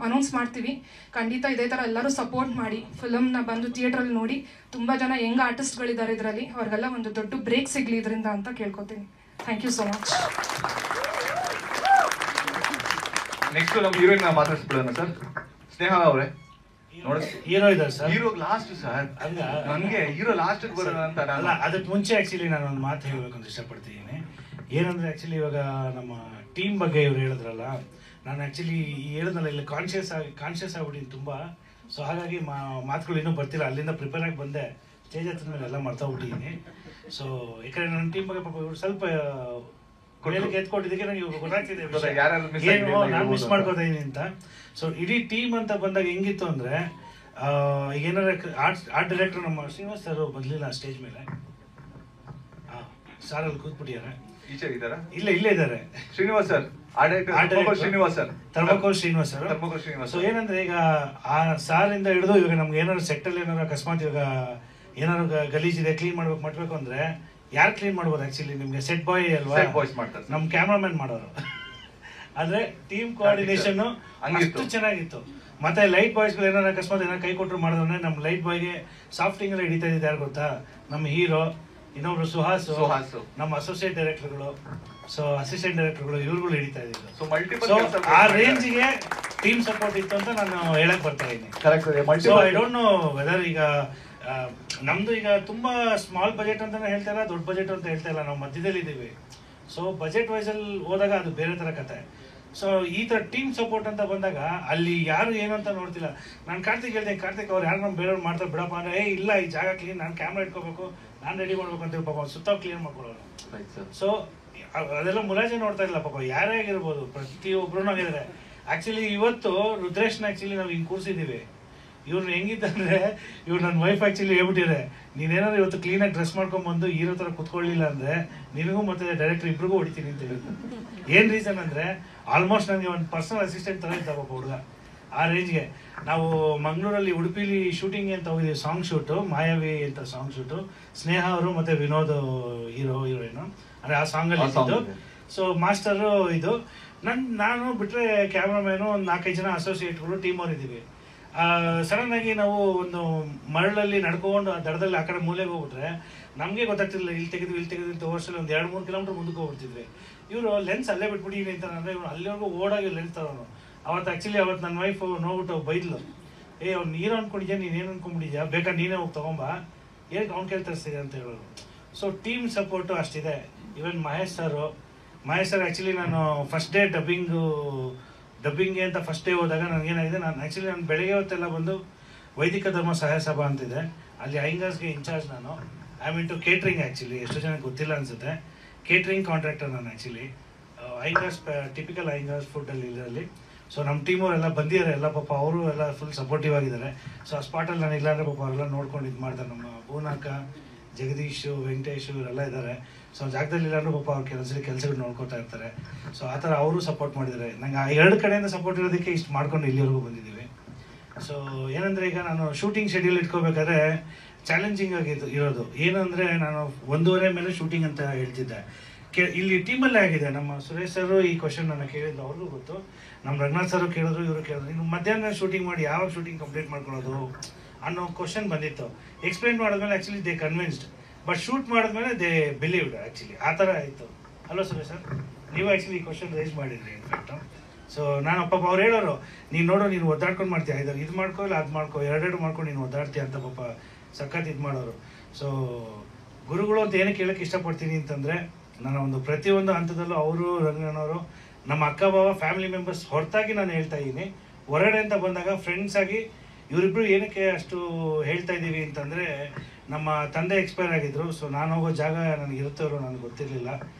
ಅನೌನ್ಸ್ ಮಾಡ್ತೀವಿ. ಖಂಡಿತ ಇದೇ ಥರ ಎಲ್ಲರೂ ಸಪೋರ್ಟ್ ಮಾಡಿ, ಫಿಲಮ್ನ ಬಂದು ಥಿಯೇಟ್ರಲ್ಲಿ ನೋಡಿ. ತುಂಬ ಜನ ಯಂಗ್ ಆರ್ಟಿಸ್ಟ್ಗಳಿದ್ದಾರೆ ಇದರಲ್ಲಿ, ಅವ್ರಿಗೆಲ್ಲ ಒಂದು ದೊಡ್ಡ ಬ್ರೇಕ್ ಸಿಗಲಿ ಇದರಿಂದ ಅಂತ ಕೇಳ್ಕೊತೀನಿ. Thank you so much. Next ನಮ್ಮ ಹೀರೋಯಿನ್ ಮಾತಾಡ್ಸ್ಬಿಡೋಣ ಸರ್. ಸ್ನೇಹ ಅವರೇ, ಹೀರೋ ಇದ್ದಾರೆ ಸರ್. ಹೀರೋ ಲಾಸ್ಟ್ ಸರ್, ನನಗೆ ಹೀರೋ ಲಾಸ್ಟ್ ಬರೋಣ ಅಂತ. ಅಲ್ಲ, ಅದಕ್ಕೆ ಮುಂಚೆ ಆ್ಯಕ್ಚುಲಿ ನಾನು ಒಂದು ಮಾತು ಹೇಳಬೇಕು ಅಂತ ಇಷ್ಟಪಡ್ತಿದ್ದೀನಿ. ಏನಂದರೆ ಆ್ಯಕ್ಚುಲಿ ಇವಾಗ ನಮ್ಮ ಟೀಮ್ ಬಗ್ಗೆ ಇವ್ರು ಹೇಳಿದ್ರಲ್ಲ, ನಾನು ಆ್ಯಕ್ಚುಲಿ ಹೇಳಿದ್ನಲ್ಲ ಇಲ್ಲಿ ಕಾನ್ಷಿಯಸ್ ಆಗ್ಬಿಟ್ಟಿದ್ದೀನಿ ತುಂಬ. ಸೊ ಹಾಗಾಗಿ ಮಾತುಗಳು ಇನ್ನೂ ಬರ್ತಿಲ್ಲ, ಅಲ್ಲಿಂದ ಪ್ರಿಪೇರ್ ಆಗಿ ಬಂದೆ, ಸ್ಟೇಜ್ ಹತ್ರ ಮೇಲೆ ಎಲ್ಲ ಮರ್ತೋಗ್ಬಿಟ್ಟಿದ್ದೀನಿ. ಸೊ ಯಾಕಂದರೆ ನನ್ನ ಟೀಮ್ ಬಗ್ಗೆ ಪಾಪ ಇವ್ರು ಸ್ವಲ್ಪ ಕೊನೆಯಲ್ಲಿ ಎತ್ಕೊಟ್ಟಿದ್ದಕ್ಕೆ ನನಗೆ ಇವಾಗ ಗೊತ್ತಾಗ್ತಿದೆ ಏನು ನಾನು ಮಿಸ್ ಮಾಡ್ಕೋತಾ ಇದ್ದೀನಿ ಅಂತ. ಸೊ ಇಡೀ ಟೀಮ್ ಅಂತ ಬಂದಾಗ ಹೆಂಗಿತ್ತು ಅಂದರೆ, ಏನಾರ ಆರ್ಟ್ ಡೈರೆಕ್ಟರ್ ನಮ್ಮ ಶ್ರೀನಿವಾಸ್ ಸರ್ ಬಂದಿಲ್ಲ ಸ್ಟೇಜ್ ಮೇಲೆ. ಸಾರ್ ಅಲ್ಲಿ ಕೂತ್ಬಿಟ್ಟಿದ್ದಾರೆ. ಈಚೆ ಇದ್ದಾರಾ? ಇಲ್ಲೇ ಇದ್ದಾರೆ Srinivas sir, Srinivas sir, thermocol Srinivas sir. So ಏನಂದ್ರೆ ಈಗ ಆ ಸಾರಿಂದ ಹಿಡಿದು ಇವಾಗ ನಮ್ಗೆ ಏನಾದ್ರು ಸೆಟ್ಟಲ್ಲಿ ಏನಾದ್ರು ಅಕಸ್ಮಾತ್ ಇವಾಗ ಏನಾದ್ರು ಗಲೀಜಿದೆ, ಕ್ಲೀನ್ ಮಾಡ್ಬೇಕು ಅಂದ್ರೆ ಯಾರು ಕ್ಲೀನ್ ಮಾಡ್ಬೋದು? ಆಕ್ಚುಲಿ ನಿಮ್ಗೆ ಸೆಟ್ ಬಾಯ್ ಅಲ್ವಾ, ನಮ್ ಕ್ಯಾಮ್ರಾಮನ್ ಮಾಡೋರು. ಆದ್ರೆ ಟೀಮ್ ಕೋಆರ್ಡಿನೇಷನ್ ಅಷ್ಟು ಚೆನ್ನಾಗಿತ್ತು. ಮತ್ತೆ ಲೈಟ್ ಬಾಯ್ಸ್ಗಳು ಏನಾದ್ರು ಅಕಸ್ಮಾತ್ ಏನಾದ್ರು ಕೈ ಕೊಟ್ಟರು ಮಾಡಿದ್ರೆ ನಮ್ಮ ಲೈಟ್ ಬಾಯ್ಗೆ ಸಾಫ್ಟಿಂಗ್ ಎಲ್ಲ ಹಿಡಿತಾ ಇದ್ದಿದ್ದು ಯಾರು ಗೊತ್ತಾ? ನಮ್ಮ ಹೀರೋ, ಇನ್ನೊಬ್ರು ಸುಹಾಸ್, ನಮ್ಮ ಅಸೋಸಿಯೇಟ್ ಡೈರೆಕ್ಟರ್ಗಳು, ಸೊ ಅಸಿಸ್ಟೆಂಟ್ ಡೈರೆಕ್ಟರ್ಗಳು, ಇವ್ರುಗಳು ಹಿಡಿತಾ ಇದ್ದಿದ್ದು. ಸೊ ಆ ರೇಂಜ್ಗೆ ಟೀಮ್ ಸಪೋರ್ಟ್ ಇತ್ತು ಅಂತ ನಾನು ಹೇಳಕ್ ಬರ್ತಾ ಇದ್ದೀನಿ. So I don't know whether ಈಗ ನಮ್ದು ಈಗ ತುಂಬಾ ಸ್ಮಾಲ್ ಬಜೆಟ್ ಅಂತಾನೆ ಹೇಳ್ತಾ ಇಲ್ಲ, ದೊಡ್ಡ ಬಜೆಟ್ ಅಂತ ಹೇಳ್ತಾ ಇಲ್ಲ, ನಾವು ಮಧ್ಯದಲ್ಲಿ ಇದ್ದೀವಿ. ಸೊ ಬಜೆಟ್ ವೈಸ್ ಅಲ್ಲಿ ಹೋದಾಗ ಅದು ಬೇರೆ ತರ ಕತೆ. ಸೊ ಈ ತರ ಟೀಮ್ ಸಪೋರ್ಟ್ ಅಂತ ಬಂದಾಗ ಅಲ್ಲಿ ಯಾರು ಏನು ಅಂತ ನೋಡ್ತಿಲ್ಲ. ನಾನು ಕಾರ್ತಿಕ್ ಹೇಳ್ದೆ, ಕಾರ್ತಿಕ್ ಅವ್ರು ಯಾರು ನಮ್ಮ ಬೇರೆಯವ್ರು ಮಾಡ್ತಾರೆ ಬಿಡಪ್ಪ ಅಂದ್ರೆ, ಇಲ್ಲ ಈ ಜಾಗ ಕ್ಲೀನ್, ನಾನು ಕ್ಯಾಮ್ರಾ ಇಟ್ಕೋಬೇಕು, ನಾನು ರೆಡಿ ಮಾಡ್ಬೇಕು ಅಂತ ಪಾಪ ಸುತ್ತ ಕ್ಲೀನ್ ಮಾಡ್ಕೊಳ್ಳೋರು. ಸೊ ಅದೆಲ್ಲ ಮುಲಾಜೆ ನೋಡ್ತಾ ಇಲ್ಲ ಪಾಪ, ಯಾರೇ ಆಗಿರ್ಬೋದು, ಪ್ರತಿಯೊಬ್ರು ಆಗಿದ್ದಾರೆ. ಆಕ್ಚುಲಿ ಇವತ್ತು ರುದ್ರೇಶ್ನ ಆಕ್ಚುಲಿ ನಾವು ಹಿಂಗೆ ಕೂರಿಸಿದ್ದೀವಿ. ಇವ್ರು ಹೆಂಗಿದ್ದಂದ್ರೆ, ಇವ್ರು ನನ್ನ ವೈಫ್ ಆಕ್ಚುಲಿ ಹೇಳ್ಬಿಟ್ಟಿದೆ, ನೀನೇನಾದ್ರು ಇವತ್ತು ಕ್ಲೀನಾಗಿ ಡ್ರೆಸ್ ಮಾಡ್ಕೊಂಡ್ಬಂದು ಹೀರೋ ಥರ ಕುತ್ಕೊಳ್ಳಿಲ್ಲ ಅಂದ್ರೆ ನಿನಗೂ ಮತ್ತೆ ಡೈರೆಕ್ಟರ್ ಇಬ್ರಿಗೂ ಹೊಡಿತೀನಿ ಅಂತ ಹೇಳಿದ್ರು. ಏನು ರೀಸನ್ ಅಂದರೆ ಆಲ್ಮೋಸ್ಟ್ ನನಗೆ ಒಂದು ಪರ್ಸನಲ್ ಅಸಿಸ್ಟೆಂಟ್ ಥರ ಇದ್ದ ಪಾಪ ಹುಡುಗ. ಆ ರೇಂಜ್ಗೆ ನಾವು ಮಂಗಳೂರಲ್ಲಿ, ಉಡುಪಿಲಿ ಶೂಟಿಂಗ್ ಅಂತ ಹೋಗಿದ್ದೀವಿ, ಸಾಂಗ್ ಶೂಟು, ಮಾಯಾವಿ ಅಂತ ಸಾಂಗ್ ಶೂಟು. ಸ್ನೇಹ ಅವರು ಮತ್ತು ವಿನೋದ್ ಹೀರೋಯಿನು, ಅಂದರೆ ಆ ಸಾಂಗಲ್ಲಿ ಇದ್ದು. ಸೊ ಮಾಸ್ಟರು ಇದು ನಾನು ಬಿಟ್ಟರೆ ಕ್ಯಾಮ್ರಾಮ್ಯಾನು, ಒಂದು 4-5 ಜನ ಅಸೋಸಿಯೇಟ್ಗಳು ಟೀಮ್ ಅವ್ರು ಇದ್ದೀವಿ. ಸಡನ್ ಆಗಿ ನಾವು ಒಂದು ಮರಳಲ್ಲಿ ನಡ್ಕೊಂಡು ಆ ದಡದಲ್ಲಿ ಆ ಕಡೆ ಮೂಲೆಗೆ ಹೋಗ್ಬಿಟ್ರೆ ನಮಗೆ ಗೊತ್ತಾಗ್ತಿರ್ಲಿಲ್ಲ, ಇಲ್ಲಿ ತೆಗೆದು ತೋರ್ಸಲ್ಲಿ ಒಂದು 2-3 ಕಿಲೋಮೀಟರ್ ಮುಂದಕ್ಕೆ ಹೋಗ್ಬಿಡ್ತಿದ್ವಿ. ಇವರು ಲೆನ್ಸ್ ಅಲ್ಲೇ ಬಿಟ್ಬಿಟ್ಟಿದ್ದೀನಿ ಅಂತ ಅಂದರೆ ಇವ್ರು ಅಲ್ಲಿವರೆಗೂ ಓಡಾಗಿ ಲೆನ್ಸ್ ತರೋನು. ಅವತ್ತು ನನ್ನ ವೈಫ್ ನೋಡ್ಬಿಟ್ಟು ಬೈದ್ಲು, ಅವ್ನು ನೀರು ಅನ್ಕೊಂಡಿದ್ಯಾ, ನೀನೇನು ಅನ್ಕೊಂಡ್ಬಿಟ್ಟಿದ್ಯಾ, ಬೇಕಾದ್ರೆ ನೀನೇ ಹೋಗಿ ತಗೊಂಬಾ, ಏನಕ್ಕೆ ಅವ್ನು ಕೇಳಿ ತರಿಸ್ತಿದ್ಯಾ ಅಂತ ಹೇಳೋರು. ಸೊ ಟೀಮ್ ಸಪೋರ್ಟು ಅಷ್ಟಿದೆ. ಇವನ್ ಮಹೇಶ್ ಸರ್ ಆ್ಯಕ್ಚುಲಿ ನಾನು ಫಸ್ಟ್ ಡೇ ಡಬ್ಬಿಂಗ್ಗೆ ಅಂತ ಫಸ್ಟ್ ಡೇ ಹೋದಾಗ ನನಗೇನಾಗಿದೆ, ನಾನು ಆ್ಯಕ್ಚುಲಿ ನಾನು ಬೆಳಗ್ಗೆ ಹೊತ್ತೆಲ್ಲ ಬಂದು ವೈದಿಕ ಧರ್ಮ ಸಹಾಯ ಸಭಾ ಅಂತಿದೆ, ಅಲ್ಲಿ ಐಂಗರ್ಸ್ಗೆ ಇನ್ಚಾರ್ಜ್ ನಾನು. I mean to catering actually, ಎಷ್ಟು ಜನಕ್ಕೆ ಗೊತ್ತಿಲ್ಲ ಅನಿಸುತ್ತೆ. ಕೇಟ್ರಿಂಗ್ ಕಾಂಟ್ರಾಕ್ಟರ್ ನಾನು ಆ್ಯಕ್ಚುಲಿ. ಐಂಗರ್ಸ್ ಟಿಪಿಕಲ್ ಐಂಗರ್ಸ್ ಫುಡ್ಡಲ್ಲಿ ಇದರಲ್ಲಿ. ಸೊ ನಮ್ಮ ಟೀಮವರೆಲ್ಲ ಬಂದಿದ್ದಾರೆ ಎಲ್ಲ, ಪಾಪ ಅವರು ಎಲ್ಲ ಫುಲ್ ಸಪೋರ್ಟಿವ್ ಆಗಿದ್ದಾರೆ. ಸೊ ಆ ಸ್ಪಾಟಲ್ಲಿ ನಾನು ಇಲ್ಲಾಂದರೆ ಪಾಪ ಅವರೆಲ್ಲ ನೋಡ್ಕೊಂಡು ಇದು ಮಾಡ್ತಾರೆ. ನಮ್ಮ ಭುವನಾಕ, ಜಗದೀಶು, ವೆಂಕಟೇಶು ಇವರೆಲ್ಲ ಇದ್ದಾರೆ. ಸೊ ಜಾಗದಲ್ಲಿ ಇಲ್ಲಾಂದ್ರೂ ಪಾಪ ಅವ್ರ ಕೆಲಸಗಳು ನೋಡ್ಕೊತಾ ಇರ್ತಾರೆ. ಸೊ ಆ ಥರ ಅವರು ಸಪೋರ್ಟ್ ಮಾಡಿದ್ದಾರೆ. ನಂಗೆ 2 ಕಡೆಯಿಂದ ಸಪೋರ್ಟ್ ಇರೋದಕ್ಕೆ ಇಷ್ಟು ಮಾಡ್ಕೊಂಡು ಇಲ್ಲಿವರೆಗೂ ಬಂದಿದ್ದೀವಿ. ಸೊ ಏನಂದರೆ ಈಗ ನಾನು ಶೂಟಿಂಗ್ ಶೆಡ್ಯೂಲ್ ಇಟ್ಕೋಬೇಕಾದ್ರೆ ಚಾಲೆಂಜಿಂಗ್ ಇರೋದು ಏನು ಅಂದರೆ, ನಾನು 1:30 ಮೇಲೆ ಶೂಟಿಂಗ್ ಅಂತ ಹೇಳ್ತಿದ್ದೆ. ಇಲ್ಲಿ ಟೀಮಲ್ಲೇ ಆಗಿದೆ. ನಮ್ಮ ಸುರೇಶ್ ಸರ್ ಈ ಕ್ವಶನ್ ನನ್ನ ಕೇಳಿದ್ದು, ಅವ್ರಿಗೂ ಗೊತ್ತು. ನಮ್ಮ ರಂಗನಾಥ್ ಸರ್ ಕೇಳಿದ್ರು, ಇವರು ಕೇಳಿದ್ರು, ಇನ್ನು ಮಧ್ಯಾಹ್ನ ಶೂಟಿಂಗ್ ಮಾಡಿ ಯಾವಾಗ ಶೂಟಿಂಗ್ ಕಂಪ್ಲೀಟ್ ಮಾಡ್ಕೊಳ್ಳೋದು ಅನ್ನೋ ಕ್ವಶನ್ ಬಂದಿತ್ತು. ಎಕ್ಸ್ಪ್ಲೈನ್ ಮಾಡಿದ್ಮೇಲೆ actually they convinced, but shoot ಮಾಡಿದ್ಮೇಲೆ ದೇ ಬಿಲೀವ್ಡ್. ಆ್ಯಕ್ಚುಲಿ ಆ ಥರ ಆಯಿತು ಅಲ್ವಾ ಸುರೇಶ್ ಸರ್? ನೀವು ಆ್ಯಕ್ಚುಲಿ ಈ ಕ್ವಶನ್ ರೈಸ್ ಮಾಡಿದ್ರಿ ಇನ್ಫ್ಯಾಕ್ಟು. ಸೊ ನಾನು ಪಾಪ ಅವ್ರು ಹೇಳೋರು, ನೀನು ನೋಡು ನೀನು ಒದ್ದಾಡ್ಕೊಂಡು ಮಾಡ್ತೀಯ, ಇದು ಮಾಡ್ಕೋ ಇಲ್ಲ ಅದು ಮಾಡ್ಕೋ, ಎರಡೆರಡು ಮಾಡ್ಕೊಂಡು ನೀನು ಒದ್ದಾಡ್ತೀಯ ಅಂತ ಪಾಪ ಸಖತ್ ಇದು ಮಾಡೋರು. ಸೊ ಗುರುಗಳು ಅಂತ ಏನಕ್ಕೆ ಹೇಳೋಕ್ಕೆ ಇಷ್ಟಪಡ್ತೀನಿ ಅಂತಂದರೆ, ನನ್ನ ಒಂದು ಪ್ರತಿಯೊಂದು ಹಂತದಲ್ಲೂ ಅವರು, ರಂಗನವರು, ನಮ್ಮ ಅಕ್ಕ ಬಾವ, ಫ್ಯಾಮಿಲಿ ಮೆಂಬರ್ಸ್ ಹೊರತಾಗಿ ನಾನು ಹೇಳ್ತಾ ಇದ್ದೀನಿ. ಹೊರಗಡೆ ಅಂತ ಬಂದಾಗ ಫ್ರೆಂಡ್ಸ್ ಆಗಿ ಇವರಿಬ್ಬರು ಏನಕ್ಕೆ ಅಷ್ಟು ಹೇಳ್ತಾ ಇದ್ದೀವಿ ಅಂತಂದರೆ, ನಮ್ಮ ತಂದೆ ಎಕ್ಸ್ಪೈರ್ ಆಗಿದ್ರು. ಸೊ ನಾನು ಹೋಗೋ ಜಾಗ ನನಗೆ ಇರುತ್ತವರು ನನಗೆ ಗೊತ್ತಿರಲಿಲ್ಲ.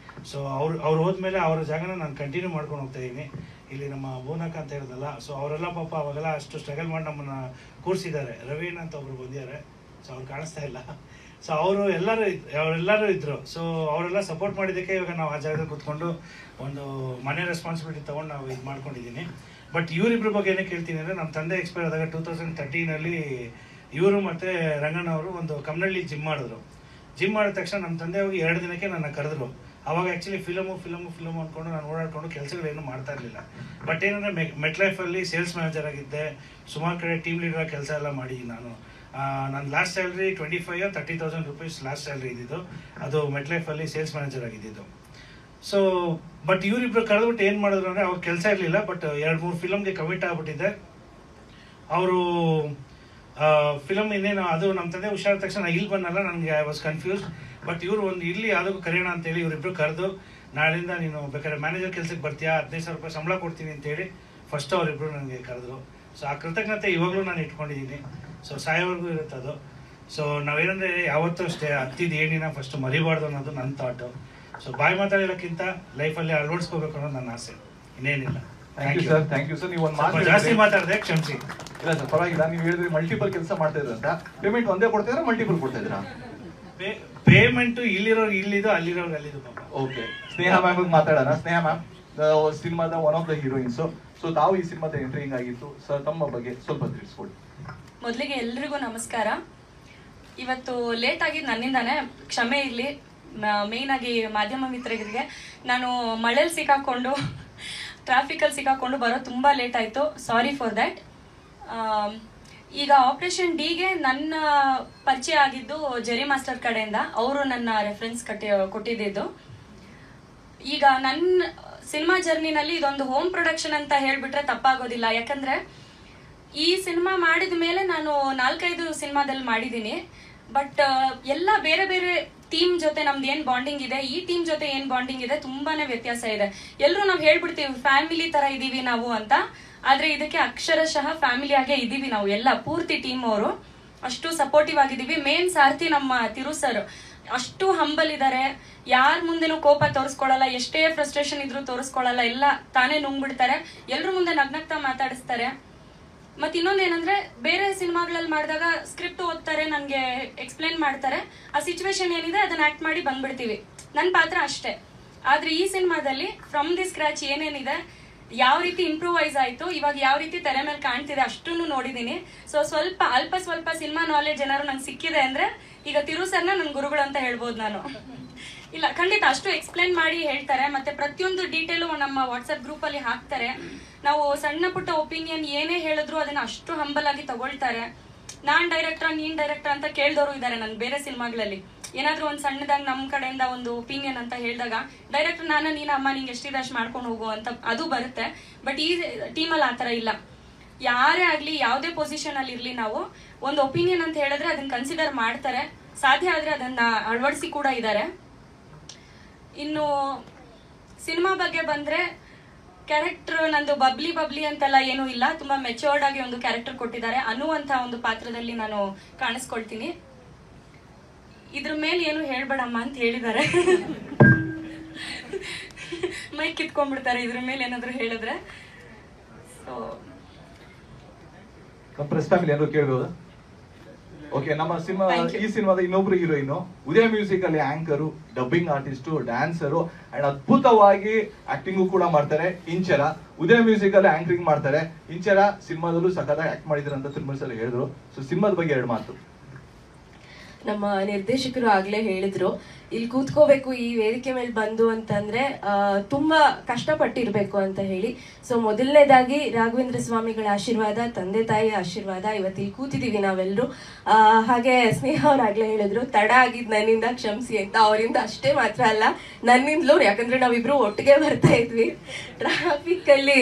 ಸೊ ಅವ್ರು ಹೋದ್ಮೇಲೆ ಅವರ ಜಾಗನ ನಾನು ಕಂಟಿನ್ಯೂ ಮಾಡ್ಕೊಂಡು ಹೋಗ್ತಾ ಇದ್ದೀನಿ. ಇಲ್ಲಿ ನಮ್ಮ ಭುವನಾಕ ಅಂತ ಹೇಳಿದ್ನಲ್ಲ, ಸೊ ಅವರೆಲ್ಲ ಪಾಪ ಅವಾಗೆಲ್ಲ ಅಷ್ಟು ಸ್ಟ್ರಗಲ್ ಮಾಡಿ ನಮ್ಮನ್ನು ಕೂರಿಸಿದ್ದಾರೆ. ರವೀಣ್ ಅಂತ ಒಬ್ರು ಬಂದಿದ್ದಾರೆ, ಸೊ ಅವ್ರು ಕಾಣಿಸ್ತಾ ಇಲ್ಲ. ಸೊ ಅವರೆಲ್ಲರೂ ಇದ್ದರು. ಸೊ ಅವರೆಲ್ಲ ಸಪೋರ್ಟ್ ಮಾಡಿದ್ದಕ್ಕೆ ಇವಾಗ ನಾವು ಆ ಜಾಗದಲ್ಲಿ ಕೂತ್ಕೊಂಡು ಒಂದು ಮನೆ ರೆಸ್ಪಾನ್ಸಿಬಿಲಿಟಿ ತೊಗೊಂಡು ನಾವು ಇದು ಮಾಡ್ಕೊಂಡಿದ್ದೀನಿ. ಬಟ್ ಇವರಿಬ್ಬರ ಬಗ್ಗೆ ಏನಕ್ಕೆ ಹೇಳ್ತೀನಿ ಅಂದರೆ, ನಮ್ಮ ತಂದೆ ಎಕ್ಸ್ಪೈರ್ ಆದಾಗ 2013 ಇವರು ಮತ್ತು ರಂಗಣ್ಣವರು ಒಂದು ಕಮ್ನಳ್ಳಿ ಜಿಮ್ ಮಾಡಿದ್ರು. ಜಿಮ್ ಮಾಡಿದ ತಕ್ಷಣ ನಮ್ಮ ತಂದೆ ಹೋಗಿ 2 ದಿನಕ್ಕೆ ನನ್ನ ಕರೆದ್ರು. ಅವಾಗ ಆ್ಯಕ್ಚುಲಿ ಫಿಲಮು ಅಂದ್ಕೊಂಡು ನಾನು ಓಡಾಡ್ಕೊಂಡು ಕೆಲಸಗಳೇನು ಮಾಡ್ತಾ ಇರಲಿಲ್ಲ. ಬಟ್ ಏನಂದರೆ ಮೆಟ್ಲೈಫಲ್ಲಿ ಸೇಲ್ಸ್ ಮ್ಯಾನೇಜರ್ ಆಗಿದ್ದೆ, ಸುಮಾರು ಕಡೆ ಟೀಮ್ ಲೀಡರ್ ಕೆಲಸ ಎಲ್ಲ ಮಾಡಿದ್ದೀನಿ ನಾನು. ನನ್ನ last salary 25,000 or 30,000 rupees last salary ಇದ್ದಿದ್ದು. ಅದು ಮೆಟ್ಲೈಫಲ್ಲಿ ಸೇಲ್ಸ್ ಮ್ಯಾನೇಜರ್ ಆಗಿದ್ದಿದ್ದು. ಸೊ ಬಟ್ ಇವರಿಬ್ರು ಕರೆದ್ಬಿಟ್ಟು ಏನು ಮಾಡಿದ್ರು ಅಂದರೆ, ಅವ್ರ ಕೆಲಸ ಇರಲಿಲ್ಲ, ಬಟ್ 2-3 ಫಿಲಮ್ಗೆ ಕಮಿಟ್ ಆಗಿಬಿಟ್ಟಿದ್ದೆ ಅವರು. ಫಿಲಮ್ ಇನ್ನೇನು ಅದು ನಮ್ಮ ತಂದೆ ಹುಷಾರ ತಕ್ಷಣ ಇಲ್ಲಿ ಬಂದಲ್ಲ, ನನಗೆ ಐ ವಾಸ್ ಕನ್ಫ್ಯೂಸ್ಡ್. ಬಟ್ ಇವರು ಒಂದು ಇಲ್ಲಿ ಯಾವುದಕ್ಕೂ ಕರೆಯೋಣ ಅಂತೇಳಿ ಇವರಿಬ್ರು ಕರೆದು, ನಾಳೆಯಿಂದ ನೀನು ಬೇಕಾದ್ರೆ ಮ್ಯಾನೇಜರ್ ಕೆಲಸಕ್ಕೆ ಬರ್ತೀಯಾ, 15,000 ರೂಪಾಯಿ ಸಂಬಳ ಕೊಡ್ತೀನಿ ಅಂತೇಳಿ ಫಸ್ಟ್ ಅವರಿಬ್ಬರು ನನಗೆ ಕರೆದ್ರು. ಸೊ ಆ ಕೃತಜ್ಞತೆ ಇವಾಗಲೂ ನಾನು ಇಟ್ಕೊಂಡಿದ್ದೀನಿ. ಸೊ ಸಾಯೋವರೆಗೂ ಇರುತ್ತೆ ಅದು. ಸೊ ನಾವೇನಂದರೆ ಯಾವತ್ತೂ ಅಷ್ಟೇ ಹತ್ತಿದ್ದು ಏನಿನ ಫಸ್ಟ್ ಮರಿಬಾರ್ದು ಅನ್ನೋದು ನನ್ನ ಥಾಟು. ಸೊ ಬಾಯಿ ಮಾತಾಡೋಕ್ಕಿಂತ ಲೈಫಲ್ಲಿ ಅಳವಡಿಸ್ಕೋಬೇಕು ಅನ್ನೋದು ನನ್ನ ಆಸೆ, ಇನ್ನೇನಿಲ್ಲ. Thank you sir. ನೀವು ಒಂದು ಮಾತು ಜಾಸ್ತಿ ಮಾತಾಡಿದೆ ಕ್ಷಮಿಸಿ. ಇಲ್ಲ ಸರ್, ಪರವಾಗಿಲ್ಲ. ನೀವು ಹೇಳಿದ್ರೆ ಮಲ್ಟಿಪಲ್ ಕೆಲಸ ಮಾಡ್ತಾ ಇದ್ರ ಅಂತ. ಪೇಮೆಂಟ್ ಒಂದೇ ಕೊಡ್ತಾ ಇದ್ರೆ ಮಲ್ಟಿಪಲ್ ಕೊಡ್ತಾ ಇದ್ರಾ? ಪೇಮೆಂಟ್ ಇಲ್ಲಿರೋರು ಇಲ್ಲಿದ್ದು, ಅಲ್ಲಿರೋರು ಅಲ್ಲಿದ್ದು ಪಾಪ. ಓಕೆ, ಸ್ನೇಹ ಮ್ಯಾಮ್ ಮಾತಾಡೋಣ. ಸ್ನೇಹ ಮ್ಯಾಮ್ ಸಿನಿಮಾದ one of the heroines. So ತಾವು ಈ ಸಿನಿಮಾದ ಎಂಟ್ರಿ ಆಗಿತ್ತು ಸರ್, ತಮ್ಮ ಬಗ್ಗೆ ಸ್ವಲ್ಪ ತಿಳಿಸ್ಕೊಡಿ. ಮೊದಲಿಗೆ ಎಲ್ರಿಗೂ ನಮಸ್ಕಾರ. ಇವತ್ತು ಲೇಟ್ ಆಗಿದ್ದು ನನ್ನಿಂದಾನೆ, ಕ್ಷಮೆ ಇರಲಿ. ಮೇಯ್ನ್ ಆಗಿ ಮಾಧ್ಯಮ ಮಿತ್ರರಿಗೆ, ನಾನು ಮಳೆಯಲ್ಲಿ ಸಿಕ್ಕಾಕೊಂಡು ಟ್ರಾಫಿಕಲ್ಲಿ ಸಿಕ್ಕಾಕೊಂಡು ಬರೋದು ತುಂಬ ಲೇಟ್ ಆಯಿತು. Sorry for that. ಈಗ ಆಪರೇಷನ್ ಡಿಗೆ ನನ್ನ ಪರಿಚಯ ಆಗಿದ್ದು ಜೆರಿ ಮಾಸ್ಟರ್ ಕಡೆಯಿಂದ. ಅವರು ನನ್ನ ರೆಫರೆನ್ಸ್ ಕೊಟ್ಟಿದ್ದು. ಈಗ ನನ್ನ ಸಿನಿಮಾ ಜರ್ನಿನಲ್ಲಿ ಇದೊಂದು ಹೋಮ್ ಪ್ರೊಡಕ್ಷನ್ ಅಂತ ಹೇಳ್ಬಿಟ್ರೆ ತಪ್ಪಾಗೋದಿಲ್ಲ. ಯಾಕಂದರೆ ಈ ಸಿನಿಮಾ ಮಾಡಿದ ಮೇಲೆ ನಾನು 4-5 ಸಿನಿಮಾದಲ್ಲಿ ಮಾಡಿದ್ದೀನಿ. ಬಟ್ ಎಲ್ಲ ಬೇರೆ ಬೇರೆ ಟೀಮ್ ಜೊತೆ ನಮ್ದು ಏನು ಬಾಂಡಿಂಗ್ ಇದೆ, ಈ ಟೀಮ್ ಜೊತೆ ಏನು ಬಾಂಡಿಂಗ್ ಇದೆ, ತುಂಬಾನೇ ವ್ಯತ್ಯಾಸ ಇದೆ. ಎಲ್ಲರೂ ನಾವು ಹೇಳ್ಬಿಡ್ತೀವಿ ಫ್ಯಾಮಿಲಿ ತರ ಇದೀವಿ ನಾವು ಅಂತ. ಆದ್ರೆ ಇದಕ್ಕೆ ಅಕ್ಷರಶಃ ಫ್ಯಾಮಿಲಿ ಆಗೇ ಇದೀವಿ ನಾವು ಎಲ್ಲ, ಪೂರ್ತಿ ಟೀಮ್ ಅವರು ಅಷ್ಟು ಸಪೋರ್ಟಿವ್ ಆಗಿದ್ದೀವಿ. ಮೇನ್ ಸಾರಥಿ ನಮ್ಮ ತಿರು ಸರ್ ಅಷ್ಟು ಹಂಬಲ್ ಇದ್ದಾರೆ. ಯಾರ ಮುಂದೆನೂ ಕೋಪ ತೋರಿಸ್ಕೊಳ್ಳಲ್ಲ, ಎಷ್ಟೇ ಫ್ರಸ್ಟ್ರೇಷನ್ ಇದ್ರೂ ತೋರಿಸ್ಕೊಳ್ಳಲ್ಲ, ಎಲ್ಲ ತಾನೇ ನುಂಗ್ಬಿಡ್ತಾರೆ. ಎಲ್ರ ಮುಂದೆ ನಗ್ನಗ್ತಾ ಮಾತಾಡಿಸ್ತಾರೆ. ಮತ್ತೆ ಇನ್ನೊಂದೇನಂದ್ರೆ, ಬೇರೆ ಸಿನಿಮಾಗಳಲ್ಲಿ ಮಾಡಿದಾಗ ಸ್ಕ್ರಿಪ್ಟ್ ಓದ್ತಾರೆ, ನನಗೆ ಎಕ್ಸ್ಪ್ಲೇನ್ ಮಾಡ್ತಾರೆ, ಆ ಸಿಚುವೇಶನ್ ಏನಿದೆ ಅದನ್ನ ಆಕ್ಟ್ ಮಾಡಿ ಬಂದ್ಬಿಡ್ತೀವಿ, ನನ್ನ ಪಾತ್ರ ಅಷ್ಟೇ. ಆದ್ರೆ ಈ ಸಿನಿಮಾದಲ್ಲಿ ಫ್ರಮ್ ದಿ ಸ್ಕ್ರಾಚ್ ಏನೇನಿದೆ, ಯಾವ ರೀತಿ ಇಂಪ್ರೂವೈಸ್ ಆಯ್ತು, ಇವಾಗ ಯಾವ ರೀತಿ ತೆರೆ ಮೇಲೆ ಕಾಣ್ತಿದೆ ಅಷ್ಟನ್ನು ನೋಡಿದೀನಿ. ಸೊ ಅಲ್ಪ ಸ್ವಲ್ಪ ಸಿನಿಮಾ ನಾಲೆಜ್ ಏನಾದ್ರು ನಂಗೆ ಸಿಕ್ಕಿದೆ ಅಂದ್ರೆ ಈಗ ತಿರು ಸರ್ನ ನನ್ನ ಗುರುಗಳು ಅಂತ ಹೇಳ್ಬೋದು ನಾನು. ಇಲ್ಲ, ಖಂಡಿತ ಅಷ್ಟು ಎಕ್ಸ್ಪ್ಲೇನ್ ಮಾಡಿ ಹೇಳ್ತಾರೆ. ಮತ್ತೆ ಪ್ರತಿಯೊಂದು ಡೀಟೇಲು ನಮ್ಮ ವಾಟ್ಸ್ಆಪ್ ಗ್ರೂಪ್ ಅಲ್ಲಿ ಹಾಕ್ತಾರೆ. ನಾವು ಸಣ್ಣ ಪುಟ್ಟ ಒಪಿನಿಯನ್ ಏನೇ ಹೇಳಿದ್ರು ಅದನ್ನ ಅಷ್ಟು ಹಂಬಲ್ ಆಗಿ ತಗೊಳ್ತಾರೆ. ನಾನ್ ಡೈರೆಕ್ಟರ್, ನೀನ್ ಡೈರೆಕ್ಟರ್ ಅಂತ ಕೇಳ್ದವರು ಇದ್ದಾರೆ ನನ್ ಬೇರೆ ಸಿನಿಮಾಗಳಲ್ಲಿ. ಏನಾದ್ರೂ ಒಂದ್ ಸಣ್ಣದಾಗ ನಮ್ ಕಡೆಯಿಂದ ಒಂದು ಒಪಿನಿಯನ್ ಅಂತ ಹೇಳಿದಾಗ ಡೈರೆಕ್ಟರ್ ನೀನ ಅಮ್ಮ ನಿಂಗೆ ಎಷ್ಟಿದೆ ಅಷ್ಟು ಮಾಡ್ಕೊಂಡು ಹೋಗು ಅಂತ ಅದು ಬರುತ್ತೆ. ಬಟ್ ಈ ಟೀಮಲ್ಲಿ ಆತರ ಇಲ್ಲ. ಯಾರೇ ಆಗ್ಲಿ, ಯಾವುದೇ ಪೊಸಿಷನ್ ಅಲ್ಲಿ ಇರ್ಲಿ, ನಾವು ಒಂದು ಒಪಿನಿಯನ್ ಅಂತ ಹೇಳಿದ್ರೆ ಅದನ್ನ ಕನ್ಸಿಡರ್ ಮಾಡ್ತಾರೆ. ಸಾಧ್ಯ ಆದ್ರೆ ಅದನ್ನ ಅಳವಡಿಸಿ ಕೂಡ ಇದ್ದಾರೆ. ಇನ್ನು ಸಿನಿಮಾ ಬಗ್ಗೆ ಬಂದ್ರೆ, ಕ್ಯಾರೆಕ್ಟರ್ ನಂದು ಬಬ್ಲಿ ಅಂತೆಲ್ಲ ಏನೂ ಇಲ್ಲ. ತುಂಬಾ ಮೆಚೂರ್ಡ್ ಆಗಿ ಒಂದು ಕ್ಯಾರೆಕ್ಟರ್ ಕೊಟ್ಟಿದ್ದಾರೆ. ಅನು ಅಂತ ಒಂದು ಪಾತ್ರದಲ್ಲಿ ನಾನು ಕಾಣಿಸ್ಕೊಳ್ತೀನಿ. ಇದ್ರ ಮೇಲೆ ಏನು ಹೇಳ್ಬೇಡಮ್ಮ ಅಂತ ಹೇಳಿದ್ದಾರೆ. ಮೈಕ್ ಕಿತ್ಕೊಂಡ್ಬಿಡ್ತಾರೆ ಇದ್ರ ಮೇಲೆ ಏನಾದ್ರು ಹೇಳಿದ್ರೆ. ಸೊ ಪ್ರೆಸ್ ಫ್ಯಾಮಿಲಿ ಏನಾದ್ರು ಕೇಳ್ಬೋದಾ? ಓಕೆ, ನಮ್ಮ ಸಿನಿಮಾ ಈ ಸಿನಿಮಾದ ಇನ್ನೊಬ್ರು ಹೀರೋಯಿನ್ ಉದಯ ಮ್ಯೂಸಿಕ್ ಅಲ್ಲಿ anchor, dubbing artist, dancer and ಅದ್ಭುತವಾಗಿ ಆಕ್ಟಿಂಗು ಕೂಡ ಮಾಡ್ತಾರೆ ಇಂಚರ. ಉದಯ ಮ್ಯೂಸಿಕ್ ಅಲ್ಲಿ ಆಂಕರಿಂಗ್ ಮಾಡ್ತಾರೆ. ಇಂಚರ ಸಿನಿಮಾದಲ್ಲೂ ಸಖತ್ತಾಗಿ ಆಕ್ಟ್ ಮಾಡಿದ್ರು ಅಂತ ತಿರುಮಲ ಸರ್ ಹೇಳಿದ್ರು. ಸೊ ಸಿನಿಮಾದ ಬಗ್ಗೆ 2 ಮಾತು. ನಮ್ಮ ನಿರ್ದೇಶಕರು ಆಗ್ಲೇ ಹೇಳಿದ್ರು, ಇಲ್ಲಿ ಕೂತ್ಕೋಬೇಕು ಈ ವೇದಿಕೆ ಮೇಲೆ ಬಂದು ಅಂತಂದ್ರೆ ತುಂಬಾ ಕಷ್ಟಪಟ್ಟಿರ್ಬೇಕು ಅಂತ ಹೇಳಿ. ಸೊ ಮೊದಲನೇದಾಗಿ ರಾಘವೇಂದ್ರ ಸ್ವಾಮಿಗಳ ಆಶೀರ್ವಾದ, ತಂದೆ ತಾಯಿಯ ಆಶೀರ್ವಾದ, ಇವತ್ತು ಇಲ್ಲಿ ಕೂತಿದೀವಿ ನಾವೆಲ್ಲರೂ. ಹಾಗೆ ಸ್ನೇಹ ಅವ್ರಾಗ್ಲೇ ಹೇಳಿದ್ರು, ತಡ ಆಗಿದ್ ನನ್ನಿಂದ ಕ್ಷಮಿಸಿ ಅಂತ. ಅವರಿಂದ ಅಷ್ಟೇ ಮಾತ್ರ ಅಲ್ಲ, ನನ್ನಿಂದಲೂ, ಯಾಕಂದ್ರೆ ನಾವಿಬ್ರು ಒಟ್ಟಿಗೆ ಬರ್ತಾ ಇದ್ವಿ. ಟ್ರಾಫಿಕ್ ಅಲ್ಲಿ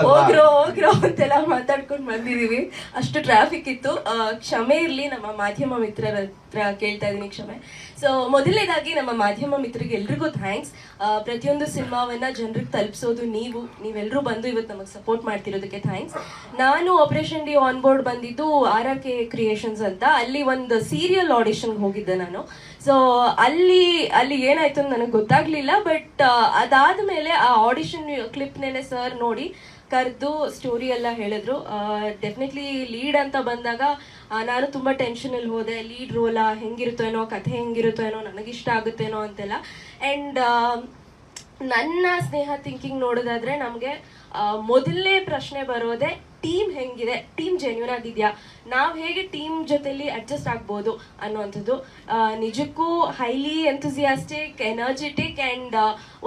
ಹೋಗ್ರೋ ಅಂತೆಲ್ಲ ಮಾತಾಡ್ಕೊಂಡು ಬಂದಿದೀವಿ, ಅಷ್ಟು ಟ್ರಾಫಿಕ್ ಇತ್ತು. ಕ್ಷಮೆ ಇರ್ಲಿ, ನಮ್ಮ ಮಾಧ್ಯಮ ಮಿತ್ರರ ಹತ್ರ ಕೇಳ್ತಾ ಇದೀನಿ ಕ್ಷಮೆ. ಸೊ ಮೊದಲನೇದಾಗಿ ನಮ್ಮ ಮಾಧ್ಯಮ ಮಿತ್ರರಿಗೆ ಎಲ್ರಿಗೂ ಥ್ಯಾಂಕ್ಸ್. ಪ್ರತಿಯೊಂದು ಸಿನಿಮಾವನ್ನ ಜನರಿಗೆ ತಲುಪಿಸೋದು ನೀವೆಲ್ಲರೂ ಬಂದು ಇವತ್ತು ನಮಗೆ ಸಪೋರ್ಟ್ ಮಾಡ್ತಿರೋದಕ್ಕೆ ಥ್ಯಾಂಕ್ಸ್. ನಾನು ಆಪರೇಷನ್ ಡಿ ಆನ್ ಬೋರ್ಡ್ ಬಂದಿದ್ದು RRK ಕ್ರಿಯೇಷನ್ಸ್ ಅಂತ. ಅಲ್ಲಿ ಒಂದು ಸೀರಿಯಲ್ ಆಡಿಷನ್ಗೆ ಹೋಗಿದ್ದೆ ನಾನು. ಸೊ ಅಲ್ಲಿ ಏನಾಯ್ತು ಅಂತ ನನಗೆ ಗೊತ್ತಾಗ್ಲಿಲ್ಲ. ಬಟ್ ಅದಾದ್ಮೇಲೆ ಆ ಆಡಿಷನ್ ಕ್ಲಿಪ್ನೇನೆ ಸರ್ ನೋಡಿ ಕರೆದು ಸ್ಟೋರಿ ಎಲ್ಲ ಹೇಳಿದ್ರು. ಡೆಫಿನೆಟ್ಲಿ ಲೀಡ್ ಅಂತ ಬಂದಾಗ ನಾನು ತುಂಬಾ ಟೆನ್ಷನ್ ಅಲ್ಲಿ ಹೋದೆ. ಲೀಡ್ ರೋಲ ಹೆಂಗಿರುತ್ತೋ ಏನೋ, ಕಥೆ ಹೆಂಗಿರುತ್ತೋ ಏನೋ, ನನಗಿಷ್ಟ ಆಗುತ್ತೇನೋ ಅಂತೆಲ್ಲ. ಅಂಡ್ ನನ್ನ ಸ್ನೇಹ ಥಿಂಕಿಂಗ್ ನೋಡೋದಾದ್ರೆ ನಮಗೆ ಮೊದಲನೇ ಪ್ರಶ್ನೆ ಬರೋದೆ ಟೀಮ್ ಹೆಂಗಿದೆ, ಟೀಮ್ ಜೆನ್ಯೂನ್ ಆಗಿದ್ಯಾ, ನಾವು ಹೇಗೆ ಟೀಮ್ ಜೊತೆಲಿ ಅಡ್ಜಸ್ಟ್ ಆಗ್ಬೋದು ಅನ್ನೋವಂಥದ್ದು. ನಿಜಕ್ಕೂ ಹೈಲಿ ಎಂಥೂಸಿಯಾಸ್ಟಿಕ್, ಎನರ್ಜೆಟಿಕ್ ಅಂಡ್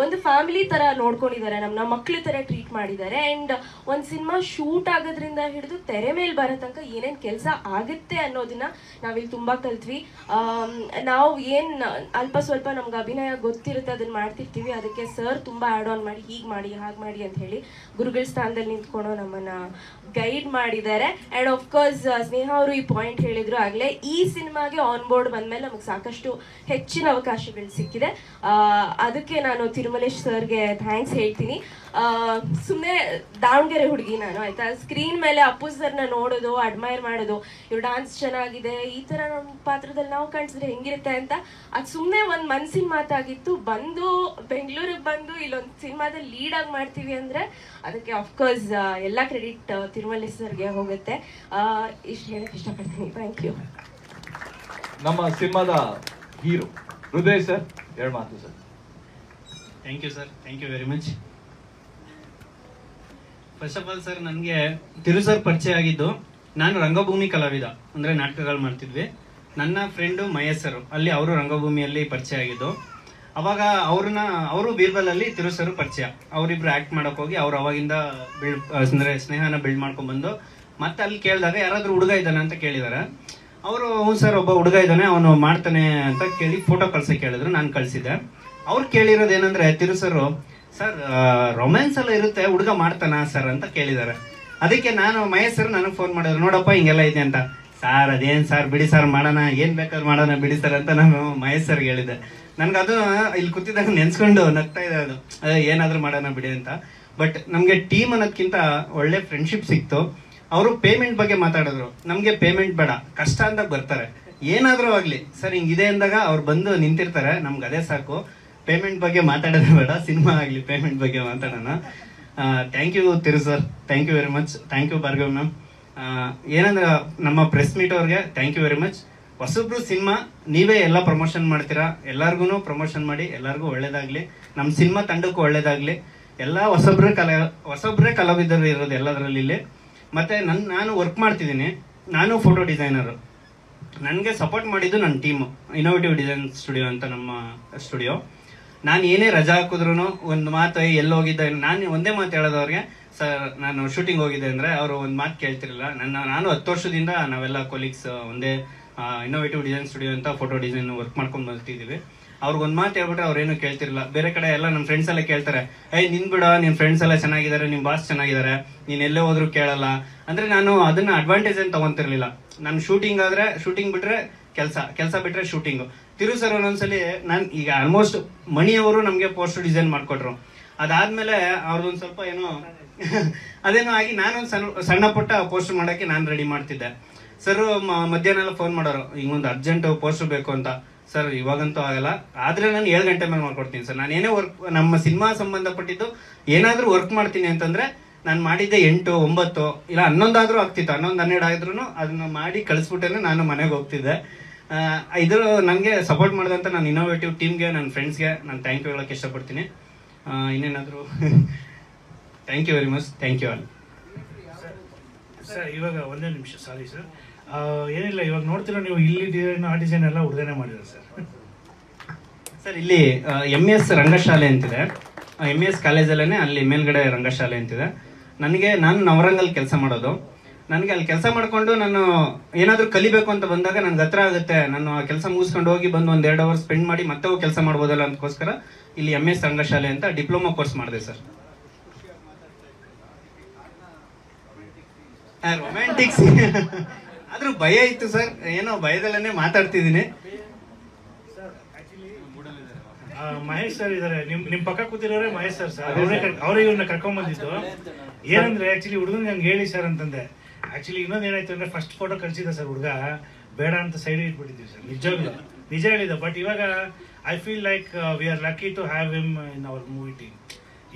ಒಂದು ಫ್ಯಾಮಿಲಿ ತರ ನೋಡ್ಕೊಂಡಿದ್ದಾರೆ, ನಮ್ಮ ಮಕ್ಳ ತರ ಟ್ರೀಟ್ ಮಾಡಿದ್ದಾರೆ. ಅಂಡ್ ಒಂದು ಸಿನಿಮಾ ಶೂಟ್ ಆಗೋದ್ರಿಂದ ಹಿಡಿದು ತೆರೆ ಮೇಲೆ ಬರೋ ತನಕ ಏನೇನು ಕೆಲಸ ಆಗುತ್ತೆ ಅನ್ನೋದನ್ನ ನಾವಿಲ್ಲಿ ತುಂಬಾ ಕಲ್ತ್ವಿ. ನಾವು ಅಲ್ಪ ಸ್ವಲ್ಪ ನಮ್ಗೆ ಅಭಿನಯ ಗೊತ್ತಿರುತ್ತೆ, ಅದನ್ನ ಮಾಡ್ತಿರ್ತೀವಿ. ಅದಕ್ಕೆ ಸರ್ ತುಂಬಾ ಆಡ್ ಆನ್ ಮಾಡಿ, ಹೀಗೆ ಮಾಡಿ ಹಾಗೆ ಮಾಡಿ ಅಂತ ಹೇಳಿ ಗುರುಗಳ ಸ್ಥಾನದಲ್ಲಿ ನಿಂತ್ಕೊಂಡು ನಮ್ಮನ್ನ ಗೈಡ್ ಮಾಡಿದ್ದಾರೆ. ಅಂಡ್ ಆಫ್ ಕೋರ್ಸ್ ಸ್ನೇಹ ಅವರು ಈ ಪಾಯಿಂಟ್ ಹೇಳಿದ್ರು ಆಗ್ಲೇ, ಈ ಸಿನಿಮಾಗೆ ಆನ್ ಬೋರ್ಡ್ ಬಂದ್ಮೇಲೆ ನಮಗೆ ಸಾಕಷ್ಟು ಹೆಚ್ಚಿನ ಅವಕಾಶಗಳು ಸಿಕ್ಕಿದೆ. ಅದಕ್ಕೆ ನಾನು ತಿರುಮಲೇಶ್ ಸರ್ಗೆ ಥ್ಯಾಂಕ್ಸ್ ಹೇಳ್ತೀನಿ. ಸುಮ್ಮನೆ ದಾವಣಗೆರೆ ಹುಡುಗಿ ನಾನು, ಆಯ್ತಾ, ಸ್ಕ್ರೀನ್ ಮೇಲೆ ಅಪ್ಪು ಸರ್ನ ನೋಡೋದು, ಅಡ್ಮೈರ್ ಮಾಡೋದು, ಇವ್ರು ಡಾನ್ಸ್ ಚೆನ್ನಾಗಿದೆ, ಈ ತರ ನಮ್ಮ ಪಾತ್ರದಲ್ಲಿ ನಾವು ಕಾಣಿಸಿದ್ರೆ ಹೆಂಗಿರುತ್ತೆ ಅಂತ, ಅದು ಸುಮ್ಮನೆ ಒಂದು ಮನ್ಸಿನ ಮಾತಾಗಿತ್ತು. ಬೆಂಗಳೂರಿಗೆ ಬಂದು ಇಲ್ಲೊಂದು ಸಿನಿಮಾದಲ್ಲಿ ಲೀಡ್ ಆಗಿ ಮಾಡ್ತೀವಿ ಅಂದ್ರೆ ಅದಕ್ಕೆ ಅಫ್ಕೋರ್ಸ್ ಎಲ್ಲ ಕ್ರೆಡಿಟ್ ತಿರುಮಲೇಶ್ ಸರ್ಗೆ ಹೋಗುತ್ತೆ. ಇಷ್ಟು ಹೇಳಕ್ ಇಷ್ಟಪಡ್ತೀನಿ. Thank you. ನಮ್ಮ ಸಿನಿಮಾದ ಹೀರೋ ಹೃದಯ್ ಸರ್, 2 ಮಾತು sir. Thank you sir, thank you very much. First of all sir, ನನಗೆ ತಿರು ಸರ್ ಪರಿಚಯ ಆಗಿದ್ದು, ನಾನು ರಂಗಭೂಮಿ ಕಲಾವಿದ, ಅಂದ್ರೆ ನಾಟಕಗಳು ಮಾಡ್ತಿದ್ವಿ. ನನ್ನ ಫ್ರೆಂಡು ಮಹೇಶ್ ಸರ್, ಅಲ್ಲಿ ಅವರು ರಂಗಭೂಮಿಯಲ್ಲಿ ಪರಿಚಯ ಆಗಿದ್ದು. ಅವಾಗ ಅವರು ಬೀರ್ಬಲ್ ಅಲ್ಲಿ ತಿರು ಸರ್ ಪರಿಚಯ. ಅವರಿಬ್ರು ಆಕ್ಟ್ ಮಾಡಕ್ ಹೋಗಿ ಅವ್ರು ಅವಾಗಿಂದ ಅಂದ್ರೆ ಸ್ನೇಹನ ಬಿಲ್ಡ್ ಮಾಡ್ಕೊಂಡ್ ಬಂದು, ಮತ್ತೆ ಅಲ್ಲಿ ಕೇಳಿದಾಗ ಯಾರಾದ್ರೂ ಹುಡುಗ ಇದ್ದಾನೆ ಅಂತ ಕೇಳಿದಾರೆ. ಅವರು ಹ್ಞೂ ಸರ್ ಒಬ್ಬ ಹುಡುಗ ಇದ್ದಾನೆ, ಅವನು ಮಾಡ್ತಾನೆ ಅಂತ ಕೇಳಿ ಫೋಟೋ ಕಳ್ಸಕ್ಕೆ ಕೇಳಿದ್ರು. ನಾನು ಕಳ್ಸಿದ್ದೆ. ಅವ್ರು ಕೇಳಿರೋದು ಏನಂದ್ರೆ, ತಿರು ಸರ್ ರೊಮ್ಯಾನ್ಸ್ ಎಲ್ಲ ಇರುತ್ತೆ, ಹುಡುಗ ಮಾಡ್ತಾನ ಸರ್ ಅಂತ ಕೇಳಿದ್ದಾರೆ. ಅದಕ್ಕೆ ನಾನು ಮಹೇಶ್ ಸರ್ ನನಗೆ ಫೋನ್ ಮಾಡಿದ್ರು, ನೋಡಪ್ಪ ಹಿಂಗೆಲ್ಲ ಇದೆ ಅಂತ. ಸರ್ ಅದೇನ್ ಸರ್, ಬಿಡಿ ಸರ್ ಮಾಡೋಣ, ಏನ್ ಬೇಕಾದ್ರೂ ಮಾಡೋಣ ಬಿಡಿ ಸರ್ ಅಂತ ನಾನು ಮಹೇಶ್ ಸರ್ಗೆ ಹೇಳಿದ್ದೆ. ನನ್ಗೆ ಅದು ಇಲ್ಲಿ ಕೂತಿದ್ದಾಗ ನೆನ್ಸ್ಕೊಂಡು ನಗ್ತಾ ಇದೆ, ಅದು ಏನಾದ್ರೂ ಮಾಡೋಣ ಬಿಡಿ ಅಂತ. ಬಟ್ ನಮ್ಗೆ ಟೀಮ್ ಅನ್ನೋದ್ಕಿಂತ ಒಳ್ಳೆ ಫ್ರೆಂಡ್ಶಿಪ್ ಸಿಕ್ತು. ಅವರು ಪೇಮೆಂಟ್ ಬಗ್ಗೆ ಮಾತಾಡಿದ್ರು. ನಮ್ಗೆ ಪೇಮೆಂಟ್ ಬೇಡ, ಕಷ್ಟ ಅಂದಾಗ ಬರ್ತಾರೆ, ಏನಾದ್ರೂ ಆಗ್ಲಿ ಸರ್ ಹಿಂಗಿದೆ ಅಂದಾಗ ಅವ್ರು ಬಂದು ನಿಂತಿರ್ತಾರೆ, ನಮ್ಗೆ ಅದೇ ಸಾಕು. ಪೇಮೆಂಟ್ ಬಗ್ಗೆ ಮಾತಾಡೋದೇ ಬೇಡ, ಸಿನಿಮಾ ಆಗ್ಲಿ ಪೇಮೆಂಟ್ ಬಗ್ಗೆ ಮಾತಾಡೋಣ. Thank you Tiru sir, thank you very much. Thank you Bhargav ma'am. ಏನಂದ್ರೆ ನಮ್ಮ ಪ್ರೆಸ್ ಮೀಟ್ ಅವ್ರಿಗೆ ಥ್ಯಾಂಕ್ ಯು ವೆರಿ ಮಚ್. ಹೊಸಬ್ರು ಸಿನಿಮಾ ನೀವೇ ಎಲ್ಲ ಪ್ರಮೋಷನ್ ಮಾಡ್ತೀರಾ, ಎಲ್ಲಾರ್ಗು ಪ್ರಮೋಷನ್ ಮಾಡಿ, ಎಲ್ಲರಿಗೂ ಒಳ್ಳೇದಾಗ್ಲಿ, ನಮ್ಮ ಸಿನಿಮಾ ತಂಡಕ್ಕೂ ಒಳ್ಳೇದಾಗ್ಲಿ. ಎಲ್ಲ ಹೊಸಬ್ರೇ ಕಲಾವಿದರು ಇರೋದು ಎಲ್ಲದರಲ್ಲಿ ಇಲ್ಲಿ. ಮತ್ತೆ ನಾನು ವರ್ಕ್ ಮಾಡ್ತಿದ್ದೀನಿ, ನಾನು ಫೋಟೋ ಡಿಸೈನರು. ನನಗೆ ಸಪೋರ್ಟ್ ಮಾಡಿದ್ದು ನನ್ನ ಟೀಮು, ಇನ್ನೋವೇಟಿವ್ ಡಿಸೈನ್ ಸ್ಟುಡಿಯೋ ಅಂತ ನಮ್ಮ ಸ್ಟುಡಿಯೋ. ನಾನು ಏನೇ ರಜಾ ಹಾಕಿದ್ರು ಒಂದು ಮಾತು ಎಲ್ಲೋಗಿದ್ದೆ, ನಾನು ಒಂದೇ ಮಾತು ಹೇಳೋದವ್ರಿಗೆ, ಸರ್ ನಾನು ಶೂಟಿಂಗ್ ಹೋಗಿದ್ದೆ ಅಂದ್ರೆ ಅವರು ಒಂದು ಮಾತು ಕೇಳ್ತಿರಲಿಲ್ಲ. ನಾನು 10 ವರ್ಷದಿಂದ ನಾವೆಲ್ಲ ಕೊಲೀಗ್ಸ್ ಒಂದೇ ಇನ್ನೋವೇಟಿವ್ ಡಿಸೈನ್ ಸ್ಟುಡಿಯೋ ಅಂತ ಫೋಟೋ ಡಿಸೈನ್ ವರ್ಕ್ ಮಾಡ್ಕೊಂಡು ಬರ್ತಿದ್ದೀವಿ. ಅವ್ರಿಗೊಂದು ಮಾತು ಹೇಳ್ಬಿಟ್ರೆ ಅವ್ರೇನು ಕೇಳ್ತಿರಲಿಲ್ಲ. ಬೇರೆ ಕಡೆ ಎಲ್ಲ ನಮ್ಮ ಫ್ರೆಂಡ್ಸ್ ಎಲ್ಲ ಕೇಳ್ತಾರೆ, ನಿನ್ ಬಿಡ, ನಿನ್ ಫ್ರೆಂಡ್ಸ್ ಎಲ್ಲ ಚೆನ್ನಾಗಿದ್ದಾರೆ, ನಿಮ್ ಬಾಸ್ ಚೆನ್ನಾಗಿದ್ದಾರೆ, ನೀನ್ ಎಲ್ಲೇ ಹೋದ್ರು ಕೇಳಲ್ಲ ಅಂದ್ರೆ. ನಾನು ಅದನ್ನ ಅಡ್ವಾಂಟೇಜ್ ಅಂತ ತಗೊಂತಿರ್ಲಿಲ್ಲ. ನಾನು ಶೂಟಿಂಗ್ ಆದ್ರೆ ಶೂಟಿಂಗ್ ಬಿಟ್ರೆ ಕೆಲಸ ಬಿಟ್ರೆ ಶೂಟಿಂಗ್. ತಿರು ಸರ್ ಒಂದೊಂದ್ಸಲಿ ನಾನು ಈಗ ಆಲ್ಮೋಸ್ಟ್ ಮಣಿಯವರು ನಮ್ಗೆ ಪೋಸ್ಟರ್ ಡಿಸೈನ್ ಮಾಡ್ಕೊಟ್ರು. ಅದಾದ್ಮೇಲೆ ಅವ್ರದೊಂದ್ ಸ್ವಲ್ಪ ಏನೋ ಅದೇನೋ ಆಗಿ ನಾನೊಂದು ಸಣ್ಣ ಪುಟ್ಟ ಪೋಸ್ಟರ್ ಮಾಡಕ್ಕೆ ನಾನು ರೆಡಿ ಮಾಡ್ತಿದ್ದೆ. ಸರ್ ಮಧ್ಯಾಹ್ನ ಎಲ್ಲ ಫೋನ್ ಮಾಡೋರು ಹಿಂಗೊಂದು ಅರ್ಜೆಂಟ್ ಪೋಸ್ಟರ್ ಬೇಕು ಅಂತ. ಸರ್ ಇವಾಗಂತೂ ಆಗಲ್ಲ, ಆದ್ರೆ ನಾನು 7 ಗಂಟೆ ಮೇಲೆ ಮಾಡ್ಕೊಡ್ತೀನಿ ಸರ್. ನಾನು ಏನೇ ವರ್ಕ್ ನಮ್ಮ ಸಿನಿಮಾ ಸಂಬಂಧಪಟ್ಟಿದ್ದು ಏನಾದ್ರೂ ವರ್ಕ್ ಮಾಡ್ತೀನಿ ಅಂತಂದ್ರೆ ನಾನು ಮಾಡಿದ್ದೆ 8, 9 ಇಲ್ಲ 11 ಆದ್ರೂ ಆಗ್ತಿತ್ತು. 11, 12 ಆದ್ರೂ ಅದನ್ನ ಮಾಡಿ ಕಳಿಸ್ಬಿಟ್ಟೇನೆ ನಾನು ಮನೆಗೆ ಹೋಗ್ತಿದ್ದೆ. ಇದ್ರ ನನಗೆ ಸಪೋರ್ಟ್ ಮಾಡಿದಂತ ನಾನು ಇನ್ನೋವೇಟಿವ್ ಟೀಮ್ಗೆ, ನನ್ನ ಫ್ರೆಂಡ್ಸ್ಗೆ ನಾನು ಥ್ಯಾಂಕ್ ಯು ಹೇಳಕ್ಕೆ ಇಷ್ಟಪಡ್ತೀನಿ. ಇನ್ನೇನಾದರೂ thank you very much. Thank you all. Sir ಇವಾಗ ಒಂದೇ ನಿಮಿಷ, ಸಾರಿ ಸರ್. ಏನಿಲ್ಲ, ಇವಾಗ ನೋಡ್ತೀರಾ ನೀವು, ಇಲ್ಲಿ ಡಿಸೈನ್ ಆ ಡಿಸೈನ್ ಎಲ್ಲ ಹುಡುಗನೆ ಮಾಡಿದ್ದಾರೆ ಸರ್. ಸರ್ ಇಲ್ಲಿ MS ರಂಗಶಾಲೆ ಅಂತಿದೆ, MS ಕಾಲೇಜಲ್ಲೇ ಅಲ್ಲಿ ಮೇಲ್ಗಡೆ ರಂಗಶಾಲೆ ಅಂತಿದೆ. ನಾನು ನವರಂಗಲ್ಲಿ ಕೆಲಸ ಮಾಡೋದು. ನನಗೆ ಅಲ್ಲಿ ಕೆಲಸ ಮಾಡ್ಕೊಂಡು ನಾನು ಏನಾದರೂ ಕಲಿಬೇಕು ಅಂತ ಬಂದಾಗ ನನ್ಗೆ ಹತ್ರ ಆಗುತ್ತೆ. ನಾನು ಆ ಕೆಲಸ ಮುಗಿಸ್ಕೊಂಡು ಹೋಗಿ ಬಂದು 1-2 ಅವರ್ ಸ್ಪೆಂಡ್ ಮಾಡಿ ಮತ್ತೆ ಹೋಗಿ ಕೆಲಸ ಮಾಡ್ಬೋದಲ್ಲ ಅದಕ್ಕೋಸ್ಕರ ಇಲ್ಲಿ MS ರಂಗಶಾಲೆ ಅಂತ ಡಿಪ್ಲೊಮಾ ಕೋರ್ಸ್ ಮಾಡಿದೆ ಸರ್. ರೊಮ್ಯಾಂಟಿಕ್ಸ್ ಆದ್ರೂ ಭಯ ಇತ್ತು ಸರ್, ಏನೋ ಭಯದಲ್ಲೇ ಮಾತಾಡ್ತಿದ್ದೀನಿ. ಮಹೇಶ್ ಸರ್ ಇದಾರೆ, ನಿಮ್ ಪಕ್ಕ ಕೂತಿರೋರೆ ಮಹೇಶ್ ಸರ್. ಅವ್ರಿಗೆ ಇವ್ರನ್ನ ಕರ್ಕೊಂಡ್ ಬಂದಿದ್ದು ಏನಂದ್ರೆ, ಆಕ್ಚುಲಿ ಹುಡುಗನ್ ನಂಗೆ ಹೇಳಿ ಸರ್ ಅಂತಂದೆ. ಆಕ್ಚುಲಿ ಇನ್ನೊಂದು ಏನಾಯ್ತು ಅಂದ್ರೆ, ಫಸ್ಟ್ ಫೋಟೋ ಕಳ್ಸಿದ ಸರ್ ಹುಡುಗ, ಬೇಡ ಅಂತ ಸೈಡ್ ಇಟ್ಬಿಟ್ಟಿದ್ವಿ ಸರ್. ನಿಜ ಹೇಳಿದ. ಬಟ್ ಇವಾಗ I feel like we are lucky to have him in our movie team.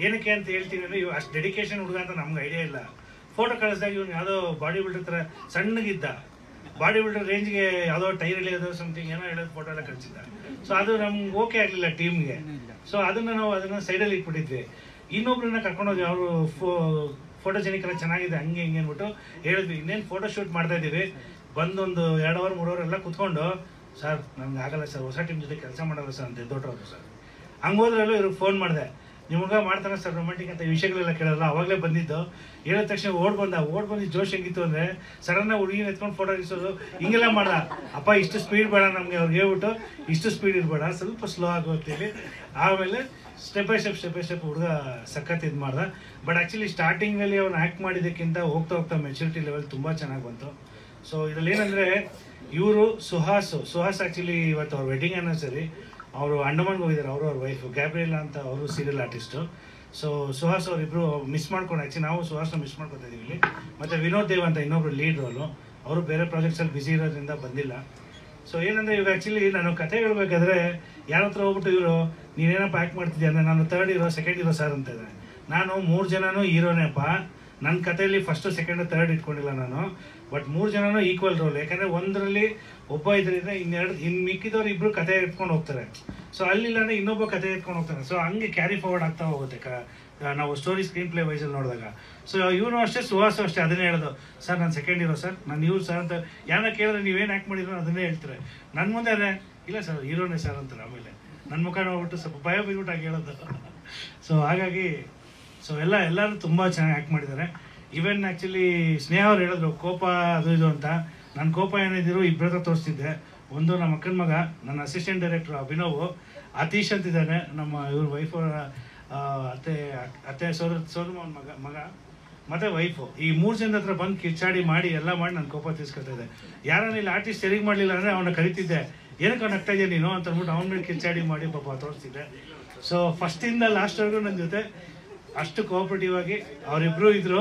ಏನಕ್ಕೆ ಅಂತ ಹೇಳ್ತೀನಿ ಅಂದ್ರೆ, ಅಷ್ಟು ಡೆಡಿಕೇಶನ್ ಹುಡುಗ ಅಂತ ನಮ್ಗೆ ಐಡಿಯಾ ಇಲ್ಲ. ಫೋಟೋ ಕಳಿಸಿದಾಗ ಇವ್ನು ಯಾವುದೋ ಬಾಡಿ ಬಿಲ್ಡರ್ ತರ ಸಣ್ಣಗಿದ್ದ, ಬಾಡಿ ಬಿಲ್ಡರ್ ರೇಂಜ್ಗೆ ಯಾವುದೋ ಟೈರ್ ಎಳೆಯೋದು ಸಮಥಿಂಗ್ ಏನೋ ಹೇಳೋದು ಫೋಟೋ ಎಲ್ಲ ಕಳಿಸಿದ್ದ. ಸೊ ಅದು ನಮ್ಗೆ ಓಕೆ ಆಗಲಿಲ್ಲ ಟೀಮ್ಗೆ. ಸೊ ಅದನ್ನ ಸೈಡಲ್ಲಿ ಇಟ್ಬಿಟ್ಟಿದ್ವಿ. ಇನ್ನೊಬ್ರನ್ನ ಕರ್ಕೊಂಡೋಗಿ ಅವರು ಫೋಟೋಜೆನಿಕ್ ಎಲ್ಲ ಚೆನ್ನಾಗಿದೆ ಹಂಗೆ ಹಿಂಗೆ ಅಂದ್ಬಿಟ್ಟು ಹೇಳಿದ್ವಿ. ಇನ್ನೇನು ಫೋಟೋ ಶೂಟ್ ಮಾಡ್ತಾ ಇದ್ದೀವಿ, ಬಂದೊಂದು 2 ಅವರ್ 3 ಅವರ್ ಎಲ್ಲ ಕುತ್ಕೊಂಡು, ಸರ್ ನಮ್ಗೆ ಆಗಲ್ಲ ಸರ್, ಹೊಸ ಟೀಮ್ ಜೊತೆ ಕೆಲಸ ಮಾಡಲ್ಲ ಸರ್ ಅಂತ ದೊಡ್ಡವರು ಸರ್. ಹಂಗೋದ್ರಲ್ಲೂ ಇವ್ರಿಗೆ ಫೋನ್ ಮಾಡಿದೆ, ನಿಮ್ಗೆ ಮಾಡ್ತಾನೆ ಸರ್ ರೊಮ್ಯಾಂಟಿಕ್ ಅಂತ ವಿಷಯಗಳೆಲ್ಲ ಕೇಳಲ್ಲ. ಅವಾಗಲೇ ಬಂದಿದ್ದು, ಹೇಳಿದ ತಕ್ಷಣ ಓಡ್ ಬಂದು ಜೋಶ್ ಹೆಂಗಿತ್ತು ಅಂದ್ರೆ, ಸಡನ್ನಾಗಿ ಹುಡುಗಿನ ಎತ್ಕೊಂಡು ಫೋಟೋ ಇರಿಸೋದು ಹಿಂಗೆಲ್ಲ ಮಾಡ್ದ. ಅಪ್ಪ ಇಷ್ಟು ಸ್ಪೀಡ್ ಬೇಡ ನಮಗೆ, ಅವ್ರಿಗೆ ಹೇಳ್ಬಿಟ್ಟು ಇಷ್ಟು ಸ್ಪೀಡ್ ಇರಬೇಡ, ಸ್ವಲ್ಪ ಸ್ಲೋ ಆಗು ಅಂತೇಳಿ. ಆಮೇಲೆ ಸ್ಟೆಪ್ ಬೈ ಸ್ಟೆಪ್ ಹುಡುಗ ಸಖತ್ ಇದು ಮಾಡ್ದ. ಬಟ್ ಆ್ಯಕ್ಚುಲಿ ಸ್ಟಾರ್ಟಿಂಗಲ್ಲಿ ಅವ್ನು ಆ್ಯಕ್ಟ್ ಮಾಡಿದ್ದಕ್ಕಿಂತ ಹೋಗ್ತಾ ಮೆಚುರಿಟಿ ಲೆವೆಲ್ ತುಂಬ ಚೆನ್ನಾಗಿ ಬಂತು. ಸೊ ಇದರಲ್ಲಿ ಏನಂದರೆ, ಇವರು ಸುಹಾಸ್ ಆ್ಯಕ್ಚುಲಿ ಇವತ್ತು ಅವ್ರ ವೆಡ್ಡಿಂಗ್ ಆ್ಯನಿವರ್ಸರಿ, ಅವರು ಅಂಡಮಾನ್ಗೆ ಹೋಗಿದ್ದಾರೆ. ಅವ್ರ ವೈಫು ಗ್ಯಾಬ್ರಿಯಲ್ಲ ಅಂತ, ಅವರು ಸೀರಿಯಲ್ ಆರ್ಟಿಸ್ಟು. ಸೊ ಸುಹಾಸ್ ಅವರಿಬ್ಬರು ಮಿಸ್ ಮಾಡ್ಕೊಂಡು, ಆ್ಯಕ್ಚುಲಿ ನಾವು ಸುಹಾಸ್ನ ಮಿಸ್ ಮಾಡ್ಕೊತಾ ಇದೀವಿ ಇಲ್ಲಿ. ಮತ್ತು ವಿನೋದ್ ದೇವ್ ಅಂತ ಇನ್ನೊಬ್ರು ಲೀಡ್ ರೋಲು, ಅವರು ಬೇರೆ ಪ್ರಾಜೆಕ್ಟ್ಸಲ್ಲಿ ಬ್ಯುಸಿ ಇರೋದ್ರಿಂದ ಬಂದಿಲ್ಲ. ಸೊ ಏನಂದರೆ, ಇವಾಗ ಆ್ಯಕ್ಚುಲಿ ನಾನು ಕತೆ ಹೇಳ್ಬೇಕಾದ್ರೆ ಯಾರ ಹತ್ರ ಹೋಗ್ಬಿಟ್ಟು ಇವರು ನೀನೇನಪ್ಪ ಆ್ಯಕ್ಟ್ ಮಾಡ್ತಿದ್ಯಾ ಅಂದರೆ, ನಾನು 3rd hero 2nd hero sir ಅಂತ ಇದ್ದಾರೆ. ನಾನು 3 ಜನನೂ ಹೀರೋನೇಪ್ಪ. ನನ್ನ ಕಥೆಯಲ್ಲಿ 1st, 2nd, 3rd ಇಟ್ಕೊಂಡಿಲ್ಲ ನಾನು. ಬಟ್ 3 ಜನನೂ ಈಕ್ವಲ್ ರೋಲ್. ಯಾಕಂದರೆ ಒಂದರಲ್ಲಿ ಒಬ್ಬ ಇದರಿಂದ ಇನ್ನು ಮಿಕ್ಕಿದವ್ರು ಇಬ್ಬರು ಕತೆ ಇಟ್ಕೊಂಡು ಹೋಗ್ತಾರೆ. ಸೊ ಅಲ್ಲಿಲ್ಲ ಅಂದರೆ ಇನ್ನೊಬ್ಬ ಕತೆ ಇಟ್ಕೊಂಡು ಹೋಗ್ತಾನೆ. ಸೊ ಹಂಗೆ ಕ್ಯಾರಿ ಫಾರ್ವರ್ಡ್ ಆಗ್ತಾ ಹೋಗುತ್ತೆ ನಾವು ಸ್ಟೋರಿ ಸ್ಕ್ರೀನ್ ಪ್ಲೇ ವೈಸಲ್ಲಿ ನೋಡಿದಾಗ. ಸೊ ಇವನು ಅಷ್ಟೇ, ಸುಹಾಸು ಅಷ್ಟೇ ಅದನ್ನೇ ಹೇಳೋದು, ಸರ್ ನಾನು 2nd ಹೀರೋ ಸರ್, ನಾನು ಇವ್ರು ಸರ್ ಅಂತ. ಯಾರನ್ನ ಕೇಳಿದ್ರೆ ನೀವೇನು ಆ್ಯಕ್ಟ್ ಮಾಡಿದ್ರು ಅದನ್ನೇ ಹೇಳ್ತಾರೆ. ನನ್ನ ಮುಂದೆ ಅದೇ ಇಲ್ಲ ಸರ್ ಹೀರೋನೇ ಸರ್ ಅಂತಾರೆ. ಆಮೇಲೆ ನನ್ನ ಮುಖ ನೋಡ್ಬಿಟ್ಟು ಸ್ವಲ್ಪ ಭಯ ಬಿಟ್ಬಿಟ್ಟಾಗಿ ಹೇಳೋದು. ಸೊ ಹಾಗಾಗಿ ಎಲ್ಲರೂ ತುಂಬ ಚೆನ್ನಾಗಿ ಆ್ಯಕ್ಟ್ ಮಾಡಿದ್ದಾರೆ. ಈವನ್ ಆ್ಯಕ್ಚುಲಿ ಸ್ನೇಹ ಅವ್ರು ಹೇಳಿದ್ರು ಕೋಪ ಅದು ಇದು ಅಂತ. ನನ್ನ ಕೋಪ ಏನಿದ್ರು ಇಬ್ಬರ ಹತ್ರ ತೋರಿಸ್ತಿದ್ದೆ. ಒಂದು ನಮ್ಮ ಅಕ್ಕನ ಮಗ, ನನ್ನ ಅಸಿಸ್ಟೆಂಟ್ ಡೈರೆಕ್ಟರ್ ಅಭಿನವ್, ಅತೀಶ್ ಅಂತಿದ್ದಾನೆ, ನಮ್ಮ ಇವ್ರ ವೈಫ್ ಅತ್ತೆ ಸೋದರಮ್ಮನ ಮಗ ಮತ್ತು ವೈಫು. ಈ 3 ಜನದ ಹತ್ರ ಬಂದು ಕಿಚ್ಚಾಡಿ ಮಾಡಿ ಎಲ್ಲ ಮಾಡಿ ನನ್ನ ಕೋಪ ತೀರ್ಸ್ಕೊತಾ ಇದೆ. ಯಾರನ್ನ ಇಲ್ಲಿ ಆರ್ಟಿಸ್ಟ್ ಸರಿಗೆ ಮಾಡಲಿಲ್ಲ ಅಂದರೆ ಅವನ್ನ ಕರಿತಿದ್ದೆ, ಏನಕ್ಕೆ ಅವ್ನು ಆಗ್ತಾ ಇದೆಯಾ ನೀನು ಅಂತ ಅಂದ್ಬಿಟ್ಟು ಅವ್ನ ಮೇಲೆ ಕಿಚ್ಚಾಡಿ ಮಾಡಿ ಪಾಪ ತೋರಿಸ್ತಿದ್ದೆ. ಸೊ ಫಸ್ಟಿಂದ ಲಾಸ್ಟ್ವರೆಗೂ ನನ್ನ ಜೊತೆ ಅಷ್ಟು ಕೋಆಪರೇಟಿವ್ ಆಗಿ ಅವರಿಬ್ಬರು ಇದ್ರು.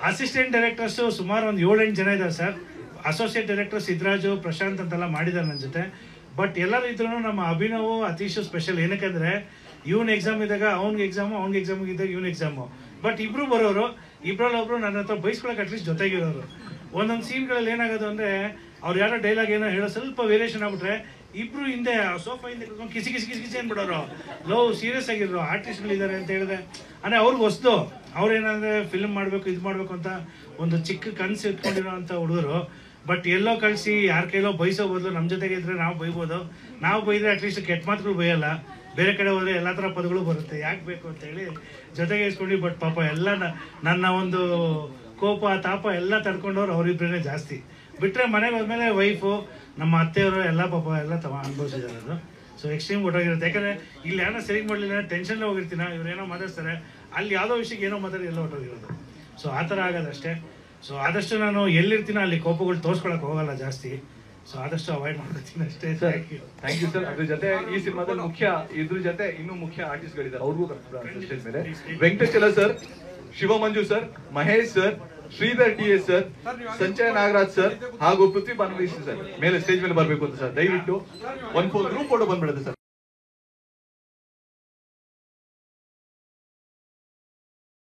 ಅಸಿಸ್ಟೆಂಟ್ ಡೈರೆಕ್ಟರ್ಸು ಸುಮಾರು ಒಂದು 7-8 ಜನ ಇದ್ದಾರೆ sir. Associate director Siddaraju, Prashanth ಅಂತೆಲ್ಲ ಮಾಡಿದ್ದಾರೆ ನನ್ನ ಜೊತೆ. ಬಟ್ ಎಲ್ಲರೂ ಇದ್ರು ನಮ್ಮ ಅಭಿನವ್, ಅತೀಶು ಸ್ಪೆಷಲ್. ಏನಕ್ಕಂದ್ರೆ ಇವನ್ ಎಕ್ಸಾಮ್ ಇದ್ದಾಗ ಅವ್ನಿಗೆ ಎಕ್ಸಾಮು, ಅವ್ನಿಗೆ ಎಕ್ಸಾಮ್ ಇದ್ದಾಗ ಇವನ್ ಎಕ್ಸಾಮು. ಬಟ್ ಇಬ್ರು ಬರೋರು, ಇಬ್ಬರಲ್ಲೊಬ್ರು ನನ್ನ ಹತ್ರ ಬೈಸ್ಕೊಳಕ್ಕೆ ಅಟ್ಲೀಸ್ಟ್ ಜೊತೆಗಿರೋರು. ಒಂದೊಂದು ಸೀನ್ಗಳಲ್ಲಿ ಏನಾಗೋದು ಅಂದರೆ, ಅವ್ರು ಯಾರೋ ಡೈಲಾಗ್ ಏನೋ ಹೇಳೋ ಸ್ವಲ್ಪ ವೇರಿಯೇಷನ್ ಆಗ್ಬಿಟ್ರೆ ಇಬ್ರು ಹಿಂದೆ ಸೋಫಾ ಹಿಂದೆ ಕುತ್ಕೊಂಡು ಕಿಸಿ ಕಿಸಿ ಕಿಸಿ ಕಿಸಿ ಅಂದ್ಬಿಡೋರು. ಸೀರಿಯಸ್ ಆಗಿದ್ರು ಆರ್ಟಿಸ್ಟ್ಗಳಿದ್ದಾರೆ ಅಂತ ಹೇಳಿದ್ರೆ. ಅಂದರೆ ಅವ್ರಿಗೆ ಹೊಸ್ದು, ಅವ್ರೇನಂದ್ರೆ ಫಿಲ್ಮ್ ಮಾಡಬೇಕು ಇದು ಮಾಡಬೇಕು ಅಂತ ಒಂದು ಚಿಕ್ಕ ಕನಸು ಇಟ್ಕೊಂಡಿರೋ ಅಂಥ ಹುಡುಗರು. ಬಟ್ ಎಲ್ಲೋ ಕಳಿಸಿ ಯಾರ ಕೈಲೋ ಬೈಸೋ ಬದಲು ನಮ್ಮ ಜೊತೆಗೆ ಇದ್ರೆ ನಾವು ಬೈಬೋದು. ನಾವು ಬೈದ್ರೆ ಅಟ್ಲೀಸ್ಟ್ ಕೆಟ್ಟ ಮಾತುಗಳು ಬೈಯಲ್ಲ. ಬೇರೆ ಕಡೆ ಹೋದರೆ ಎಲ್ಲ ಥರ ಪದಗಳು ಬರುತ್ತೆ, ಯಾಕೆ ಬೇಕು ಅಂತೇಳಿ ಜೊತೆಗೆ ಇಸ್ಕೊಂಡು. ಬಟ್ ಪಾಪ ಎಲ್ಲ ನನ್ನ ಒಂದು ಕೋಪ ತಾಪ ಎಲ್ಲ ತಡ್ಕೊಂಡವ್ರು ಅವರಿಬ್ಬರೇ ಜಾಸ್ತಿ. ಬಿಟ್ಟರೆ ಮನೆಗೆ ಹೋದ್ಮೇಲೆ ವೈಫು, ನಮ್ಮ ಅತ್ತೆಯವರು ಎಲ್ಲ ಪಾಪ ಎಲ್ಲ ಅನುಭವಿಸಿದ್ದಾರೆ ಅದು. ಸೊ ಎಕ್ಸ್ಟ್ರೀಮ್ ಹೊಟ್ಟೋಗಿರುತ್ತೆ. ಯಾಕಂದರೆ ಇಲ್ಲಿ ಏನೋ ಸರಿಗೆ ಮಾಡಲಿಲ್ಲ ಟೆನ್ಷನ್ಲೇ ಹೋಗಿರ್ತೀನ, ಇವ್ರೇನೋ ಮಾತಾಡ್ತಾರೆ, ಅಲ್ಲಿ ಯಾವುದೋ ವಿಷಯಕ್ಕೆ ಏನೋ ಮಾತಾಡಿ ಎಲ್ಲ ಹೊಟ್ಟೋಗಿರೋದು. ಸೊ ಆ ಥರ ಆಗೋದಷ್ಟೇ. ಸೊ ಆದಷ್ಟು ನಾನು ಎಲ್ಲಿರ್ತೀನೋ ಅಲ್ಲಿ ಕೋಪಗಳು ತೋರಿಸ್ಕೊಳಕ್ಕೆ ಹೋಗಲ್ಲ ಜಾಸ್ತಿ. ಸೊ ಆದಷ್ಟು ಅವಾಯ್ಡ್ ಮಾಡ್ತೀನಿ ಅಷ್ಟೇ. Thank you sir. ಅದ್ರ ಜೊತೆ ಈ ಸಿನಿಮಾದಲ್ಲಿ ಇದ್ರ ಜೊತೆ ಇನ್ನೂ ಮುಖ್ಯ ಆರ್ಟಿಸ್ಟ್ಗಳಿದ್ದಾರೆ, ಅವ್ರಿಗೂ ಸ್ಟೇಜ್ ಮೇಲೆ Venkatesh sir, Shiva Manju sir, Mahesh sir, Shridhar T S. Sir, Sanjay Nagaraj sir ಹಾಗೂ ಪೃಥ್ವಿ ಬಾನವೇಶಿ ಸರ್ ಮೇಲೆ ಸ್ಟೇಜ್ ಮೇಲೆ ಬರಬೇಕು ಅಂತ ಸರ್. ದಯವಿಟ್ಟು ಒಂದು ಗ್ರೂಪ್ ಫೋಟೋ ಬಂದ್ಬಿಡುತ್ತೆ ಸರ್.